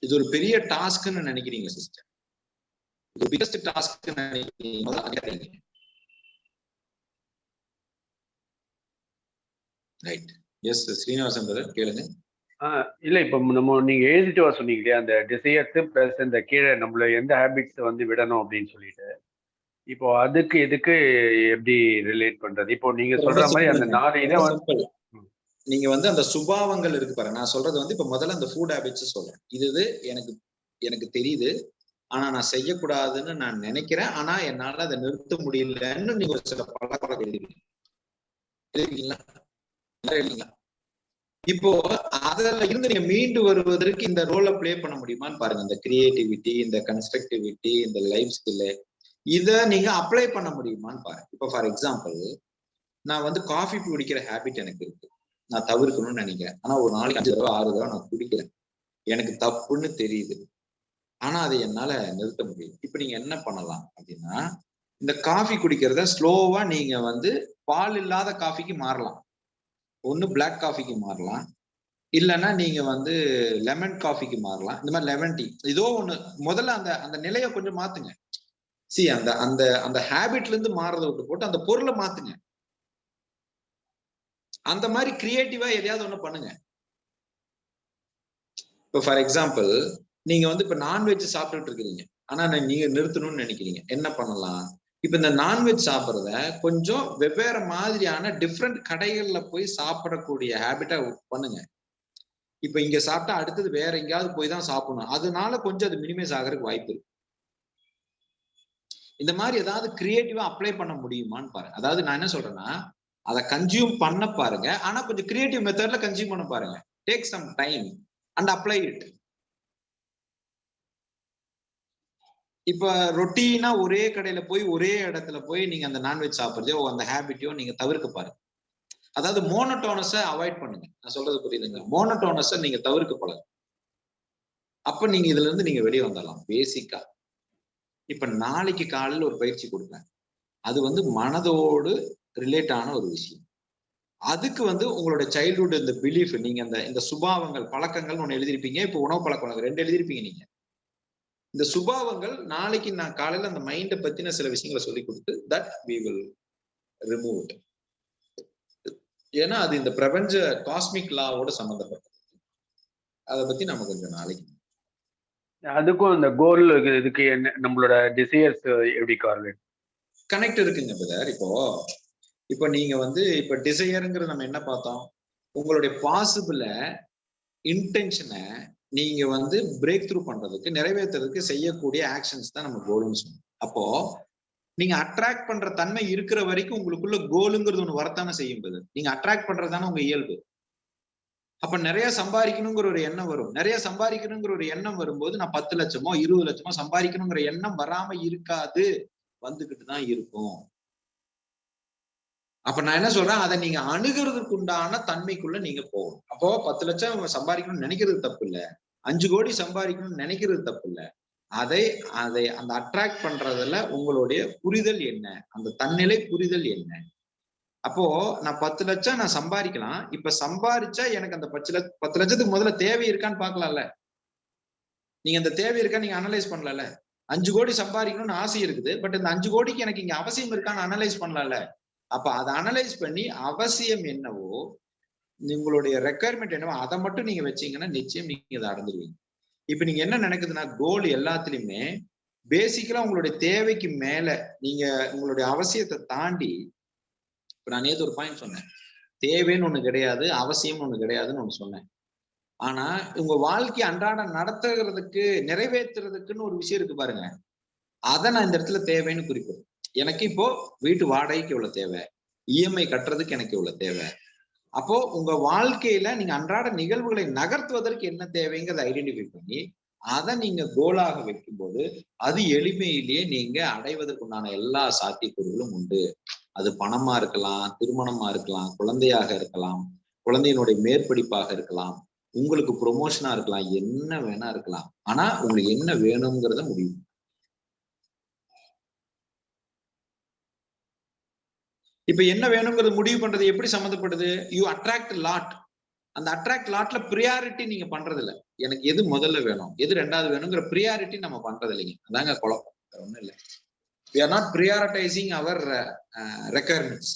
[SPEAKER 1] இது ஒரு பெரிய டாஸ்க்னு நினைக்கிறீங்க சிஸ்டர். இது பிகஸ்ட் டாஸ்க் நினைக்கிறீங்க. ரைட். எஸ் ஸ்ரீனிவாசன் பிரதர் கேளுங்க.
[SPEAKER 9] இல்ல இப்ப நீங்க எழுதிட்டு வர சொன்னீங்க இல்லையா, அந்த டிசையர்ஸ் பிளஸ் இந்த கீழே நம்மள எந்த ஹேபிட்ஸ் வந்து விடணும் அப்படின்னு சொல்லிட்டு, இப்போ அதுக்கு இதுக்கு எப்படி ரிலேட் பண்றது? இப்போ நீங்க சொல்ற மாதிரி அந்த 4 இதை வந்து
[SPEAKER 1] நீங்க வந்து அந்த சுபாவங்கள் இருக்கு பாருங்க. நான் சொல்றது வந்து இப்ப முதல்ல அந்த ஃபுட் ஹேபிட்ஸ் சொல்றேன். இது எனக்கு தெரியுது, ஆனா நான் செய்யக்கூடாதுன்னு நான் நினைக்கிறேன். ஆனா என்னால அதை நிறுத்த முடியலன்னு நீங்க ஒரு சில பழக்கம் எழுதிருக்கீங்களா? இப்போ அதுல இருந்து நீங்க மீண்டு வருவதற்கு இந்த ரோலை பிளே பண்ண முடியுமான்னு பாருங்க. இந்த கிரியேட்டிவிட்டி, இந்த கன்ஸ்ட்ரக்டிவிட்டி, இந்த லைஃப் ஸ்கில், இத நீங்க அப்ளை பண்ண முடியுமான்னு பாருங்க. இப்போ ஃபார் எக்ஸாம்பிள், நான் வந்து காஃபி குடிக்கிற ஹேபிட் எனக்கு இருக்கு. நான் தவிர்க்கணும்னு நினைக்கிறேன். ஆனா ஒரு நாளைக்கு 5 தடவை 6 தடவை நான் குடிக்கிறேன். எனக்கு தப்புன்னு தெரியுது, ஆனா அதை என்னால நிறுத்த முடியும். இப்ப நீங்க என்ன பண்ணலாம் அப்படின்னா, இந்த காஃபி குடிக்கிறத ஸ்லோவா நீங்க வந்து பால் இல்லாத காஃபிக்கு மாறலாம். ஒண்ணு பிளாக் காஃபிக்கு மாறலாம், இல்லைன்னா நீங்க வந்து லெமன் காஃபிக்கு மாறலாம். இந்த மாதிரி லெமன் டீ ஏதோ ஒண்ணு. முதல்ல அந்த அந்த நிலையை கொஞ்சம் மாத்துங்க. அந்த அந்த அந்த ஹேபிட்ல இருந்து மாறதை விட்டு போட்டு அந்த பொருளை மாத்துங்க. அந்த மாதிரி கிரியேட்டிவா எதையாவது ஒண்ணு பண்ணுங்க. இப்போ ஃபார் எக்ஸாம்பிள், நீங்க வந்து இப்ப நான்வெஜ் சாப்பிட்டுட்டு இருக்கிறீங்க, ஆனா நீங்க நிறுத்தணும்னு நினைக்கிறீங்க. என்ன பண்ணலாம்? இப்ப இந்த நான்வெஜ் சாப்பிட்றத கொஞ்சம் வெவ்வேறு மாதிரியான டிஃப்ரெண்ட் கடைகள்ல போய் சாப்பிடக்கூடிய ஹேபிட்டா பண்ணுங்க. இப்ப இங்க சாப்பிட்டா அடுத்தது வேற எங்கேயாவது போய் தான் சாப்பிடணும். அதனால கொஞ்சம் அது மினிமைஸ் ஆகிறதுக்கு வாய்ப்பு இருக்கு. இந்த மாதிரி ஏதாவது கிரியேட்டிவா அப்ளை பண்ண முடியுமான்னு பாருங்க. அதாவது நான் என்ன சொல்றேன்னா, அதை கன்சியூம் பண்ண பாருங்க, ஆனா கொஞ்சம் கிரியேட்டிவ் மெத்தட்ல கன்சியூம் பண்ண பாருங்க. Take some time and apply it. இப்ப ரொட்டீனா ஒரே கடையில போய் ஒரே இடத்துல போய் நீங்க அந்த நான்வெஜ் சாப்பிடுறதோ அந்த ஹேபிட்டையோ நீங்க தவிர்க்க பாருங்க. அதாவது மோனோட்டோனஸை அவாய்ட் பண்ணுங்க. நான் சொல்றது புரியுதுங்க? மோனோட்டோனஸை நீங்க தவிர்க்க பழங்க. அப்ப நீங்க இதுல இருந்து நீங்க வெளியே வந்துடலாம். பேசிக்கா இப்ப நாளைக்கு காலையில ஒரு பயிற்சி கொடுப்பேன். அது வந்து மனதோடு ரிலேட் ஆன ஒரு விஷயம். அதுக்கு வந்து உங்களோட சைல்ட்ஹுட் இந்த பிலீஃப், நீங்க இந்த சுபாவங்கள் பழக்கங்கள் ஒண்ணு எழுதிருப்பீங்க. இப்ப உணவு பழக்க வழக்கம் 2 எழுதிருப்பீங்க. நீங்க இந்த சுபாவங்கள் நாளைக்கு நான் காலையில அந்த மைண்டை பத்தின சில விஷயங்களை சொல்லி கொடுத்து that we will remove it. ஏன்னா அது இந்த பிரபஞ்ச காஸ்மிக் லாவோட சம்பந்தப்பட்டது. அதை பத்தி நம்ம கொஞ்சம் நாளைக்கு
[SPEAKER 9] அதுக்கும் இந்த கோல் இதுக்கு என்ன நம்மளோட டிசையர்ஸ் எப்படி
[SPEAKER 1] கனெக்ட் இருக்குங்க பிரதர். இப்போ நீங்க வந்து இப்ப டிசையருங்கிறது நம்ம என்ன பார்த்தோம்? உங்களுடைய பாசிபிள இன்டென்ஷனை நீங்க வந்து பிரேக் த்ரூ பண்றதுக்கு, நிறைவேற்றுறதுக்கு செய்யக்கூடிய ஆக்ஷன்ஸ் தான் நம்ம கோல்னு சொன்னோம். அப்போ நீங்க அட்ராக்ட் பண்ற தன்மை இருக்கிற வரைக்கும் உங்களுக்குள்ள கோலுங்கிறது ஒண்ணு வரத்தானே செய்யும்போது நீங்க அட்ராக்ட் பண்றதுதானே உங்க இயல்பு. அப்ப நிறைய சம்பாதிக்கணுங்கிற ஒரு எண்ணம் வரும். நிறைய சம்பாதிக்கணுங்கிற ஒரு எண்ணம் வரும்போது நான் 10 லட்சமோ 20 லட்சமோ சம்பாதிக்கணுங்கிற எண்ணம் வராம இருக்காது, வந்துகிட்டு தான் இருக்கும். அப்ப நான் என்ன சொல்றேன், அதை நீங்க அணுகிறதுக்கு உண்டான தன்மைக்குள்ள நீங்க போகணும். அப்போ 10 லட்சம் சம்பாதிக்கணும்னு நினைக்கிறது தப்பு இல்லை. 5 கோடி சம்பாதிக்கணும்னு நினைக்கிறது தப்பு இல்ல. அதை அதை அந்த அட்ராக்ட் பண்றதுல உங்களுடைய புரிதல் என்ன, அந்த தன்னிலை புரிதல் என்ன. அப்போ நான் 10 லட்சம் நான் சம்பாதிக்கலாம். இப்ப சம்பாதிச்சா எனக்கு அந்த 10 லட்சத்துக்கு முதல்ல தேவை இருக்கான்னு பாக்கலாம்ல. நீங்க அந்த தேவை இருக்கா நீங்க அனலைஸ் பண்ணல. 5 கோடி சம்பாதிக்கணும்னு ஆசை இருக்குது. பட் இந்த 5 கோடிக்கு எனக்கு இங்க அவசியம் இருக்கான்னு அனலைஸ் பண்ணல. அப்ப அதை அனலைஸ் பண்ணி அவசியம் என்னவோ, உங்களுடைய ரெக்குயர்மெண்ட் என்னவோ அதை மட்டும் நீங்க வச்சீங்கன்னா நிச்சயம் நீங்க அதை அடைஞ்சிருவீங்க. இப்ப நீங்க என்ன நினைக்குதுன்னா, கோல் எல்லாத்துலயுமே பேசிக்கலா உங்களுடைய தேவைக்கு மேல நீங்க உங்களுடைய அவசியத்தை தாண்டி, இப்ப நான் நேத்து ஒரு பாயிண்ட் சொன்னேன், தேவைன்னு ஒண்ணு கிடையாது, அவசியம் ஒண்ணு கிடையாதுன்னு ஒண்ணு சொன்னேன். ஆனா உங்க வாழ்க்கை அன்றாட நடத்துறதுக்கு நிறைவேற்றுறதுக்குன்னு ஒரு விஷயம் இருக்கு பாருங்க, அதை நான் இந்த இடத்துல தேவைன்னு குறிப்பேன். எனக்கு இப்போ வீட்டு வாடகைக்கு எவ்வளவு தேவை, இஎம்ஐ கட்டுறதுக்கு எனக்கு எவ்வளவு தேவை. அப்போ உங்க வாழ்க்கையில நீங்க அன்றாட நிகழ்வுகளை நகர்த்துவதற்கு என்ன தேவைங்கிறத ஐடென்டிஃபை பண்ணி அதை நீங்க கோலாக வைக்கும்போது அது எளிமையிலேயே நீங்க அடைவதற்குண்டான எல்லா சாத்தியக்கூறுகளும் உண்டு. அது பணமா இருக்கலாம், திருமணமா இருக்கலாம், குழந்தையாக இருக்கலாம், குழந்தையினுடைய மேற்படிப்பாக இருக்கலாம், உங்களுக்கு ப்ரொமோஷனா இருக்கலாம், என்ன வேணா இருக்கலாம். ஆனா உங்களுக்கு என்ன வேணுங்கிறத முடியும். இப்ப என்ன வேணுங்கிறது முடிவு பண்றது எப்படி சம்மந்தப்படுது? You attract lot. அந்த அட்ராக்ட் லாட்ல ப்ரியாரிட்டி நீங்க பண்றது இல்ல. எனக்கு எது முதல்ல வேணும், எது ரெண்டாவது வேணுங்கிற ப்ரியாரிட்டி நம்ம பண்றது இல்லைங்க. அதாங்க குழப்பம், ஒண்ணும் இல்லை. We are not prioritizing our requirements.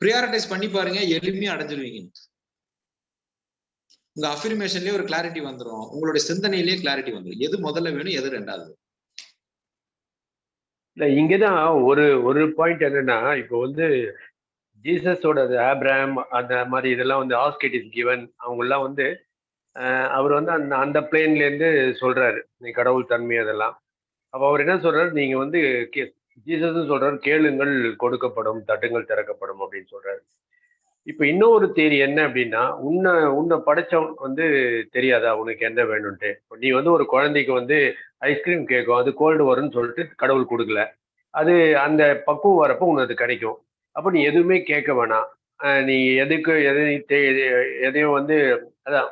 [SPEAKER 1] Prioritise பண்ணி பாருங்க, எளிமையா அடைஞ்சிருவீங்க. உங்க அஃபர்மேஷன்லயே ஒரு கிளாரிட்டி வந்துடும், உங்களுடைய சிந்தனையிலேயே கிளாரிட்டி வந்துடும், எது முதல்ல வேணும் எது ரெண்டாவது.
[SPEAKER 9] இல்ல இங்கதான் ஒரு பாயிண்ட் என்னன்னா, இப்போ வந்து ஜீசஸோட ஆப்ரஹாம் அந்த மாதிரி இதெல்லாம் வந்து ஆஸ்க் இட் இஸ் கிவன், அவங்க எல்லாம் வந்து அவர் வந்து அந்த பிளேன்ல இருந்து சொல்றாரு நீ கடவுள் தன்மை அதெல்லாம். அப்ப அவர் என்ன சொல்றாரு, நீங்க வந்து ஜீசஸ் சொல்றாரு கேளுங்கள் கொடுக்கப்படும், தட்டுங்கள் திறக்கப்படும் அப்படின்னு சொல்றாரு. இப்ப இன்னொரு தேரி என்ன அப்படின்னா, உன்னை படைச்சவன் வந்து தெரியாதா உனக்கு என்ன வேணும்ட்டு. நீ வந்து ஒரு குழந்தைக்கு வந்து ஐஸ்கிரீம் கேட்கும், அது கோல்டு வரும்னு சொல்லிட்டு கடவுள் கொடுக்கல, அது அந்த பக்குவம் வரப்போ உனக்கு அது கிடைக்கும். அப்ப நீ எதுவுமே கேட்க வேணாம், நீ எதுக்கு எதையும் வந்து அதான்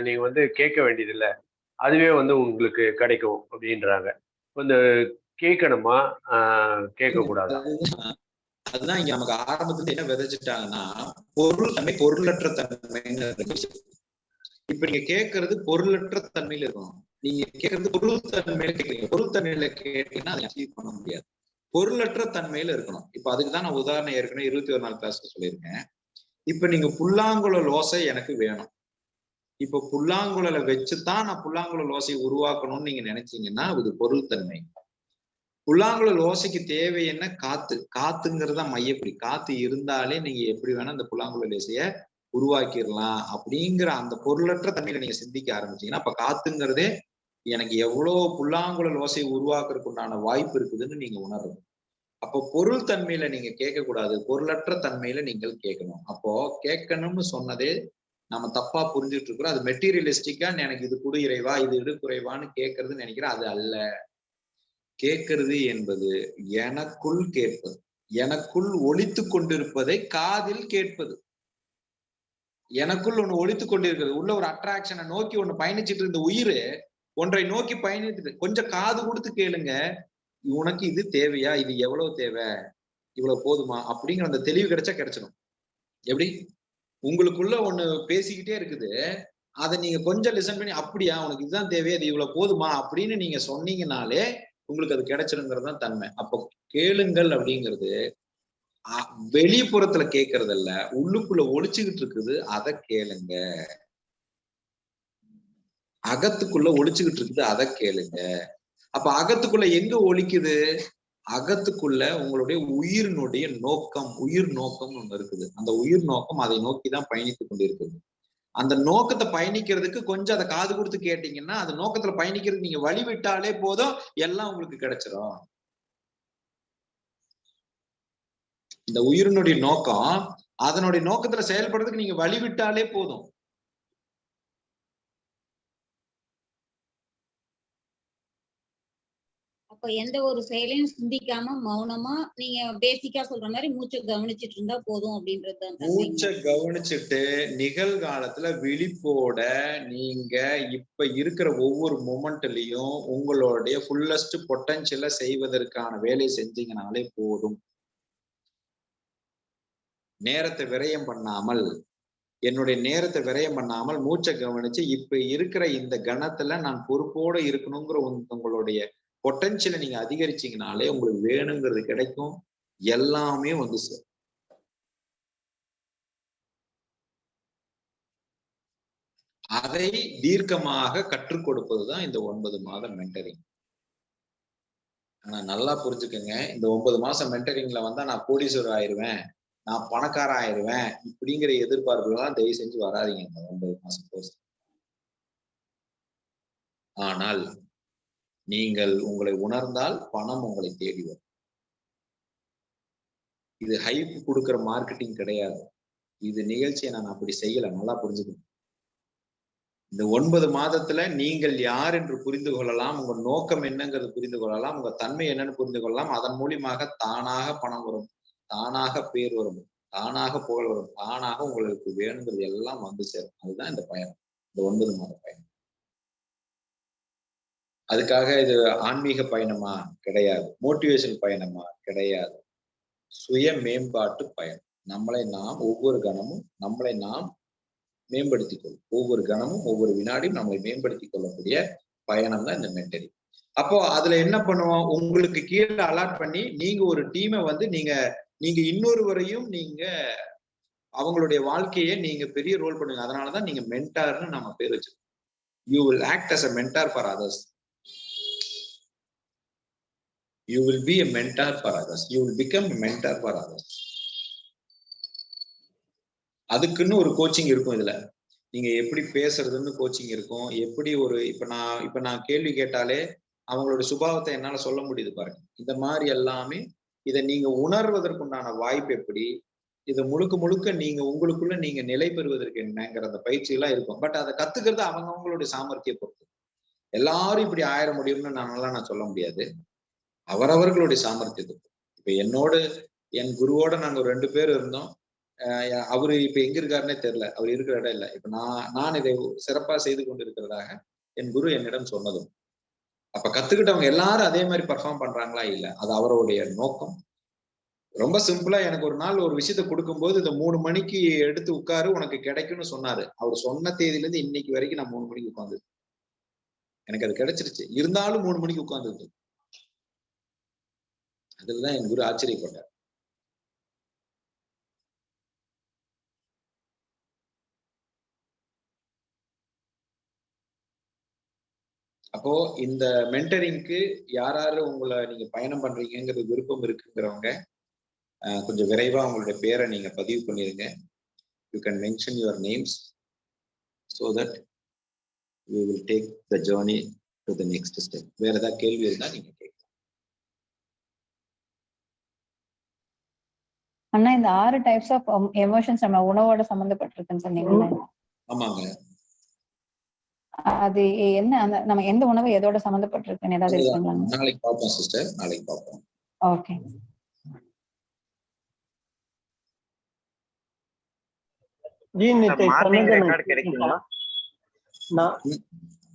[SPEAKER 9] நீங்க வந்து கேட்க வேண்டியதில்லை, அதுவே வந்து உங்களுக்கு கிடைக்கும் அப்படின்றாங்க. இந்த கேட்கணுமா கேட்க கூடாதா?
[SPEAKER 1] அதுதான் இங்க நமக்கு ஆரம்பத்துல என்ன விதைச்சிட்டாங்கன்னா, பொருளற்ற தன்மைன்னு. இப்ப நீங்க கேட்கறது பொருளற்ற தன்மையில இருக்கணும். நீங்க கேட்கறது பொருள் தன்மையில கேட்கறீங்க, பொருள் தன்மையில கேட்டீங்கன்னா அதை அச்சீவ் பண்ண முடியாது. பொருளற்ற தன்மையில இருக்கணும். இப்ப அதுக்குதான் நான் உதாரணம் ஏற்கனவே 21 நாள் கிளாஸ்ல சொல்லியிருக்கேன். இப்ப நீங்க புல்லாங்குழல் ஓசை எனக்கு வேணும், இப்ப புல்லாங்குழலை வச்சுதான் நான் புல்லாங்குழல் ஓசையை உருவாக்கணும்னு நீங்க நினைச்சீங்கன்னா அது பொருள் தன்மை. புல்லாங்குழல் ஓசைக்கு தேவை என்ன? காத்து. காத்துங்கிறதா மையப்படி. காத்து இருந்தாலே நீங்க எப்படி வேணா அந்த புல்லாங்குழல் ஓசைய உருவாக்கிடலாம் அப்படிங்கிற அந்த பொருளற்ற தன்மையில நீங்க சிந்திக்க ஆரம்பிச்சீங்கன்னா, அப்ப காத்துங்கிறதே எனக்கு எவ்வளவு புல்லாங்குழல் ஓசையை உருவாக்குறதுக்கு உண்டான வாய்ப்பு இருக்குதுன்னு நீங்க உணரணும். அப்போ பொருள் தன்மையில நீங்க கேட்கக்கூடாது, பொருளற்ற தன்மையில நீங்கள் கேட்கணும். அப்போ கேட்கணும்னு சொன்னதே நம்ம தப்பா புரிஞ்சுட்டு இருக்கிறோம். அது மெட்டீரியலிஸ்டிக்கா எனக்கு இது கொடு இறைவா, இது இடு குறைவான்னு கேட்கறதுன்னு நினைக்கிறேன். அது அல்ல. கேட்கறது என்பது எனக்குள் கேட்பது, எனக்குள் ஒலித்து கொண்டிருப்பதை காதில் கேட்பது. எனக்குள் ஒண்ணு ஒலித்து கொண்டிருக்கிறது, உள்ள ஒரு அட்ராக்ஷனை நோக்கி ஒண்ணு பயணிச்சுட்டு இருந்த உயிர் ஒன்றை நோக்கி பயணித்து கொஞ்சம் காது கொடுத்து கேளுங்க, உனக்கு இது தேவையா, இது எவ்வளவு தேவை, இவ்வளவு போதுமா அப்படிங்கிற அந்த தெளிவு கிடைச்சா கிடைச்சிடும். எப்படி உங்களுக்குள்ள ஒண்ணு பேசிக்கிட்டே இருக்குது, அதை நீங்க கொஞ்சம் லிசன் பண்ணி அப்படியா உனக்கு இதுதான் தேவையா, இது இவ்வளவு போதுமா அப்படின்னு நீங்க சொன்னீங்கன்னாலே உங்களுக்கு அது கிடைச்சிருங்கிறது தான் தன்மை. அப்போ கேளுங்கள் அப்படிங்கிறது வெளிப்புறத்துல கேட்கறதல்ல, உள்ளுக்குள்ள ஒழிச்சுக்கிட்டு இருக்குது, அதை கேளுங்க. அகத்துக்குள்ள ஒழிச்சுக்கிட்டு இருக்குது, அதை கேளுங்க. அப்ப அகத்துக்குள்ள எங்க ஒழிக்குது? அகத்துக்குள்ள உங்களுடைய உயிரினுடைய நோக்கம், உயிர் நோக்கம் ஒண்ணு இருக்குது. அந்த உயிர் நோக்கம் அதை நோக்கிதான் பயணித்துக் கொண்டிருக்குது. அந்த நோக்கத்தை பயணிக்கிறதுக்கு கொஞ்சம் அதை காது கொடுத்து கேட்டீங்கன்னா, அந்த நோக்கத்துல பயணிக்கிறதுக்கு நீங்க வழி விட்டாலே போதும், எல்லாம் உங்களுக்கு கிடைச்சிடும். இந்த உயிரினுடைய நோக்கம் அதனுடைய நோக்கத்துல செயல்படுறதுக்கு நீங்க வழி விட்டாலே போதும்.
[SPEAKER 10] அப்ப
[SPEAKER 12] அப்ப எந்த ஒரு செயலையும் சிந்திக்காம மௌனமா நீங்க பேசிக்கா சொல்ற மாதிரி மூச்சை கவனிச்சிட்டு இருந்தா போதும் அப்படின்றதுதான்
[SPEAKER 1] மூச்சை கவனிச்சுட்டு நிகழ்காலத்துல விழிப்போட நீங்க இப்ப இருக்கிற ஒவ்வொரு மொமெண்ட்லயும் உங்களுடைய ஃபுல்லஸ்ட் பொட்டன்ஷியலை செய்வதற்கான வேலையை செஞ்சீங்கனாலே போதும். நேரத்தை விரயம் பண்ணாமல் என்னுடைய நேரத்தை விரயம் பண்ணாமல் மூச்சை கவனிச்சு இப்ப இருக்கிற இந்த கணத்துல நான் பொறுப்போட இருக்கணுங்கிற உங்களுடைய பொட்டன்ஷியலை நீங்க அதிகரிச்சீங்கனாலே உங்களுக்கு வேணுங்கிறது கிடைக்கும். எல்லாமே வந்து சார் அதை தீர்க்கமாக கற்றுக் கொடுப்பதுதான் இந்த 9 மாத மென்டரிங். ஆனா நல்லா புரிஞ்சுக்கங்க, இந்த 9 மாசம் மென்டரிங்ல வந்தா நான் கோடீஸ்வரர் ஆயிடுவேன், நான் பணக்காரன் ஆயிடுவேன் இப்படிங்கிற எதிர்பார்ப்புகள்லாம் தயவு செஞ்சு வராதிங்க இந்த 9 மாசம் கோர்ஸ். ஆனால் நீங்கள் உங்களை உணர்ந்தால் பணம் உங்களை தேடி வரும். இது ஹைப் கொடுக்கிற மார்க்கெட்டிங் கிடையாது. இது நிகழ்ச்சியை நான் அப்படி செய்யல, நல்லா புரிஞ்சுக்கணும். இந்த 9 மாதத்துல நீங்கள் யார் என்று புரிந்து கொள்ளலாம், உங்க நோக்கம் என்னங்கிறது புரிந்து கொள்ளலாம், உங்க தன்மை என்னன்னு புரிந்து கொள்ளலாம். அதன் மூலியமாக தானாக பணம் வரும், தானாக பேர் வரும், தானாக புகழ் வரும், தானாக உங்களுக்கு வேணுங்கிறது எல்லாம் வந்து சேரும். அதுதான் இந்த பயணம், இந்த 9 மாத பயணம். அதுக்காக இது ஆன்மீக பயணமா கிடையாது, மோட்டிவேஷன் பயணமா கிடையாது, சுய மேம்பாட்டு பயணம். நம்மளை நாம் ஒவ்வொரு கணமும் நம்மளை நாம் மேம்படுத்திக் கொள்ளும், ஒவ்வொரு கணமும் ஒவ்வொரு வினாடியும் நம்மளை மேம்படுத்திக் கொள்ளக்கூடிய பயணம் தான் இந்த மென்டரிங். அப்போ அதுல என்ன பண்ணுவோம், உங்களுக்கு கீழே அலாட் பண்ணி நீங்க ஒரு டீமை வந்து நீங்க இன்னொருவரையும் நீங்க அவங்களுடைய வாழ்க்கையை நீங்க பெரிய ரோல் பண்ணுங்க. அதனாலதான் நீங்க மென்டார்னு நம்ம பேர் வச்சிருக்கோம். You will act as a mentor for others. You will be a mentor for others. You will become a mentor for others. அதுக்குன்னு ஒரு கோச்சிங் இருக்கும். இதுல நீங்க எப்படி பேசுறதுன்னு கோச்சிங் இருக்கும். எப்படி ஒரு இப்ப நான் கேள்வி கேட்டாலே அவங்களோட சுபாவத்தை என்னால சொல்ல முடியுது பாருங்க. இந்த மாதிரி எல்லாமே இதை நீங்க உணர்வதற்குண்டான வாய்ப்பு எப்படி, இதை முழுக்க நீங்க உங்களுக்குள்ள நீங்க நிலை பெறுவதற்கு என்னங்கிற அந்த பயிற்சி எல்லாம் இருக்கும். பட் அதை கத்துக்கிறது அவங்களுடைய சாமர்த்திய பொறுத்து. எல்லாரும் இப்படி ஆயிட முடியும்னு நான் சொல்ல முடியாது. அவரவர்களுடைய சாமர்த்தியத்துக்கு. இப்ப என்னோட என் குருவோட நாங்க ஒரு 2 பேர் இருந்தோம். அவரு இப்ப எங்க இருக்காருன்னே தெரியல, அவர் இருக்கிற இடம் இல்லை. இப்ப நான் இதை சிறப்பா செய்து கொண்டு இருக்கிறதாக என் குரு என்னிடம் சொன்னதும். அப்ப கத்துக்கிட்டவங்க எல்லாரும் அதே மாதிரி பர்ஃபார்ம் பண்றாங்களா? இல்ல, அது அவருடைய நோக்கம். ரொம்ப சிம்பிளா எனக்கு ஒரு நாள் ஒரு விஷயத்த கொடுக்கும்போது இந்த 3 மணிக்கு எடுத்து உட்காரு உனக்கு கிடைக்கும்னு சொன்னாரு. அவர் சொன்ன தேதியில இருந்து இன்னைக்கு வரைக்கும் நான் 3 மணிக்கு உட்காந்து எனக்கு அது கிடைச்சிருச்சு. இருந்தாலும் 3 மணிக்கு உட்கார்ந்து அதுலதான் என் குரு ஆச்சரியப்பட்டார். அப்போ இந்த மென்டரிங்க்கு யாராரு உங்களை நீங்க பயணம் பண்றீங்கிறது விருப்பம் இருக்குங்கிறவங்க கொஞ்சம் விரைவா உங்களுடைய பேரை நீங்க பதிவு பண்ணிருங்க. You can mention your names so that we will take the journey to the next step. வேற ஏதாவது கேள்வி இருந்தா நீங்க கேட்கலாம்.
[SPEAKER 4] அண்ணா, இந்த 6 டைப்ஸ் ஆஃப் எமோஷன்ஸ் நம்ம உணவோட சம்பந்தப்பட்டிருக்குன்னு சொன்னீங்களா?
[SPEAKER 1] ஆமாங்க.
[SPEAKER 4] அது என்ன, அந்த நம்ம எந்த உணவு எதோட சம்பந்தப்பட்டிருக்குன்னு ஏதாவது இருக்குங்களா?
[SPEAKER 1] நாளைக்கு பார்ப்போம் சிஸ்டர், நாளைக்கு பார்ப்போம்.
[SPEAKER 4] ஓகே.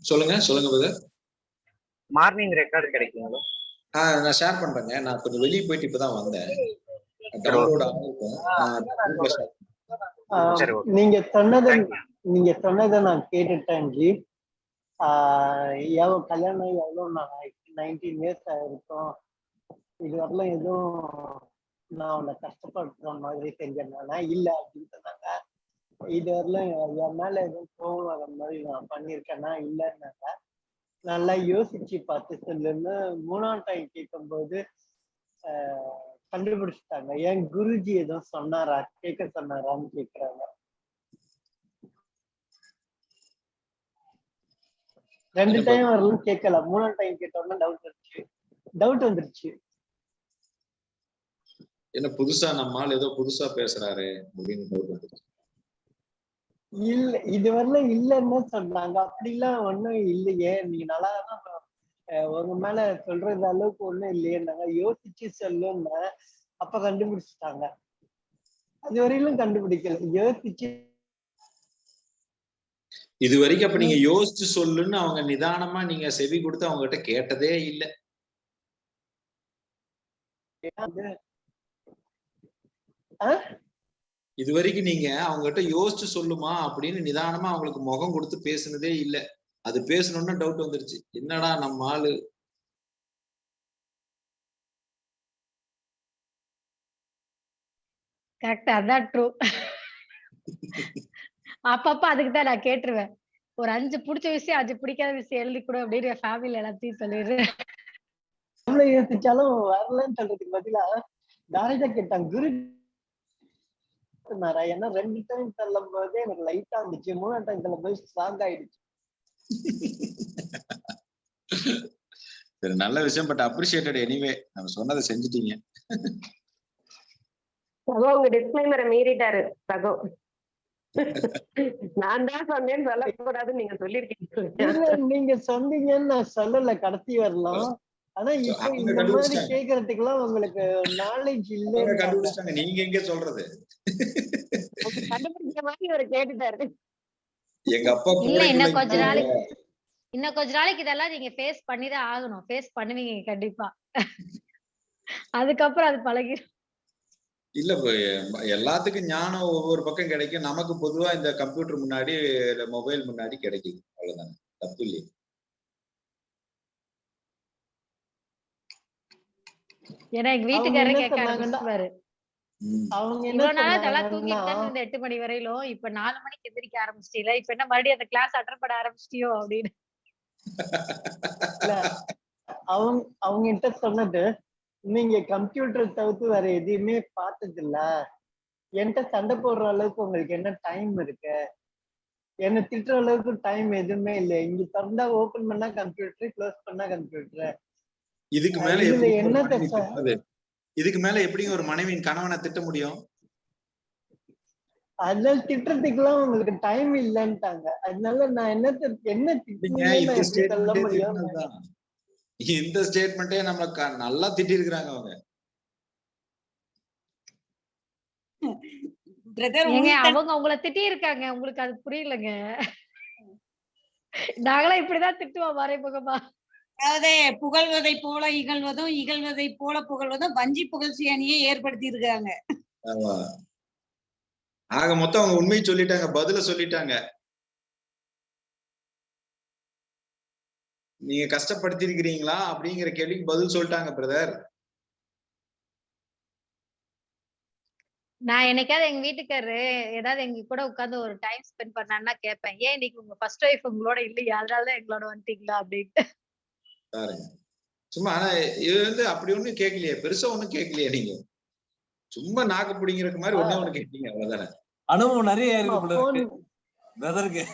[SPEAKER 1] சொல்லுங்க பிரதர்.
[SPEAKER 13] மார்னிங் ரெக்கார்ட் கிடைக்குங்களா?
[SPEAKER 1] நான் ஷேர் பண்றேங்க. நான் கொஞ்சம் வெளியே போயிட்டு இப்பதான் வந்தேன்.
[SPEAKER 14] நீங்க சொன்னதை நான் கேட்டுட்டேன் ஜி. கல்யாணம் எவ்வளவு நான் 19 years ஆயிருக்கும். இது வரலாம் எதுவும் நான் உன்னை கஷ்டப்படுற மாதிரி செஞ்சேன்னா இல்ல அப்படின்னு சொன்னாங்க. இது வரலாம் என் மேல எதுவும் கோவம் வர மாதிரி நான் பண்ணிருக்கேன்னா இல்லைன்னாங்க. நல்லா யோசிச்சு பார்த்து சொல்லுன்னு 3ஆம் டைம் கேட்கும்போது கண்டுபிடிச்சிட்டாங்க. என் குருஜி எதுவும் சொன்னாரா, கேட்க சொன்னாரான்னு கேக்குறாங்க. 2 டைம் வரலாம் கேட்கல. 3ஆம் டைம் கேட்டோம்னா டவுட் வந்துருச்சு.
[SPEAKER 1] என்ன புதுசா நம்மால் ஏதோ புதுசா பேசுறாரு அப்படின்னு டவுட் வந்துருச்சு.
[SPEAKER 14] இல்ல, இது வரலாம் இல்லன்னு சொன்னாங்க. அப்படிலாம் ஒண்ணும் இல்லையே, நீங்க நல்லா தான் உங்க மேல சொல்றது அளவுக்கு ஒண்ணும் இல்லையேன்னாங்க. யோசிச்சு சொல்லுன்னா அப்ப கண்டுபிடிச்சிட்டாங்க. அது வரையிலும் கண்டுபிடிக்கல. யோசிச்சு
[SPEAKER 1] இது வரைக்கும் அப்ப நீங்க யோசிச்சு சொல்லுன்னு அவங்க நிதானமா நீங்க செவி கொடுத்து அவங்க கிட்ட கேட்டதே இல்ல. இது வரைக்கும் நீங்க அவங்க கிட்ட யோசிச்சு சொல்லுமா அப்படின்னு நிதானமா அவங்களுக்கு முகம் கொடுத்து பேசுனதே இல்ல. அது பேசணும்னா டவுட் வந்துருச்சு, என்னடா நம்ம ஆளு.
[SPEAKER 7] கரெக்ட், அதான் ட்ரூ. அப்பப்ப அதுக்கு தான் நான் கேட்டுருவேன். ஒரு 5 பிடிச்ச விஷயம் 5 பிடிக்காத விஷயம் எழுதி கொடு அப்படின்னு என் ஃபேமிலில எல்லாத்தையும் சொல்லிடுறேன்.
[SPEAKER 14] எவ்வளவு யோசிச்சாலும் வரலன்னு சொல்றதுக்கு பதிலா டைரக்டா கேட்டாங்க குரு ஏன்னா 2 டைம் சொல்லும் போதே எனக்கு லைட்டா இருந்துச்சு. 3ஆம் டைம் சொல்லும் போது ஸ்ட்ராங் ஆயிடுச்சு.
[SPEAKER 1] சரி, நல்ல விஷயம். But appreciated anyway. நம்ம சொன்னதை செஞ்சுட்டீங்க.
[SPEAKER 10] சகோ உங்க டிஸ்க்ளைமரை மீறிட்டாரு சகோ. நான் தான் சொன்னேன்னு சொல்லக்கூடாதுன்னு நீங்க சொல்லிருக்கீங்க.
[SPEAKER 14] நீங்க சொன்னீங்கன்னு நான் சொல்லல கடைசி வரலாம். ஆனா இப்ப இந்த மாதிரி கேக்குறதுக்கு எல்லாம் உங்களுக்கு நாலேஜ் இல்ல.
[SPEAKER 1] கண்டுபிடிச்சாங்க, நீங்க எங்க சொல்றது?
[SPEAKER 10] கண்டுபிடிச்ச மாதிரி ஒரு கேட்டுட்டாரு.
[SPEAKER 1] எங்க அப்பா
[SPEAKER 7] இல்ல, இன்னும் கொஞ்ச நாளைக்கு இதெல்லாம் நீங்க ஃபேஸ் பண்ணிதான் ஆகணும். ஃபேஸ் பண்ணுவீங்க கண்டிப்பா. அதுக்கப்புறம் அது பழகிடும்.
[SPEAKER 1] இல்ல, எல்லாத்துக்கும் ஞானம் ஒவ்வொரு பக்கம் கிடைக்கும். நமக்கு பொதுவா இந்த கம்ப்யூட்டர் முன்னாடி மொபைல் முன்னாடி கிடைக்குது, அவ்வளவுதானே. தப்பு இல்லையே.
[SPEAKER 7] ஏன்னா எங்க வீட்டுக்காரரே கேட்க ஆரம்பிச்சுவாரு.
[SPEAKER 14] அவங்க
[SPEAKER 7] இவ்வளவு நாளா நல்லா தூங்கிட்டு இருந்த 8 மணி வரையிலும் இப்ப 4 மணிக்கு எந்திரிக்க ஆரம்பிச்சிட்டீல, இப்ப என்ன மறுபடியும் அந்த கிளாஸ் அட்டெண்ட் பண்ண ஆரம்பிச்சிட்டியோ அப்படின்னு.
[SPEAKER 14] அவங்க கிட்ட சொன்னது, நீங்க கம்ப்யூட்டர் தவிர்த்து வேற எதையுமே பார்த்தது இல்ல, என்கிட்ட சண்டை போடுற அளவுக்கு உங்களுக்கு என்ன டைம் இருக்கு, என்ன திட்டுற அளவுக்கு டைம் எதுவுமே இல்லை. இங்க திறந்தா ஓபன் பண்ணா கம்ப்யூட்டர், க்ளோஸ் பண்ணா கம்ப்யூட்டர்.
[SPEAKER 1] இதுக்கு மேல எப்படி ஒரு மனைவியின் கணவனை திட்ட முடியும்?
[SPEAKER 14] அதனால திட்டுறதுக்குலாம் உங்களுக்கு டைம் இல்லன்ட்டாங்க. அதனால நான் என்ன சொல்ல முடியும்?
[SPEAKER 1] இந்த ஸ்டேட்மெண்டே நம்ம நல்லா திட்டி இருக்கிறாங்க அவங்க.
[SPEAKER 7] அவங்க உங்களை திட்டி இருக்காங்க, உங்களுக்கு அது புரியலங்க. நாங்களாம் இப்படிதான் திட்டுவோம் மறைமுகமா.
[SPEAKER 12] அதாவது புகழ்வதை போல இகழ்வதும், இகழ்வதை போல புகழ்வதும் வஞ்சி புகழ்ச்சி அணியை ஏற்படுத்தி இருக்காங்க.
[SPEAKER 1] ஆமா, ஆக மொத்தம் அவங்க உண்மையை சொல்லிட்டாங்க, பதில சொல்லிட்டாங்க. நீங்க கஷ்டப்படுத்தி இருக்கிறீங்களா அப்படிங்கிற கேள்விக்கு பதில் சொல்லிட்டாங்க பிரதர்.
[SPEAKER 7] நான் என்னைக்காவது எங்க வீட்டுக்காரரு ஏதாவது எங்க கூட உட்கார்ந்து ஒரு டைம் ஸ்பெண்ட் பண்ணான்னா கேட்பேன், ஏன் இன்னைக்கு உங்க ஃபர்ஸ்ட் ஒய்ஃப் உங்களோட இல்லையா, அதனாலதான் எங்களோட வந்துட்டீங்களா அப்படின்ட்டு.
[SPEAKER 1] சும்மா ஆனா இது அப்படி ஒண்ணும் கேட்கலையே, பெருசா ஒண்ணும் கேட்கலையே. நீங்க சும்மா நாக்கு பிடிங்கிறதுக்கு மாதிரி ஒண்ணே ஒண்ணு கேட்டீங்க, அவ்வளவுதானே.
[SPEAKER 15] அனுபவம் நிறைய இருக்கு பிரதருக்கு.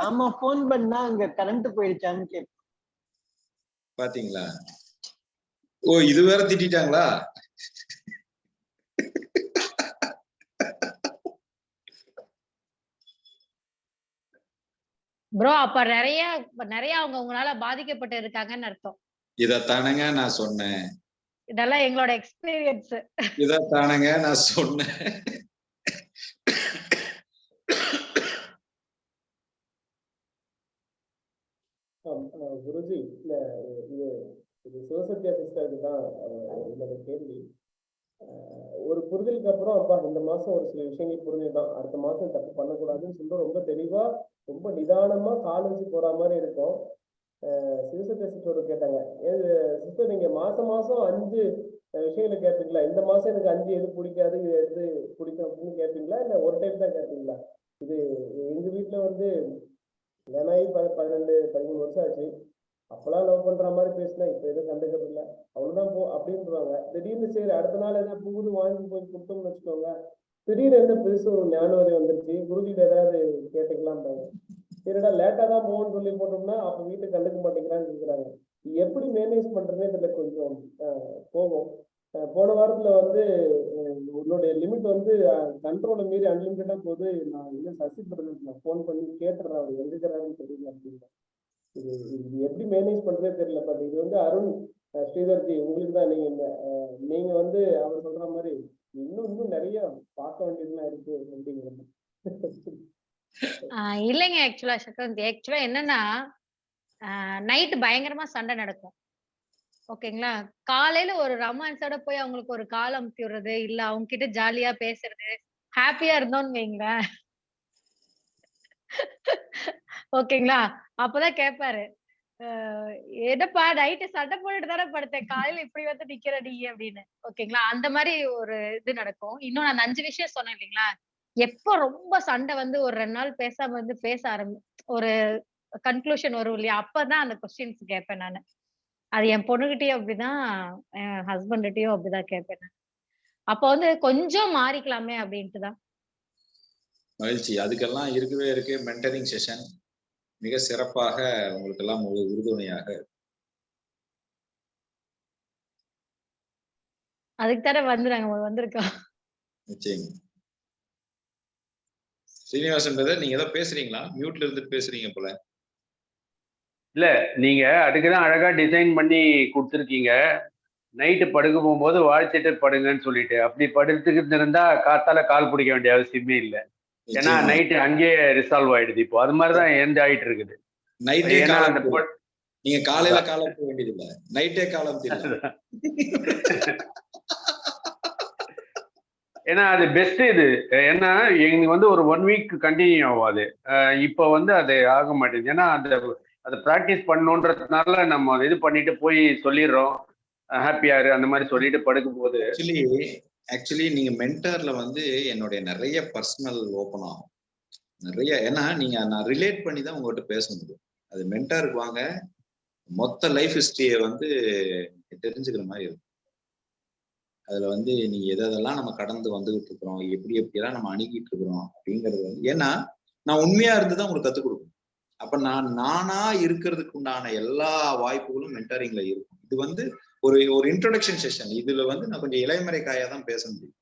[SPEAKER 14] ஆமா, போன் பண்ணா அங்க கரண்ட் போயிடுச்சான்னு கேட்பேன்.
[SPEAKER 1] பாத்தீங்களா? ஓ, இது வேற திட்டாங்களா?
[SPEAKER 7] ப்ரோ, அப்ப நிறைய அவங்க உங்களால பாதிக்கப்பட்டு இருக்காங்கன்னு அர்த்தம்.
[SPEAKER 1] இதத்தானங்க நான் சொன்னேன்.
[SPEAKER 7] இதெல்லாம் எங்களோட எக்ஸ்பீரியன்ஸ்.
[SPEAKER 1] இதத்தானங்க நான் சொன்னேன்.
[SPEAKER 8] குருஜி, இது சிவசத்யா சிஸ்டருக்கு தான் என்னோட கேள்வி. ஒரு புரிதலுக்கு அப்புறம் அப்பா இந்த மாசம் ஒரு சில விஷயங்கள் புரிஞ்சுட்டான், அடுத்த மாசம் தப்பு பண்ணக்கூடாதுன்னு சொல்லிட்டு ரொம்ப தெளிவா ரொம்ப நிதானமா காலேஜ் போற மாதிரி இருக்கும். சிவசத்யா சிஸ்டர் கேட்டாங்க, சிஸ்டர் நீங்க மாசம் 5 விஷயங்களை கேட்பீங்களா, இந்த மாசம் எனக்கு 5 எது பிடிக்காது இது எது பிடிக்கும் அப்படின்னு கேட்பீங்களா, இல்ல ஒரு டைம் தான் கேட்பீங்களா? இது எங்க வீட்டுல வந்து கல்யாணம் 12-13 வருஷம் ஆச்சு. அப்பெல்லாம் லவ் பண்ற மாதிரி பேசினா இப்ப எதுவும் கண்டுக்கிறது இல்லை, அவ்வளவுதான் போ அப்படின்றாங்க. திடீர்னு சரி அடுத்த நாள் ஏதாவது புகுது வாங்கி போய் கொடுத்தோம்னு வச்சுக்கோங்க, திடீர்னு என்ன பெருசு ஒரு ஞானவரை வந்துருச்சு, குருஜிட்ட ஏதாவது கேட்டுக்கலாம்பாங்க. சரிடா லேட்டா தான் போகணும்னு சொல்லி போட்டோம்னா அப்ப வீட்டுக்கு கண்டுக்க மாட்டேங்கிறான்னு கேட்குறாங்க. எப்படி மேனேஜ் பண்றதுன்னு இதுல கொஞ்சம் போகும். போன வாரத்துல வந்து உன்னுடைய லிமிட் வந்து கண்ட்ரோலை மீறி அன்லிமிட்டடா போது, நான் இன்னும் சசி பிரதர் நான் போன் பண்ணி கேட்டுறேன் அவர் எங்க இருக்கிறாருன்னு தெரியல அப்படின்னா. இது எப்படி மேனேஜ் பண்றதே தெரியல. பட் இது வந்து அருண் ஸ்ரீதர்ஜி உங்களுக்கு தான் நீங்க வந்து அவர் சொல்ற மாதிரி இன்னும் நிறைய பார்க்க வேண்டியதுலாம் இருக்கு அப்படிங்கிறது.
[SPEAKER 7] இல்லைங்க ஆக்சுவலா சக்கரவர்த்தி, ஆக்சுவலா என்னன்னா நைட்டு பயங்கரமா சண்டை நடக்கும். ஓகேங்களா, காலையில ஒரு ரொமான்ஸோட போய் அவங்களுக்கு ஒரு கால் அமுத்தி விடுறது, இல்ல அவங்க கிட்ட ஜாலியா பேசுறது, ஹாப்பியா இருந்தோம்னு வைங்களேன். ஓகேங்களா, அப்பதான் கேட்பாரு, என்னப்பா நைட்டு சண்டை போட்டுட்டு தானே படுத்தேன், காலையில இப்படி வந்து நிக்கிற நீ அப்படின்னு. ஓகேங்களா, அந்த மாதிரி ஒரு இது நடக்கும். இன்னொன்னு அந்த 5 விஷயம் சொன்னேன் இல்லைங்களா, எப்ப ரொம்ப சண்டை வந்து ஒரு 2 நாள் பேசாம வந்து பேச ஒரு கன்க்ளூஷன் வரும் இல்லையா, அப்பதான் அந்த கொஸ்டின்ஸ் கேட்பேன் நானு. அது என் பொண்ணுகிட்டயும் அப்படிதான், என் ஹஸ்பண்ட்கிட்டயும் அப்படிதான் கேட்பேன் நான். அப்ப வந்து கொஞ்சம் மாறிக்கலாமே அப்படின்ட்டு தான்.
[SPEAKER 1] மகிழ்ச்சி. அதுக்கெல்லாம் இருக்கு மென்டரிங் செஷன் மிக சிறப்பாக உங்களுக்கு எல்லாம் உறுதுணையாக.
[SPEAKER 7] அதுக்கு தானே வந்திருக்கோம்.
[SPEAKER 1] நிச்சயம். ஸ்ரீனிவாசன் பிரதர், நீங்க ஏதோ பேசுறீங்களா? மியூட்ல இருந்துட்டு பேசுறீங்க போல.
[SPEAKER 9] இல்ல, நீங்க அதுக்குதான் அழகா டிசைன் பண்ணி கொடுத்துருக்கீங்க. நைட்டு படுக்க போகும்போது வாழ்த்துட்டு படுங்கன்னு சொல்லிட்டு, அப்படி படுத்துக்கிட்டு இருந்தா காத்தால கால் பிடிக்க வேண்டிய அவசியமே இல்லை. ஏன்னா நைட்டு அங்கேயே ரிசால்வ் ஆயிடுது. இப்போ அது மாதிரிதான் எந்த ஆயிட்டு இருக்குது.
[SPEAKER 1] நைட்டே நீங்க காலையில காலம் போக வேண்டியது இல்ல, நைட்டே காலம்.
[SPEAKER 9] ஏன்னா அது பெஸ்ட். இது ஏன்னா எங்களுக்கு வந்து ஒரு 1 வீக் கண்டினியூ ஆகாது. இப்போ வந்து அது ஆக மாட்டேங்குது. ஏன்னா அதை ப்ராக்டிஸ் பண்ணணுன்றதுனால நம்ம இது பண்ணிட்டு போய் சொல்லிடுறோம், ஹாப்பியாரு அந்த மாதிரி சொல்லிட்டு படுக்கும் போது.
[SPEAKER 1] ஆக்சுவலி நீங்க மென்டர்ல வந்து என்னுடைய நிறைய பர்சனல் ஓப்பன் ஆகும் நிறைய. ஏன்னா நான் ரிலேட் பண்ணி தான் உங்ககிட்ட பேச முடியும். அது மென்டருக்கு வாங்க, மொத்த லைஃப் ஹிஸ்டரியை வந்து தெரிஞ்சுக்கிற மாதிரி இருக்கும். அதுல வந்து நீங்க எதெல்லாம் நம்ம கடந்து வந்துகிட்டு இருக்கிறோம், எப்படியெல்லாம் நம்ம அணுகிட்டு இருக்கிறோம் அப்படிங்கிறது வந்து, ஏன்னா நான் உண்மையா இருந்துதான் உங்களுக்கு கத்துக் கொடுக்கணும். அப்ப நானா இருக்கிறதுக்கு உண்டான எல்லா வாய்ப்புகளும் மென்டரிங்ல இருக்கும். இது வந்து ஒரு இன்ட்ரோடக்ஷன் செஷன். இதுல வந்து நான் கொஞ்சம் இளைமறை காயா தான் பேச முடியும்.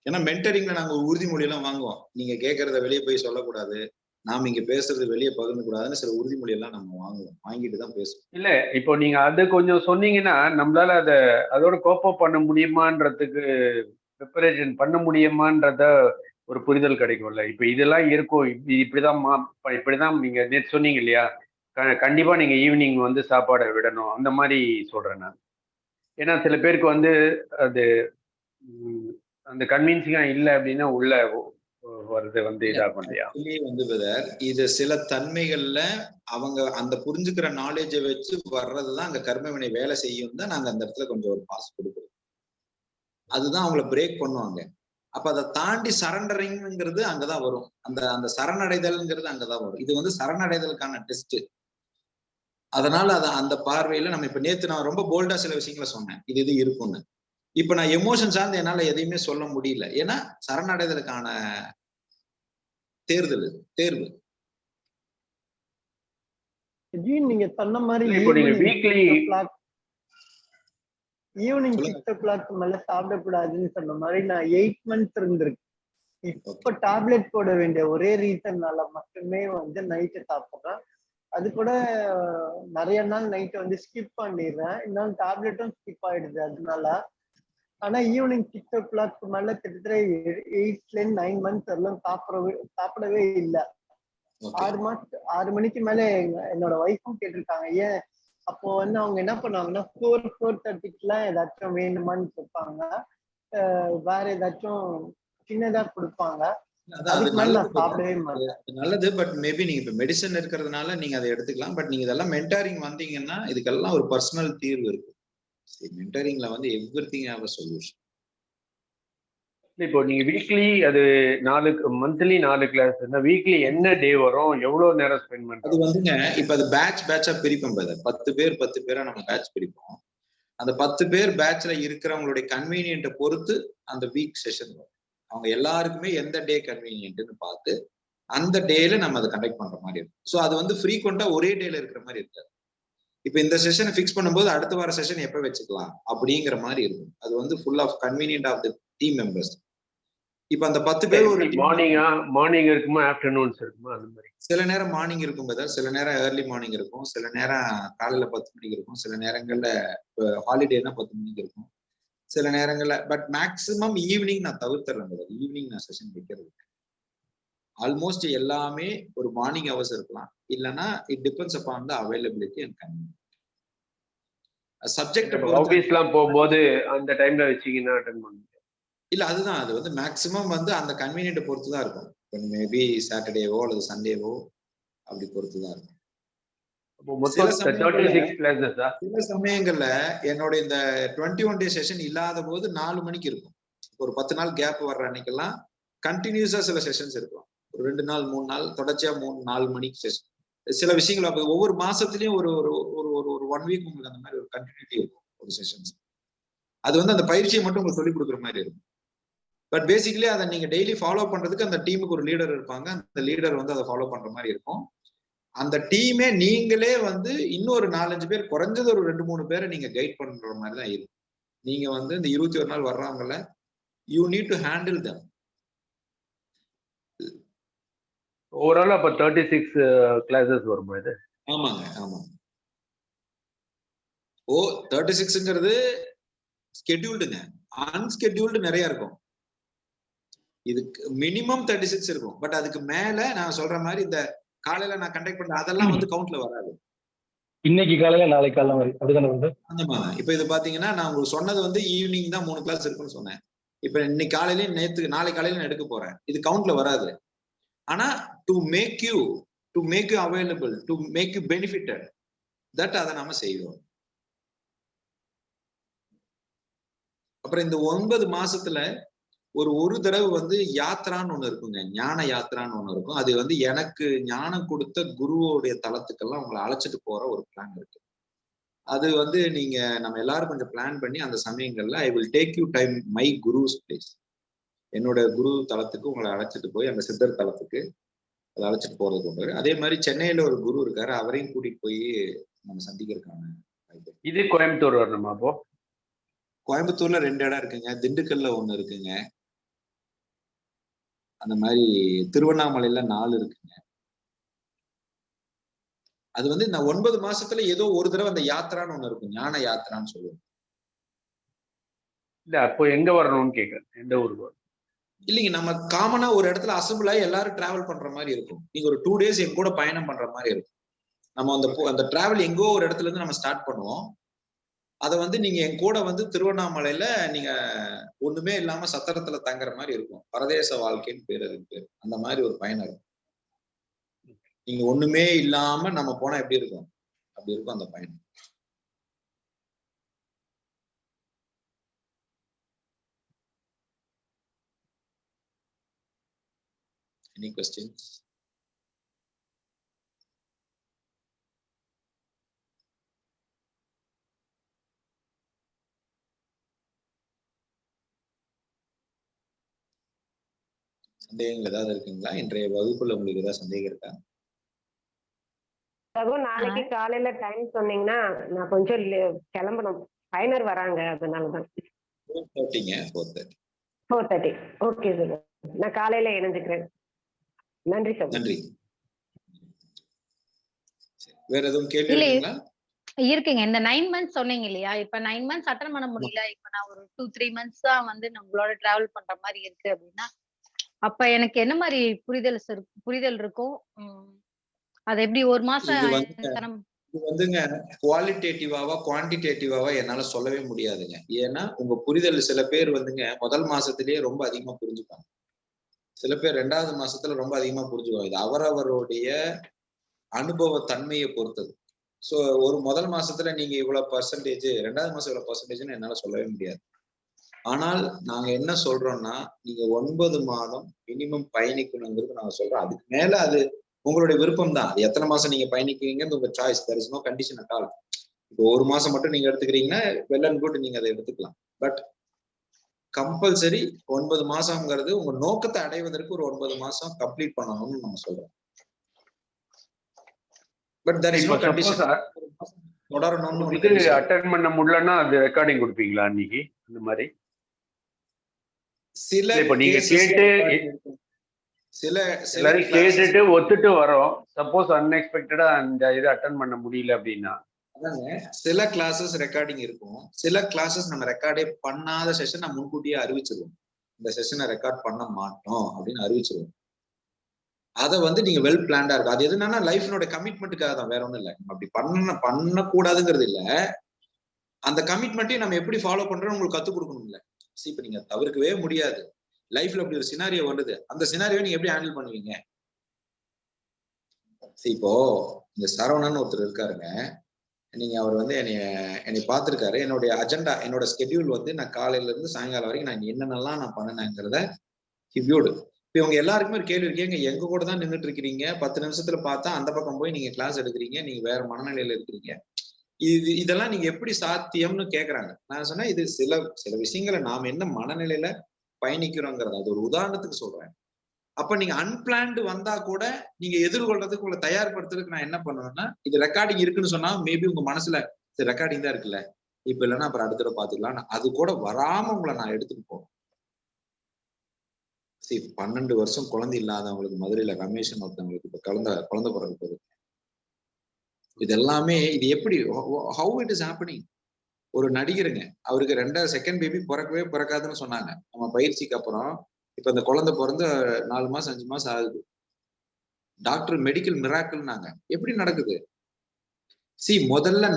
[SPEAKER 1] ஏன்னா மென்டரிங்ல நாங்க ஒரு உறுதிமொழி எல்லாம் வாங்குவோம். நீங்க கேட்கறத வெளியே போய் சொல்லக்கூடாது, நாம இங்க பேசுறது வெளியே பகிர்ந்து கூடாதுன்னு சில உறுதிமொழி எல்லாம் நம்ம வாங்கிட்டு தான் பேசுவோம்.
[SPEAKER 9] இல்ல, இப்போ நீங்க அது கொஞ்சம் சொன்னீங்கன்னா நம்மளால அதோட கோப்பப் பண்ண முடியுமான்றதுக்கு, ப்ரிப்பரேஷன் பண்ண முடியுமான்றத ஒரு புரிதல் கிடைக்கும்ல. இப்ப இதெல்லாம் இருக்கும், இப்படிதான் நீங்க நேற்று சொன்னீங்க இல்லையா, கண்டிப்பா நீங்க ஈவினிங் வந்து சாப்பாடை விடணும், அந்த மாதிரி சொல்றேன் நான். ஏன்னா சில பேருக்கு வந்து அது அந்த கன்வின்சிங்கா இல்லை அப்படின்னா உள்ள வருது வந்து இதாகும் இல்லையா.
[SPEAKER 1] வந்து இது சில தன்மைகள்ல அவங்க அந்த புரிஞ்சுக்கிற நாலேஜை வச்சு வர்றதுதான் அங்க கர்மவினை வேலை செய்யும் தான் நாங்க அந்த இடத்துல கொஞ்சம் ஒரு பாஸ் கொடுக்குறோம். அதுதான் அவங்கள பிரேக் பண்ணுவாங்க. அப்ப அதை தாண்டி சரண்டரிங்கிறது அங்கதான் வரும். அந்த சரணடைதல்ங்கிறது அங்கதான் வரும். இது வந்து சரணடைதலுக்கான டெஸ்ட். அதனால அந்த பார்வையில நம்ம இப்ப நேத்து நான் ரொம்ப போல்டா சில விஷயங்களை சொன்னேன், இது இருக்கும்னு. இப்ப நான் எமோஷன் சார்ந்து என்னால எதையுமே சொல்ல முடியல. ஏன்னா சரணடைதலுக்கான தேர்வு.
[SPEAKER 14] நீங்க சொன்ன மாதிரி ஈவினிங் 6 o'clock மேல சாப்பிடக்கூடாதுன்னு சொன்ன மாதிரி நான் 8 months இருந்திருக்கு. இப்ப டேப்லெட் போட வேண்டிய ஒரே ரீசன்னால மட்டுமே வந்து நைட்டு சாப்பிடுறேன். அது கூட நிறைய நாள் நைட்டு வந்து ஸ்கிப் பண்ணிடுறேன், இன்னும் டேப்லெட்டும் ஸ்கிப் ஆயிடுது அதனால. ஆனா ஈவினிங் 6 o'clock மேல கிட்டத்தட்ட 8 to 9 months எல்லாம் சாப்பிடவே இல்லை. 6 மணிக்கு மேல என்னோட ஒய்ஃபும் கேட்டிருக்காங்க. ஏன் அப்போ வந்து அவங்க என்ன பண்ணுவாங்கன்னா 4:30 ஏதாச்சும் வேணுமான்னு கேட்பாங்க, வேற ஏதாச்சும் சின்னதா கொடுப்பாங்க. அதுக்கு மேல நான் சாப்பிடவே மாட்டேன்.
[SPEAKER 1] நல்லது. பட் மேபி நீங்க இப்ப மெடிசன் இருக்கிறதுனால நீங்க அதை எடுத்துக்கலாம். பட் நீங்க இதெல்லாம் மென்டாரிங் வந்தீங்கன்னா இதுக்கெல்லாம் ஒரு பர்சனல் தீர்வு இருக்கு. மென்டரிங்ல வந்து எவ்ரிதிங் ஹேவ் a சொல்யூஷன்.
[SPEAKER 9] இப்போ நீங்க வீக்லி அது மந்த்லி 4 கிளாஸ், வீக்லி என்ன டே வரும், எவ்வளவு நேரம் ஸ்பெண்ட் பண்றது?
[SPEAKER 1] அது வந்துங்க இப்ப அது பேட்சா பிரிப்போம். 10 பேரா நம்ம பேட்ச் பிரிப்போம். அந்த 10 பேர் பேட்ச்ல இருக்கிறவங்களுடைய கன்வீனியன்ட்டை பொறுத்து அந்த வீக் செஷன் வரும். அவங்க எல்லாருக்குமே எந்த டே கன்வீனியன்ட்னு பார்த்து அந்த டேல நம்ம அதை கண்டக்ட் பண்ற மாதிரி இருக்கும். ஸோ அது வந்து ஃப்ரீக்வெண்டா ஒரே டேல இருக்கிற மாதிரி இருக்காது. இப்ப இந்த செஷனை ஃபிக்ஸ் பண்ணும்போது அடுத்த வார செஷன் எப்ப வச்சுக்கலாம் அப்படிங்கிற மாதிரி இருக்கும். அது வந்து full of convenient of the team members. இப்ப அந்த 10 பேர் ஒரு
[SPEAKER 9] மார்னிங் இருக்குமா ஆஃப்டர்நூன்ஸ் இருக்குமா அந்த மாதிரி?
[SPEAKER 1] சில நேரம் மார்னிங் இருக்கும் பிரதர், சில நேரம் ஏர்லி மார்னிங் இருக்கும், சில நேரம் காலையில 10 மணிக்கு இருக்கும், சில நேரங்கள்ல ஹாலிடேனா 10 மணிக்கு இருக்கும், சில நேரங்கள்ல பட் மேக்சிமம் ஈவினிங் நான் தவிர்த்துறேன் பிரதர். ஈவினிங் நான் செஷன் வைக்கிறது ஆல்மோஸ்ட் எல்லாமே ஒரு மார்னிங் ஹவர்ஸ் இருக்கலாம், இல்லைன்னா it depends upon the availability and convenient. Subject
[SPEAKER 9] ஆபீஸ்லாம் போகும்போது அந்த டைம்ல வச்சீங்கன்னா அட்டெண்ட் பண்ணுங்க.
[SPEAKER 1] இல்ல அதுதான், அது வந்து மேக்சிமம் வந்து அந்த கன்வீனியன்ட் பொறுத்து தான் இருக்கும். மேபி சாட்டர்டேவோ அல்லது சண்டேவோ அப்படி பொறுத்து தான் இருக்கும். சில சமயங்கள்ல என்னோட இந்த 21 டே செஷன் இல்லாத போது 4 மணிக்கு இருக்கும். ஒரு 10 நாள் கேப் வர்ற அன்னைக்கெல்லாம் கண்டினியூஸா சில செஷன்ஸ் இருக்கும். ஒரு 2 நாள் 3 நாள் தொடர்ச்சியா 3-4 மணிக்கு செஷன். சில விஷயங்கள் ஒவ்வொரு மாசத்துலயும் ஒரு ஒரு ஒரு 1 வீக் உங்களுக்கு அந்த மாதிரி ஒரு கண்டினியூட்டி இருக்கும் ஒரு செஷன்ஸ். அது வந்து அந்த பயிற்சியை மட்டும் உங்களுக்கு சொல்லிக் கொடுக்குற மாதிரி இருக்கும். பட் பேசிக்கலி அதை நீங்க டெய்லி ஃபாலோ பண்றதுக்கு அந்த டீமுக்கு ஒரு லீடர் இருப்பாங்க. அந்த லீடர் வந்து அதை ஃபாலோ பண்ற மாதிரி இருக்கும். அந்த டீமே நீங்களே வந்து இன்னொரு 4-5 பேர், குறைஞ்சது ஒரு 2-3 பேரை நீங்க கைட் பண்ற மாதிரி தான் இருக்கும். நீங்க வந்து இந்த 21 நாள் வர்றவங்கள you need to handle them.
[SPEAKER 9] Overall அப்ப 36 கிளாஸஸ் வருமா இது?
[SPEAKER 1] ஆமாங்க, ஆமாங்க. 36ங்கிறது ஸ்கெட்யூல்டுங்க. அன்ஸ்கெட்யூல்டு நிறைய இருக்கும். இதுக்கு மினிமம் 36 இருக்கும். பட் அதுக்கு மேல நான் சொல்ற மாதிரி இந்த காலையில நான் கண்டக்ட் பண்ற அதெல்லாம் வந்து கவுண்ட்ல வராது.
[SPEAKER 2] இன்னைக்கு காலையில நாளைக்கு காலையில மாதிரி அப்படிதானே வந்து?
[SPEAKER 1] ஆமா. இப்ப இது பாத்தீங்கன்னா நான் உங்களுக்கு சொன்னது வந்து ஈவினிங் தான் 3 கிளாஸ் இருக்குன்னு சொன்னேன். இப்ப இன்னைக்கு காலையில நாளை காலையில நான் எடுக்க போறேன். இது கவுண்ட்ல வராது. ஆனா to make you available, to make you benefitted, that அதை நாம செய்வோம். அப்புறம் இந்த 9 மாசத்துல ஒரு தடவை வந்து யாத்திரான்னு ஒண்ணு இருக்குங்க, ஞான யாத்திரான்னு ஒண்ணு இருக்கும். அது வந்து எனக்கு ஞானம் கொடுத்த குருவோடைய தளத்துக்கெல்லாம் உங்களை அழைச்சிட்டு போற ஒரு பிளான் இருக்கு. அது வந்து நீங்க நம்ம எல்லாரும் கொஞ்சம் பிளான் பண்ணி அந்த சமயங்கள்ல I will take you time my guru's place, என்னோட குரு தளத்துக்கு உங்களை அழைச்சிட்டு போய் அந்த சித்தர் தளத்துக்கு அதை அழைச்சிட்டு போறது உண்டு. அதே மாதிரி சென்னையில ஒரு குரு இருக்காரு, அவரையும் கூட்டிட்டு போய் நம்ம சந்திக்கிறதுக்கான
[SPEAKER 9] இது கோயம்புத்தூர் வரணுமா? அப்போ
[SPEAKER 1] கோயம்புத்தூர்ல 2 இடம் இருக்குங்க, திண்டுக்கல்ல 1 இருக்குங்க, அந்த மாதிரி திருவண்ணாமலையில 4 இருக்குங்க. அது வந்து இந்த 9 மாசத்துல ஏதோ ஒரு தடவை அந்த யாத்திரான்னு ஒண்ணு இருக்கும், ஞான யாத்திரான்னு சொல்லுவோம்.
[SPEAKER 9] இல்ல அப்போ எங்க வரணும்னு கேட்கறேன், எந்த ஊருக்கு?
[SPEAKER 1] இல்லைங்க, நம்ம காமனா ஒரு இடத்துல அசம்பிள் ஆகி எல்லாரும் டிராவல் பண்ற மாதிரி இருக்கும். நீங்க ஒரு 2 days எங்க கூட பயணம் பண்ற மாதிரி இருக்கும். நம்ம அந்த டிராவல் எங்கோ ஒரு இடத்துல இருந்து நம்ம ஸ்டார்ட் பண்ணுவோம். அதை வந்து நீங்க என் கூட வந்து திருவண்ணாமலையில நீங்க ஒண்ணுமே இல்லாம சத்திரத்துல தங்குற மாதிரி இருக்கும். பரதேச வாழ்க்கைன்னு பேர், அதுக்கு பேர். அந்த மாதிரி ஒரு பயணம் இருக்கும். நீங்க ஒண்ணுமே இல்லாம நம்ம போனா எப்படி இருக்கும், அப்படி இருக்கும் அந்த பயணம். Any questions? சந்தேகங்கள் ஏதாவது இருக்குங்களா? இன்றைய வகுப்புல உங்களுக்கு ஏதாவது சந்தேகம் இருக்கா?
[SPEAKER 10] நாளைக்கு காலையில டைம் சொன்னீங்கன்னா நான் கொஞ்சம் கிளம்பணும், பயனர் வராங்க, அதனாலதான். 4:30. ஓகே சார், நான் காலையில இணைஞ்சுக்கிறேன். நன்றி சார்.
[SPEAKER 1] நன்றி. வேற எதுவும் கேள்வி இருக்குங்களா?
[SPEAKER 7] இருக்குங்க. இந்த 9 மந்த்ஸ் சொன்னீங்க இல்லையா, இப்ப 9 மந்த்ஸ் அட்டன் பண்ண முடியல, இப்ப நான் ஒரு 2-3 மந்த்ஸ் தான் வந்து நம்மளோட டிராவல் பண்ற மாதிரி இருக்கு அப்படின்னா, அப்ப எனக்கு என்ன மாதிரி புரிதல் இருக்கும்? அது எப்படி ஒரு மாசம்
[SPEAKER 1] இது வந்துங்க குவாலிட்டேட்டிவாவா குவான்டிடேட்டிவாவா என்னால சொல்லவே முடியாதுங்க. ஏன்னா உங்க புரிதல் சில பேர் வந்துங்க முதல் மாசத்திலேயே ரொம்ப அதிகமா புரிஞ்சுப்பாங்க, சில பேர் 2வது மாசத்துல ரொம்ப அதிகமா புரிஞ்சுக்குவாங்க. இது அவரவருடைய அனுபவ தன்மையை பொறுத்தது. சோ ஒரு முதல் மாசத்துல நீங்க இவ்வளவு பர்சன்டேஜ், 2வது மாசம் இவ்வளவு பர்சன்டேஜ்னு என்னால சொல்லவே முடியாது. ஆனால் நாங்க என்ன சொல்றோம்னா, நீங்க 9 மாதம் மினிமம் பயணிக்கணுங்கிறது நாங்க சொல்றோம். அதுக்கு மேல அது உங்களுடைய விருப்பம் தான். எத்தனை மாசம் நீங்க பயணிக்கிறீங்கன்னு உங்க choice. There is no condition at all. இப்போ 1 மாசம் மட்டும் நீங்க எடுத்துக்கிறீங்கன்னா வெல் அண்ட் குட், நீங்க அதை எடுத்துக்கலாம். பட் கம்பல்சரி 9 மாசம்ங்கிறது உங்க நோக்கத்தை அடைவதற்கு ஒரு 9 மாசம் கம்ப்ளீட் பண்ணணும்னு நம்ம சொல்றோம். But there is no condition. தொடரணும்னு
[SPEAKER 9] இது அட்டெண்ட் பண்ண முடியலன்னா அது ரெக்கார்டிங் கொடுப்பீங்களா அன்னைக்கு? அந்த மாதிரி
[SPEAKER 1] சில
[SPEAKER 9] இப்ப நீங்க
[SPEAKER 1] cases
[SPEAKER 9] கேட்டு
[SPEAKER 1] சில
[SPEAKER 9] எல்லாரும்
[SPEAKER 1] classes
[SPEAKER 9] கேட்டுட்டு ஒத்துட்டு வரோம். சப்போஸ் அன்எக்ஸ்பெக்டடா அந்த இதை அட்டன் பண்ண முடியல அப்படின்னா
[SPEAKER 1] அதாங்க, சில கிளாஸஸ் ரெக்கார்டிங் இருக்கும், சில கிளாஸஸ் நம்ம ரெக்கார்டே பண்ணாத செஷன் நம்ம முன்கூட்டியே அறிவிச்சிருவோம். இந்த செஷனை ரெக்கார்ட் பண்ண மாட்டோம் அப்படின்னு அறிவிச்சிருவோம். அதை வந்து நீங்க வெல் பிளான்டா இருக்கும். அது எதுனா லைஃப்னோட கமிட்மெண்ட்டுக்காக தான், வேற ஒண்ணும் இல்லை. நம்ம அப்படி பண்ணக்கூடாதுங்கிறது இல்ல. அந்த கமிட்மெண்ட்டையும் நம்ம எப்படி ஃபாலோ பண்றோம் உங்களுக்கு கத்துக் கொடுக்கணும் இல்ல. இப்ப நீங்க தவிர்க்கவே முடியாது, லைஃப்ல அப்படி ஒரு சினாரியோ வருது, அந்த சினாரியோ நீங்க எப்படி ஹேண்டில் பண்ணுவீங்க? இப்போ இந்த சரவணன் ஒருத்தர் இருக்காருங்க, நீங்க அவர் வந்து என்னை பார்த்திருக்காரு. என்னுடைய அஜெண்டா, என்னோட ஸ்கெடியூல் வந்து நான் காலையில இருந்து சாயங்காலம் வரைக்கும் நான் என்னென்னலாம் நான் பண்ணினேங்கிறத ஹிவ்யூடு. இப்போ இவங்க எல்லாருக்குமே ஒரு கேள்வி இருக்கீங்க, எங்க கூட தான் நின்றுட்டு இருக்கிறீங்க, 10 நிமிஷத்துல பார்த்தா அந்த பக்கம் போய் நீங்க கிளாஸ் எடுக்கிறீங்க, நீங்க வேற மனநிலையில இருக்கிறீங்க, இதெல்லாம் நீங்க எப்படி சாத்தியம்னு கேக்குறாங்க. நான் சொன்னேன், இது சில விஷயங்களை நாம என்ன மனநிலையில பயணிக்கிறோங்கிறது, அது ஒரு உதாரணத்துக்கு சொல்றேன். அப்ப நீங்க அன்பிளான்டு வந்தா கூட நீங்க எதிர்கொள்றதுக்கு உங்களை தயார்படுத்துறதுக்கு நான் என்ன பண்ணுவேன்னா, இது ரெக்கார்டிங் இருக்குன்னு சொன்னா மேபி உங்க மனசுல சரி ரெக்கார்டிங் தான் இருக்குல்ல, இப்ப இல்லைன்னா அப்புறம் அடுத்த தடவை பாத்துக்கலாம், அது கூட வராம உங்களை நான் எடுத்துட்டு போறேன். 12 வருஷம் குழந்தை இல்லாதவங்களுக்கு மதுரையில ரமேஷன் ஒருத்தவங்களுக்கு இப்ப குழந்தை பிறகு போகுது. இது எல்லாமே இது எப்படி ஹவு இட் இஸ் ஹேப்பனிங்? ஒரு நடிகருங்க, அவருக்கு செகண்ட் பேபி பிறக்காதுன்னு சொன்னாங்க. நம்ம பயிற்சிக்கு அப்புறம் இப்ப இந்த குழந்தை பிறந்து 4 மாசம் 5 மாசம் ஆகுது. டாக்டர் மெடிக்கல் மிராக்கிள்னாங்க. எப்படி நடக்குது? முதல்ல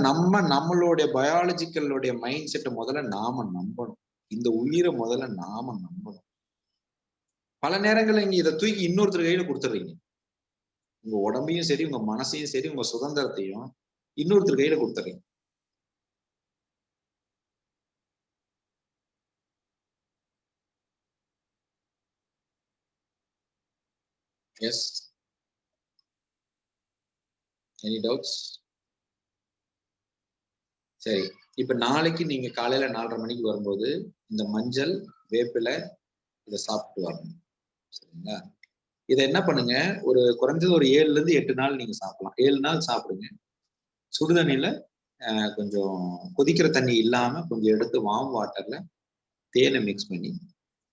[SPEAKER 1] நம்மளுடைய பயாலஜிக்கலுடைய மைண்ட் செட்டை முதல்ல நாம நம்பணும். இந்த உயிரை முதல்ல நாம நம்பணும். பல நேரங்கள்ல நீங்க இதை தூக்கி இன்னொருத்தர் கையில கொடுத்துடுறீங்க. உங்க உடம்பையும் சரி, உங்க மனசையும் சரி, உங்க சுதந்திரத்தையும் இன்னொருத்தர் கையில கொடுத்துறீங்க. S, any doubts? சரி, இப்ப நாளைக்கு நீங்க காலையில 4:30 மணிக்கு வரும்போது இந்த மஞ்சள் வேப்பிலை இதை சாப்பிட்டு வரணும். சரிங்களா? இதை என்ன பண்ணுங்க, ஒரு குறைஞ்சது ஒரு 7ல இருந்து 8 நாள் நீங்க சாப்பிடலாம். 7 நாள் சாப்பிடுங்க. சுடுதண்ணியில கொஞ்சம் கொதிக்கிற தண்ணி இல்லாம கொஞ்சம் எடுத்து வார்ம் வாட்டர்ல தேனை மிக்ஸ் பண்ணி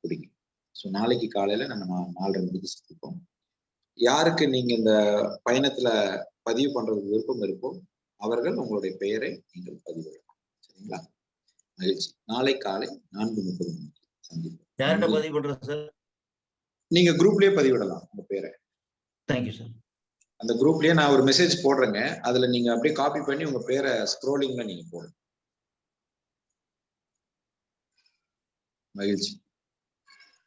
[SPEAKER 1] குடிங்க. ஸோ நாளைக்கு காலையில நம்ம 4:30 மணிக்கு சந்திப்போம். யாருக்கு நீங்க இந்த பயணத்துல பதிவு பண்றதுக்கு விருப்பம் இருக்கோ அவர்கள் உங்களுடைய பெயரை நீங்கள் பதிவிடலாம். சரிங்களா? மகிழ்ச்சி. நாளை காலை 4:30 மணிக்கு சந்திப்போம்.
[SPEAKER 11] பதிவு பண்றது சார்?
[SPEAKER 1] நீங்க குரூப்லயே பதிவிடலாம் உங்க பேரை.
[SPEAKER 11] Thank you sir.
[SPEAKER 1] அந்த குரூப்லயே நான் ஒரு மெசேஜ் போடுறேங்க, அதுல நீங்க அப்படியே காப்பி பண்ணி உங்க பேரை ஸ்க்ரோலிங்ல நீங்க போடுங்க. மகிழ்ச்சி.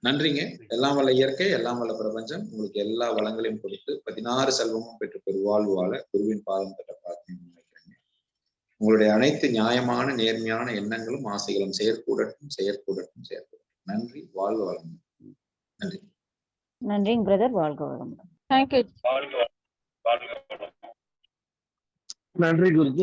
[SPEAKER 1] நன்றிங்க. எல்லாம் வல்ல இயற்கை, எல்லாம் வல்ல பிரபஞ்சம் உங்களுக்கு எல்லா வளங்களையும் கொடுத்து 16 செல்வமும் பெற்று பெருவாழ்வு வாழ குருவின் பாதம் பெற்ற பிரார்த்தனை நினைக்கிறேங்க. உங்களுடைய அனைத்து நியாயமான நேர்மையான எண்ணங்களும் ஆசைகளும் செயற்கூடட்டும். நன்றி. வாழ்க வளமுடன். நன்றி.
[SPEAKER 3] நன்றிங்க பிரதர். வாழ்க வளமுடன்.
[SPEAKER 6] தேங்க்யூ.
[SPEAKER 2] நன்றி குருஜி.